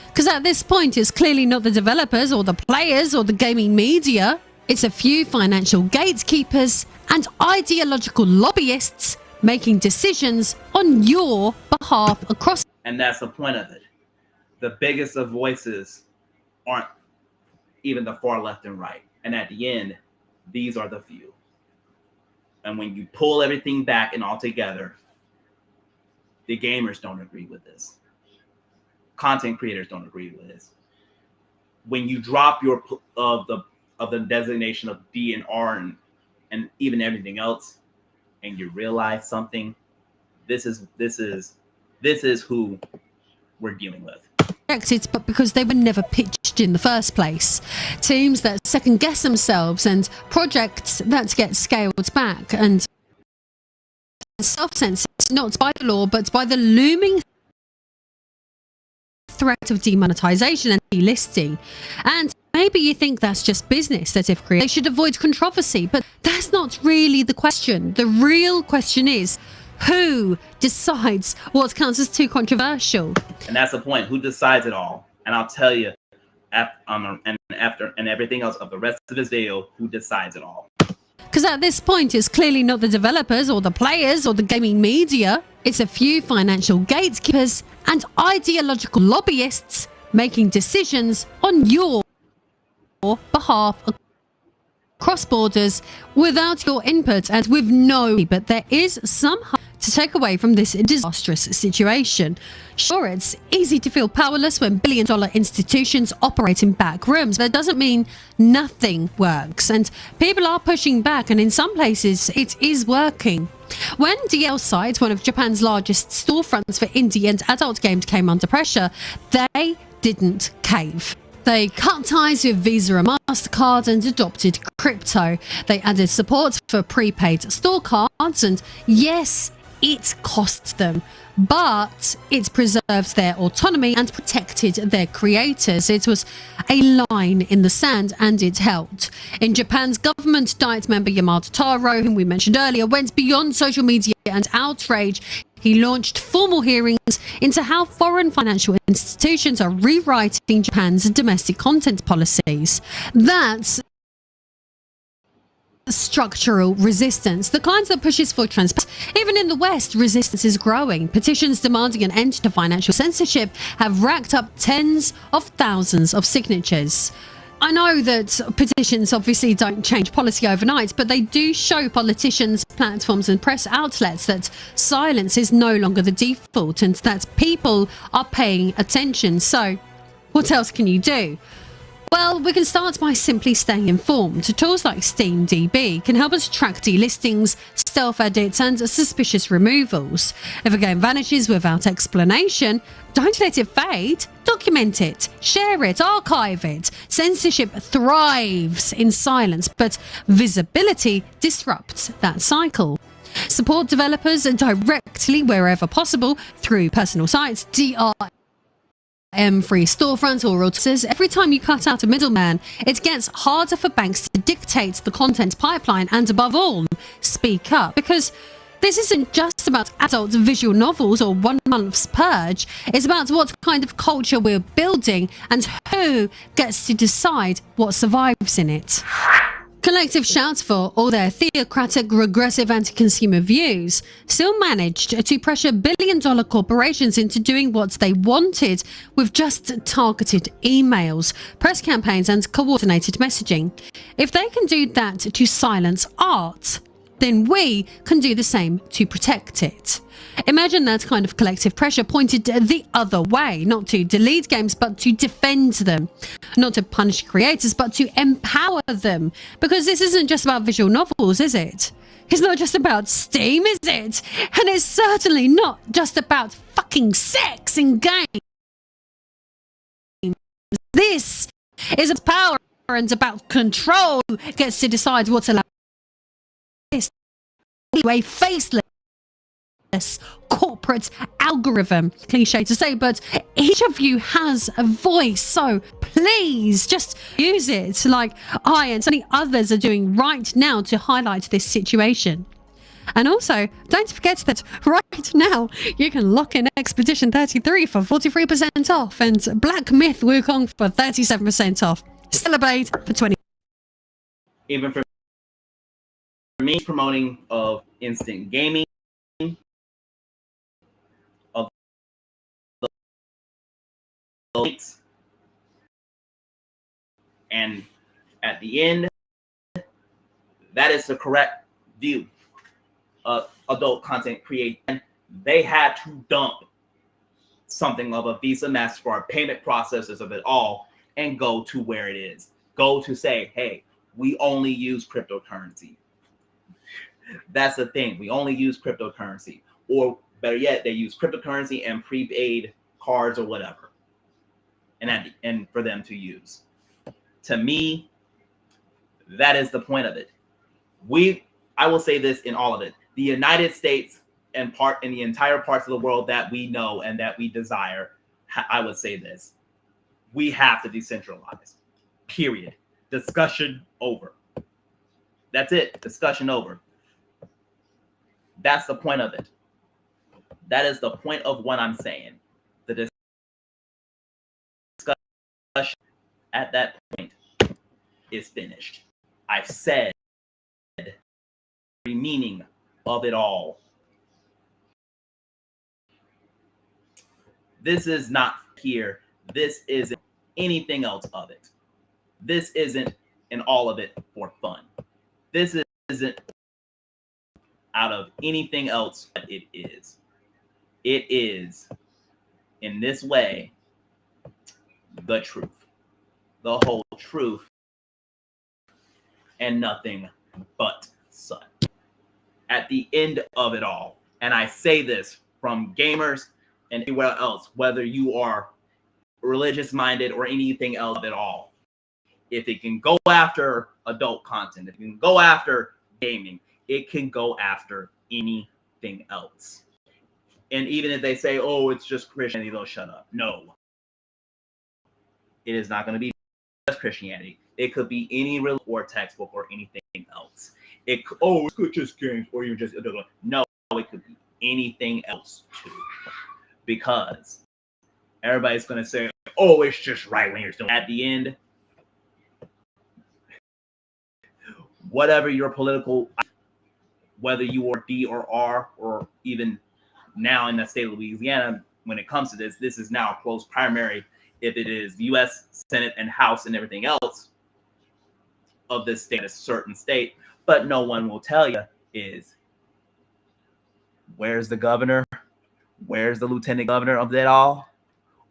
Because at this point, it's clearly not the developers or the players or the gaming media. It's a few financial gatekeepers and ideological lobbyists making decisions on your behalf across. And that's the point of it. The biggest of voices aren't even the far left and right. And at the end, these are the few. And when you pull everything back and all together, the gamers don't agree with this. Content creators don't agree with this. When you drop your of the designation of D and R and even everything else, and you realize something, this is who we're dealing with. But because they were never pitched in the first place. Teams that second guess themselves, and projects that get scaled back and self-censored, not by the law, but by the looming threat of demonetization and delisting. And maybe you think that's just business, that if creators, they should avoid controversy, but that's not really the question. The real question is, who decides what counts as too controversial? And that's the point. Who decides it all? And I'll tell you, after everything else of the rest of this video, who decides it all? Because at this point, it's clearly not the developers or the players or the gaming media. It's a few financial gatekeepers and ideological lobbyists making decisions on your behalf across borders without your input and with no. But there is some hope to take away from this disastrous situation. Sure, it's easy to feel powerless when billion-dollar institutions operate in back rooms. That doesn't mean nothing works, and people are pushing back, and in some places it is working. When DL site, one of Japan's largest storefronts for indie and adult games, came under pressure, they didn't cave. They cut ties with Visa and MasterCard and adopted crypto. They added support for prepaid store cards, and yes, it cost them, but it preserved their autonomy and protected their creators. It was a line in the sand, and it helped. In Japan's government, Diet member Yamada Taro, whom we mentioned earlier, went beyond social media and outrage. He launched formal hearings into how foreign financial institutions are rewriting Japan's domestic content policies. That's structural resistance, the kind that pushes for transparency. Even in the West, resistance is growing. Petitions demanding an end to financial censorship have racked up tens of thousands of signatures. I know that petitions obviously don't change policy overnight, but they do show politicians, platforms and press outlets that silence is no longer the default and that people are paying attention. So what else can you do? Well, we can start by simply staying informed. Tools like SteamDB can help us track delistings, stealth edits and suspicious removals. If a game vanishes without explanation, don't let it fade. Document it, share it, archive it. Censorship thrives in silence, but visibility disrupts that cycle. Support developers directly wherever possible through personal sites, free storefronts or royalties. Every time you cut out a middleman, it gets harder for banks to dictate the content pipeline and, above all, speak up. Because this isn't just about adult visual novels or 1 month's purge. It's about what kind of culture we're building and who gets to decide what survives in it. Collective Shout, for all their theocratic, regressive anti-consumer views, still managed to pressure billion-dollar corporations into doing what they wanted with just targeted emails, press campaigns and coordinated messaging. If they can do that to silence art, then we can do the same to protect it. Imagine that kind of collective pressure pointed the other way, not to delete games, but to defend them. Not to punish creators, but to empower them. Because this isn't just about visual novels, is it? It's not just about Steam, is it? And it's certainly not just about fucking sex in games. This is about power and about control. Who gets to decide what's allowed. A faceless corporate algorithm, cliche to say, but each of you has a voice, so please just use it like I and so many others are doing right now to highlight this situation. And also, don't forget that right now you can lock in Expedition 33 for 43% off and Black Myth Wukong for 37% off. Celebrate for 20. Even for me, promoting of instant gaming, of the links, and at the end, that is the correct view of adult content creation. They had to dump something of a Visa, MasterCard, payment processors of it all, and go to where it is. Go to say, hey, we only use cryptocurrency. That's the thing. We only use cryptocurrency. Or better yet, they use cryptocurrency and prepaid cards or whatever. And for them to use. To me, that is the point of it. I will say this in all of it. The United States and the entire parts of the world that we know and that we desire, I would say this. We have to decentralize. Period. Discussion over. That's it. Discussion over. That's the point of it. That is the point of what I'm saying. The discussion at that point is finished. I've said the meaning of it all. This is not here. This isn't anything else of it. This isn't in all of it for fun. This isn't out of anything else that it is. It is, in this way, the truth. The whole truth and nothing but such. At the end of it all, and I say this from gamers and anywhere else, whether you are religious minded or anything else at all. If it can go after adult content, if it can go after gaming, it can go after anything else. And even if they say, oh, it's just Christianity, they'll shut up. No. It is not going to be just Christianity. It could be any religion or textbook or anything else. It could, oh, it could just games or you're just no, it could be anything else too. Because everybody's going to say, oh, it's just right wingers. At the end, whatever your political, whether you are D or R, or even now in the state of Louisiana, when it comes to this, this is now a close primary. If it is the U.S. Senate and House and everything else of this state, a certain state, but no one will tell you is, where's the governor? Where's the lieutenant governor of it all?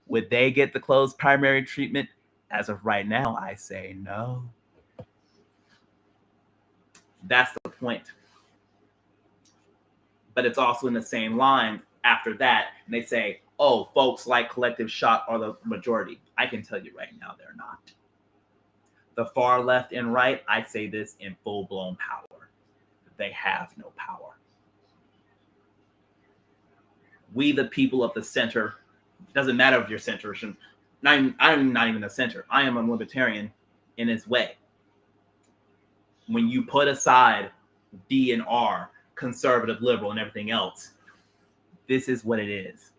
Would they get the closed primary treatment? As of right now, I say no. That's the point. But it's also in the same line after that. And they say, oh, folks like collective shot are the majority. I can tell you right now, they're not. The far left and right, I say this in full-blown power. They have no power. We, the people of the center, doesn't matter if you're centrist. I'm not even a center. I am a libertarian in its way. When you put aside D and R, conservative, liberal, and everything else, this is what it is.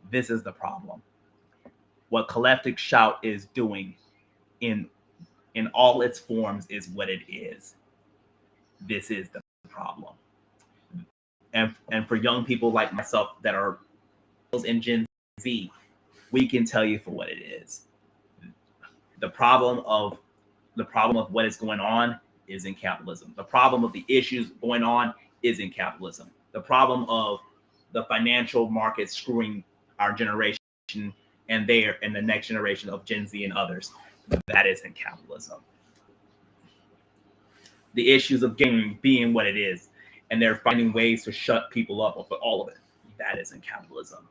This is the problem. What collective shout is doing in all its forms is what it is. This is the problem. And for young people like myself that are in Gen Z, we can tell you for what it is. The problem of what is going on is in capitalism. The problem of the issues going on is in capitalism. The problem of the financial market screwing our generation and the next generation of Gen Z and others, that is in capitalism. The issues of gaming being what it is, and they're finding ways to shut people up for all of it, that is in capitalism.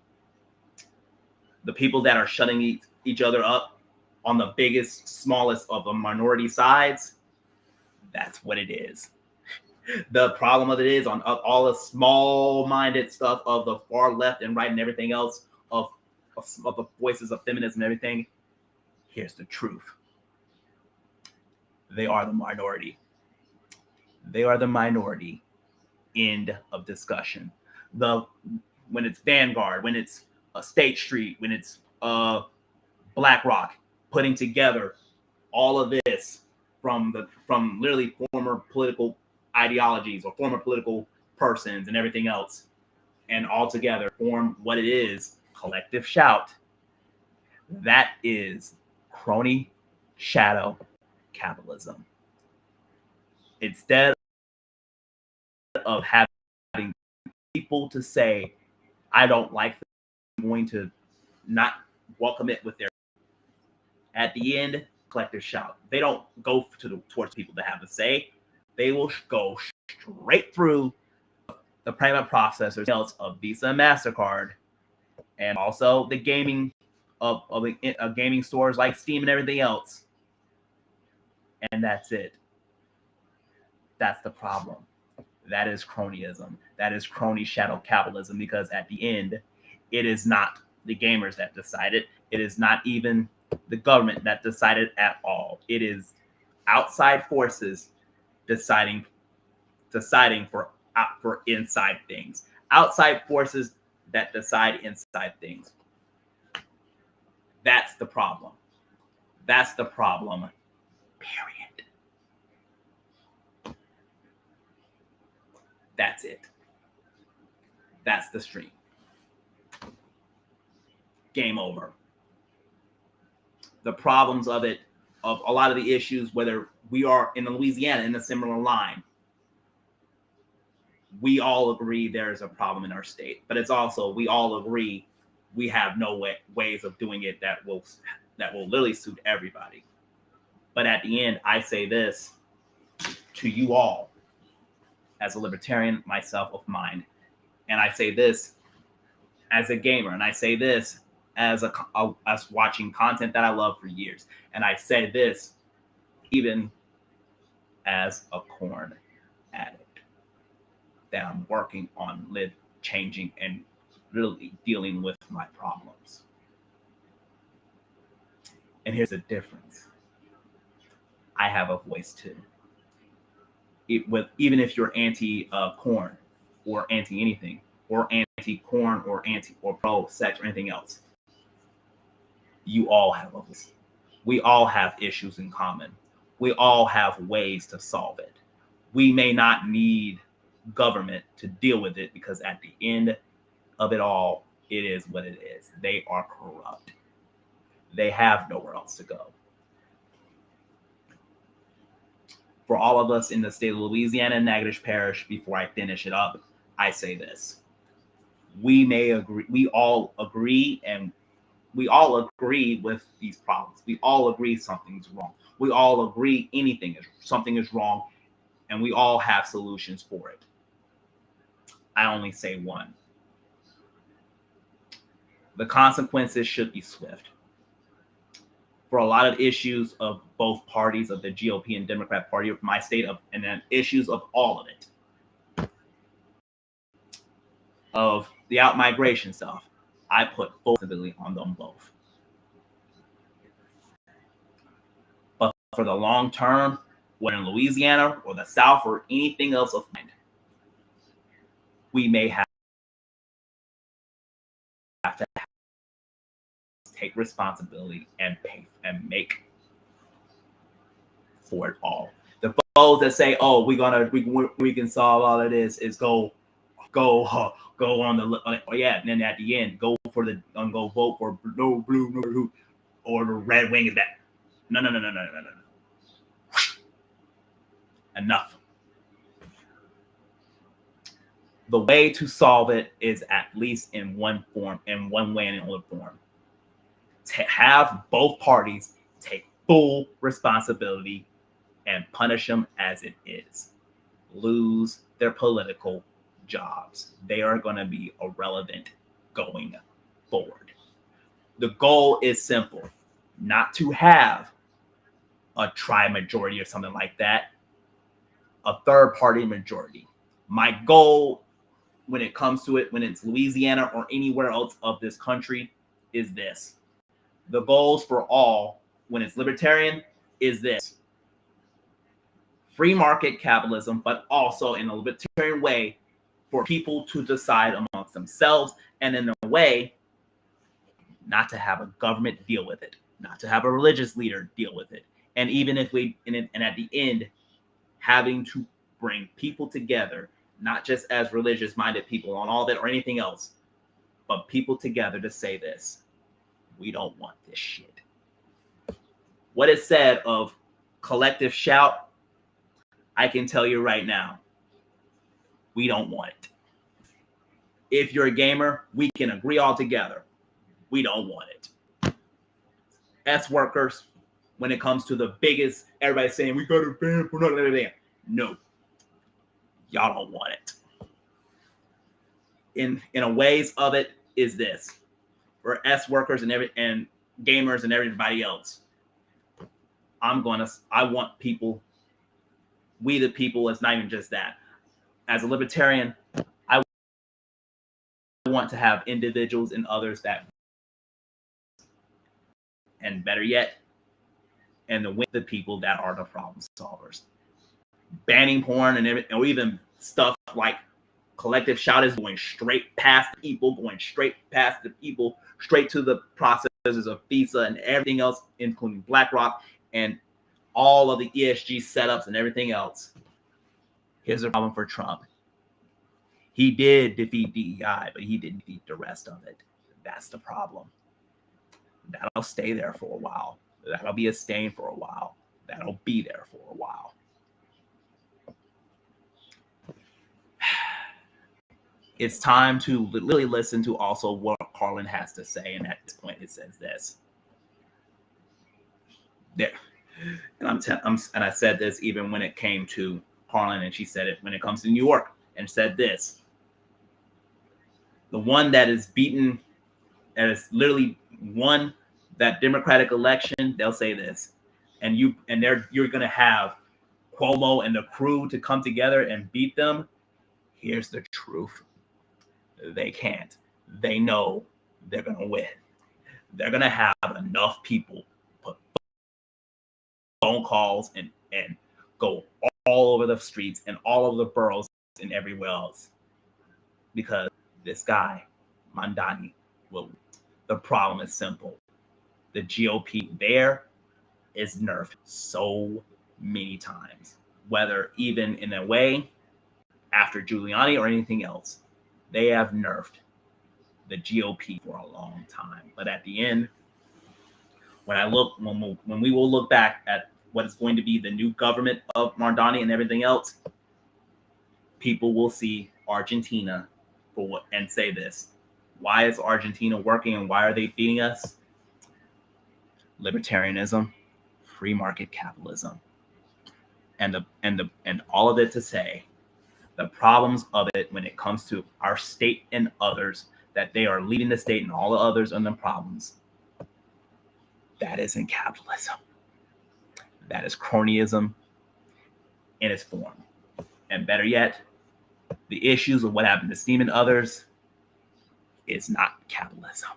The people that are shutting each other up on the biggest, smallest of the minority sides, that's what it is. The problem of it is on all the small-minded stuff of the far left and right and everything else of the voices of feminism and everything. Here's the truth. They are the minority. They are the minority. End of discussion. When it's Vanguard, when it's State Street, when it's BlackRock putting together all of this from literally former political ideologies or former political persons and everything else, and all together form what it is, collective shout. That is crony shadow capitalism. Instead of having people to say, I don't like this, I'm going to not welcome it with their, at the end, collective shout. They don't go towards people that have a say. They will go straight through the payment processors of Visa and MasterCard, and also the gaming of gaming stores like Steam and everything else. And that's it. That's the problem. That is cronyism. That is crony shadow capitalism, because at the end, it is not the gamers that decide it. It is not even the government that decided at all. It is outside forces deciding for inside things. Outside forces that decide inside things. That's the problem. That's the problem. Period. That's it. That's the stream. Game over. The problems of it, of a lot of the issues, whether we are in Louisiana in a similar line, we all agree there is a problem in our state, but it's also, we all agree we have no ways of doing it that will literally suit everybody. But at the end, I say this to you all as a libertarian, myself of mind, and I say this as a gamer, and I say this as as watching content that I love for years. And I say this even as a corn addict, that I'm working on changing and really dealing with my problems. And here's the difference. I have a voice too. Even if you're anti corn or anti anything or anti corn or anti or pro sex or anything else, you all have a voice. We all have issues in common. We all have ways to solve it. We may not need government to deal with it, because at the end of it all, it is what it is. They are corrupt. They have nowhere else to go. For all of us in the state of Louisiana and Natchitoches Parish, before I finish it up, I say this. We all agree with these problems. We all agree something's wrong. We all agree something is wrong, and we all have solutions for it. I only say one. The consequences should be swift. For a lot of issues of both parties, of the GOP and Democrat Party of my state, and then issues of all of it, of the out-migration stuff, I put full responsibility on them both. But for the long term, whether in Louisiana or the South or anything else of mind, we may have to take responsibility and pay and make for it all. The folks that say, "Oh, we can solve all of this," is go on the yeah, and then at the end go vote for no blue, no blue, or the red wing is that. No. Enough. The way to solve it is at least in one way and another form. To have both parties take full responsibility and punish them as it is. Lose their political jobs. They are going to be irrelevant going forward. The goal is simple, not to have a tri-majority or something like that, a third-party majority. My goal when it comes to it, when it's Louisiana or anywhere else of this country, is this. The goals for all, when it's libertarian, is this. Free market capitalism, but also in a libertarian way for people to decide amongst themselves, and in a way not to have a government deal with it, not to have a religious leader deal with it. And even if and at the end, having to bring people together, not just as religious minded people on all that or anything else, but people together to say this: we don't want this shit. What is said of collective shout, I can tell you right now, we don't want it. If you're a gamer, we can agree all together. We don't want it. S workers, when it comes to the biggest, everybody's saying we got to ban for nothing. No, y'all don't want it. In a ways of it is this: for S workers and gamers and everybody else, I want people, we the people. It's not even just that. As a libertarian, I want to have individuals and others that, and better yet, and the people that are the problem solvers. Banning porn and everything, or even stuff like collective shout is going straight past the people, straight to the processes of FISA and everything else, including BlackRock and all of the ESG setups and everything else. Here's a problem for Trump. He did defeat DEI, but he didn't defeat the rest of it. That's the problem. That'll stay there for a while. That'll be a stain for a while. That'll be there for a while. It's time to really listen to also what Carlin has to say. And at this point, it says this. There. And I said this even when it came to Carlin, and she said it when it comes to New York, and said this. The one that is beaten, and is literally won that Democratic election, they'll say this, and you're gonna have Cuomo and the crew to come together and beat them. Here's the truth: they can't. They know they're gonna win. They're gonna have enough people put phone calls and go all over the streets and all over the boroughs and everywhere else, because this guy Mandani will. The problem is simple: the GOP there is nerfed so many times, whether even in a way after Giuliani or anything else. They have nerfed the GOP for a long time. But at the end, when we will look back at what is going to be the new government of Mandani and everything else, people will see Argentina for what and say this: why is Argentina working and why are they beating us? Libertarianism, free market capitalism, and all of it to say the problems of it when it comes to our state and others, that they are leading the state and all the others and the problems. That isn't capitalism. That is cronyism in its form. And better yet, the issues of what happened to Steam and others is not capitalism.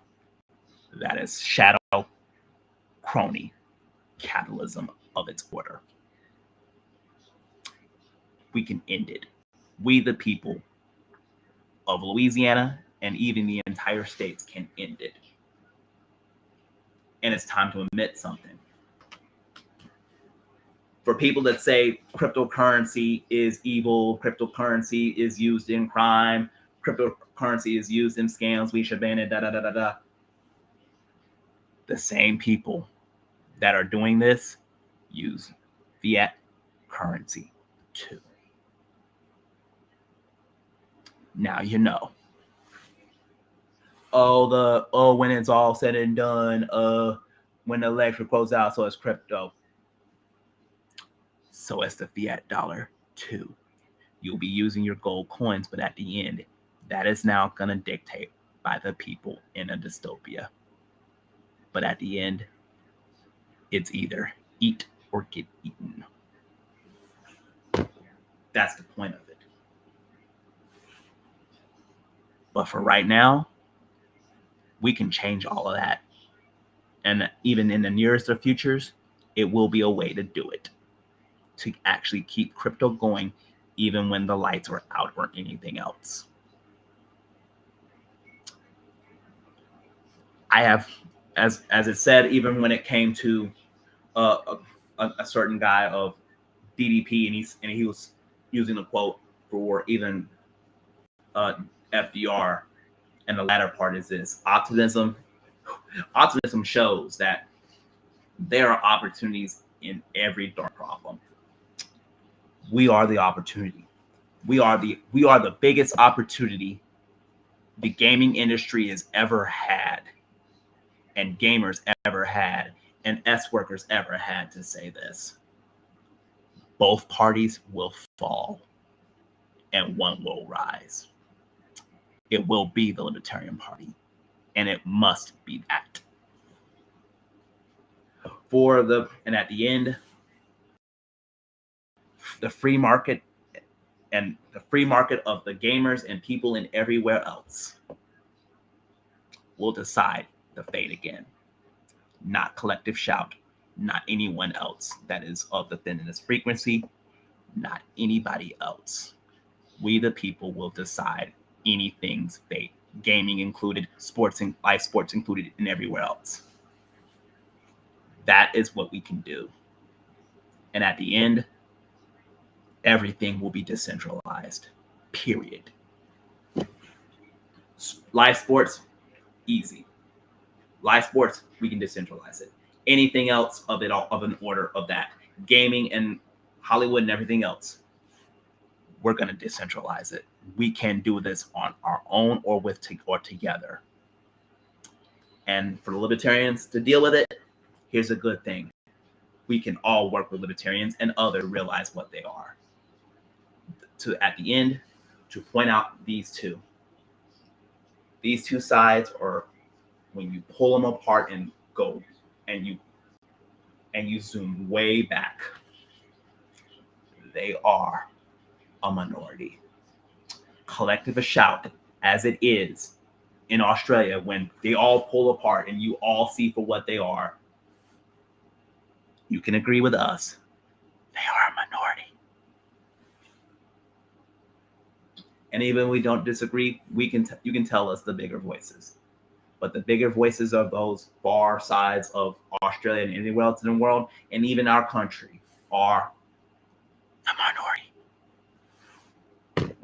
That is shadow crony capitalism of its order. We can end it. We, the people of Louisiana and even the entire states, can end it. And it's time to admit something. For people that say cryptocurrency is evil, cryptocurrency is used in crime, cryptocurrency is used in scams, we should ban it, the same people that are doing this use fiat currency too. Now you know. When it's all said and done, when the election goes out, so it's crypto. So it's the fiat dollar too. You'll be using your gold coins, but at the end, that is now gonna dictate by the people in a dystopia. But at the end, it's either eat or get eaten. That's the point of it. But for right now, we can change all of that. And even in the nearest of futures, it will be a way to do it, to actually keep crypto going even when the lights are out or anything else. I have, as it said, even when it came to a certain guy of DDP, and he was using a quote for even FDR, and the latter part is this: optimism shows that there are opportunities in every dark problem. We are the opportunity. We are the biggest opportunity the gaming industry has ever had, and gamers ever had, and S workers ever had to say this. Both parties will fall, and one will rise. It will be the Libertarian Party, and it must be that. And at the end, the free market and the free market of the gamers and people in everywhere else will decide the fate again. Not Collective Shout, not anyone else that is of the thinnest frequency, not anybody else. We, the people, will decide anything's fate, gaming included, sports and live sports included, and everywhere else. That is what we can do. And at the end, everything will be decentralized. Period. Live sports, easy. Live sports, we can decentralize it. Anything else of it all, of an order of that, gaming and Hollywood and everything else, we're going to decentralize it. We can do this on our own or together. And for the libertarians to deal with it, here's a good thing: we can all work with libertarians and others realize what they are. At the end, to point out these two sides, or when you pull them apart and go and you zoom way back, they are a minority. Collective shout, as it is in Australia, when they all pull apart and you all see for what they are, you can agree with us. They are a minority. And even if we don't disagree, you can tell us the bigger voices. But the bigger voices of those far sides of Australia and anywhere else in the world, and even our country, are the minority.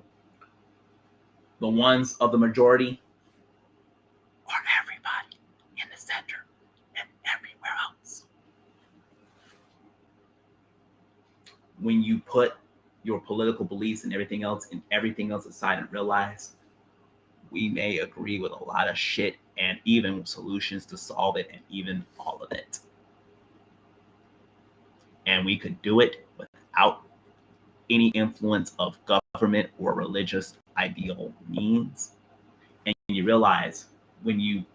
The ones of the majority are everybody in the center and everywhere else. When you put your political beliefs and everything else aside and realize we may agree with a lot of shit and even solutions to solve it and even all of it. And we could do it without any influence of government or religious ideal means. And you realize when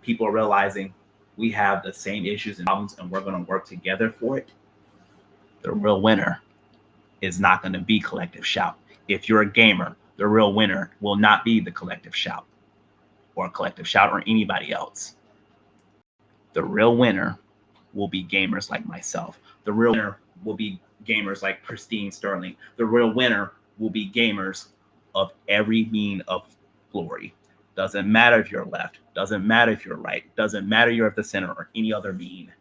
people are realizing we have the same issues and problems and we're going to work together for it, the real winner is not going to be collective shout. If you're a gamer, the real winner will not be the collective shout or anybody else. The real winner will be gamers like myself. The real winner will be gamers like Pristine Sterling. The real winner will be gamers of every mean of glory. Doesn't matter if you're left. Doesn't matter if you're right. Doesn't matter if you're at the center or any other mean.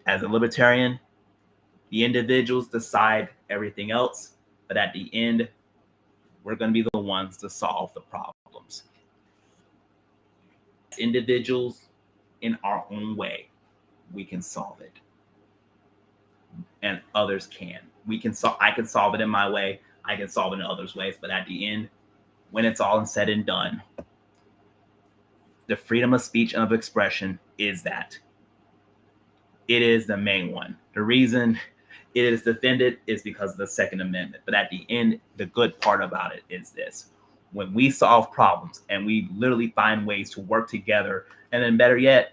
As a libertarian, the individuals decide everything else, but at the end, we're going to be the ones to solve the problems. As individuals, in our own way, we can solve it, and others can. I can solve it in my way. I can solve it in others' ways, but at the end, when it's all said and done, the freedom of speech and of expression is that. It is the main one. The reason it is defended is because of the Second Amendment. But at the end, the good part about it is this. When we solve problems and we literally find ways to work together, and then better yet,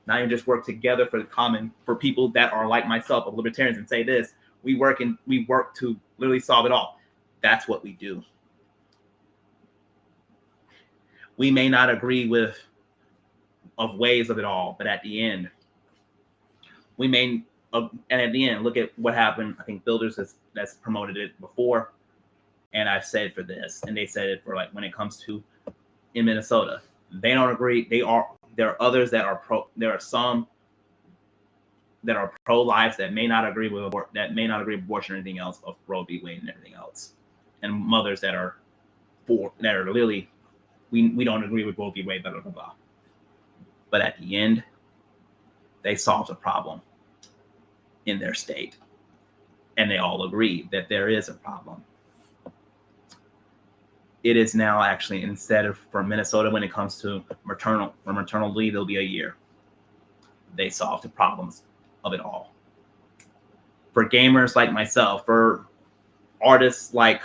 not even just work together for people that are like myself, of libertarians, and say this, we work to literally solve it all. That's what we do. We may not agree with ways of it all, but at the end, and at the end, look at what happened. I think Builders that's promoted it before, and I've said for this, and they said it for like when it comes to in Minnesota, they don't agree. There are others that are pro. There are some that are pro-life that may not agree with abortion or anything else, of Roe v. Wade and everything else, and mothers that are literally we don't agree with Roe v. Wade, blah blah blah blah. But at the end, they solved a problem in their state, and they all agree that there is a problem. It is now actually, instead of for Minnesota, when it comes to maternal leave, it'll be a year. They solved the problems of it all. For gamers like myself, for artists like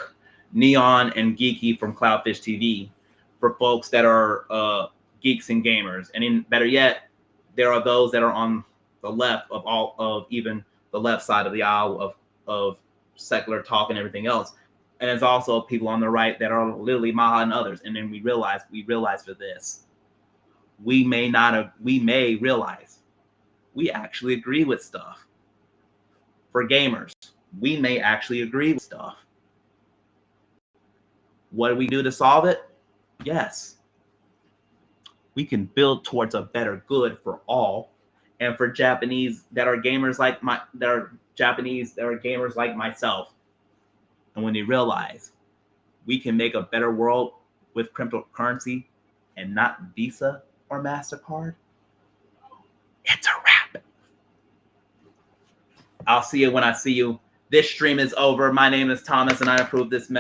Neon and Geeky from Cloudfish TV, for folks that are geeks and gamers, and better yet, there are those that are on the left of even the left side of the aisle of secular talk and everything else. And there's also people on the right that are literally Maha and others. And then we realize for this, we may realize we actually agree with stuff. For gamers, we may actually agree with stuff. What do we do to solve it? Yes. We can build towards a better good for all. And for Japanese that are gamers like myself. And when they realize we can make a better world with cryptocurrency and not Visa or MasterCard, it's a wrap. I'll see you when I see you. This stream is over. My name is Thomas, and I approve this message.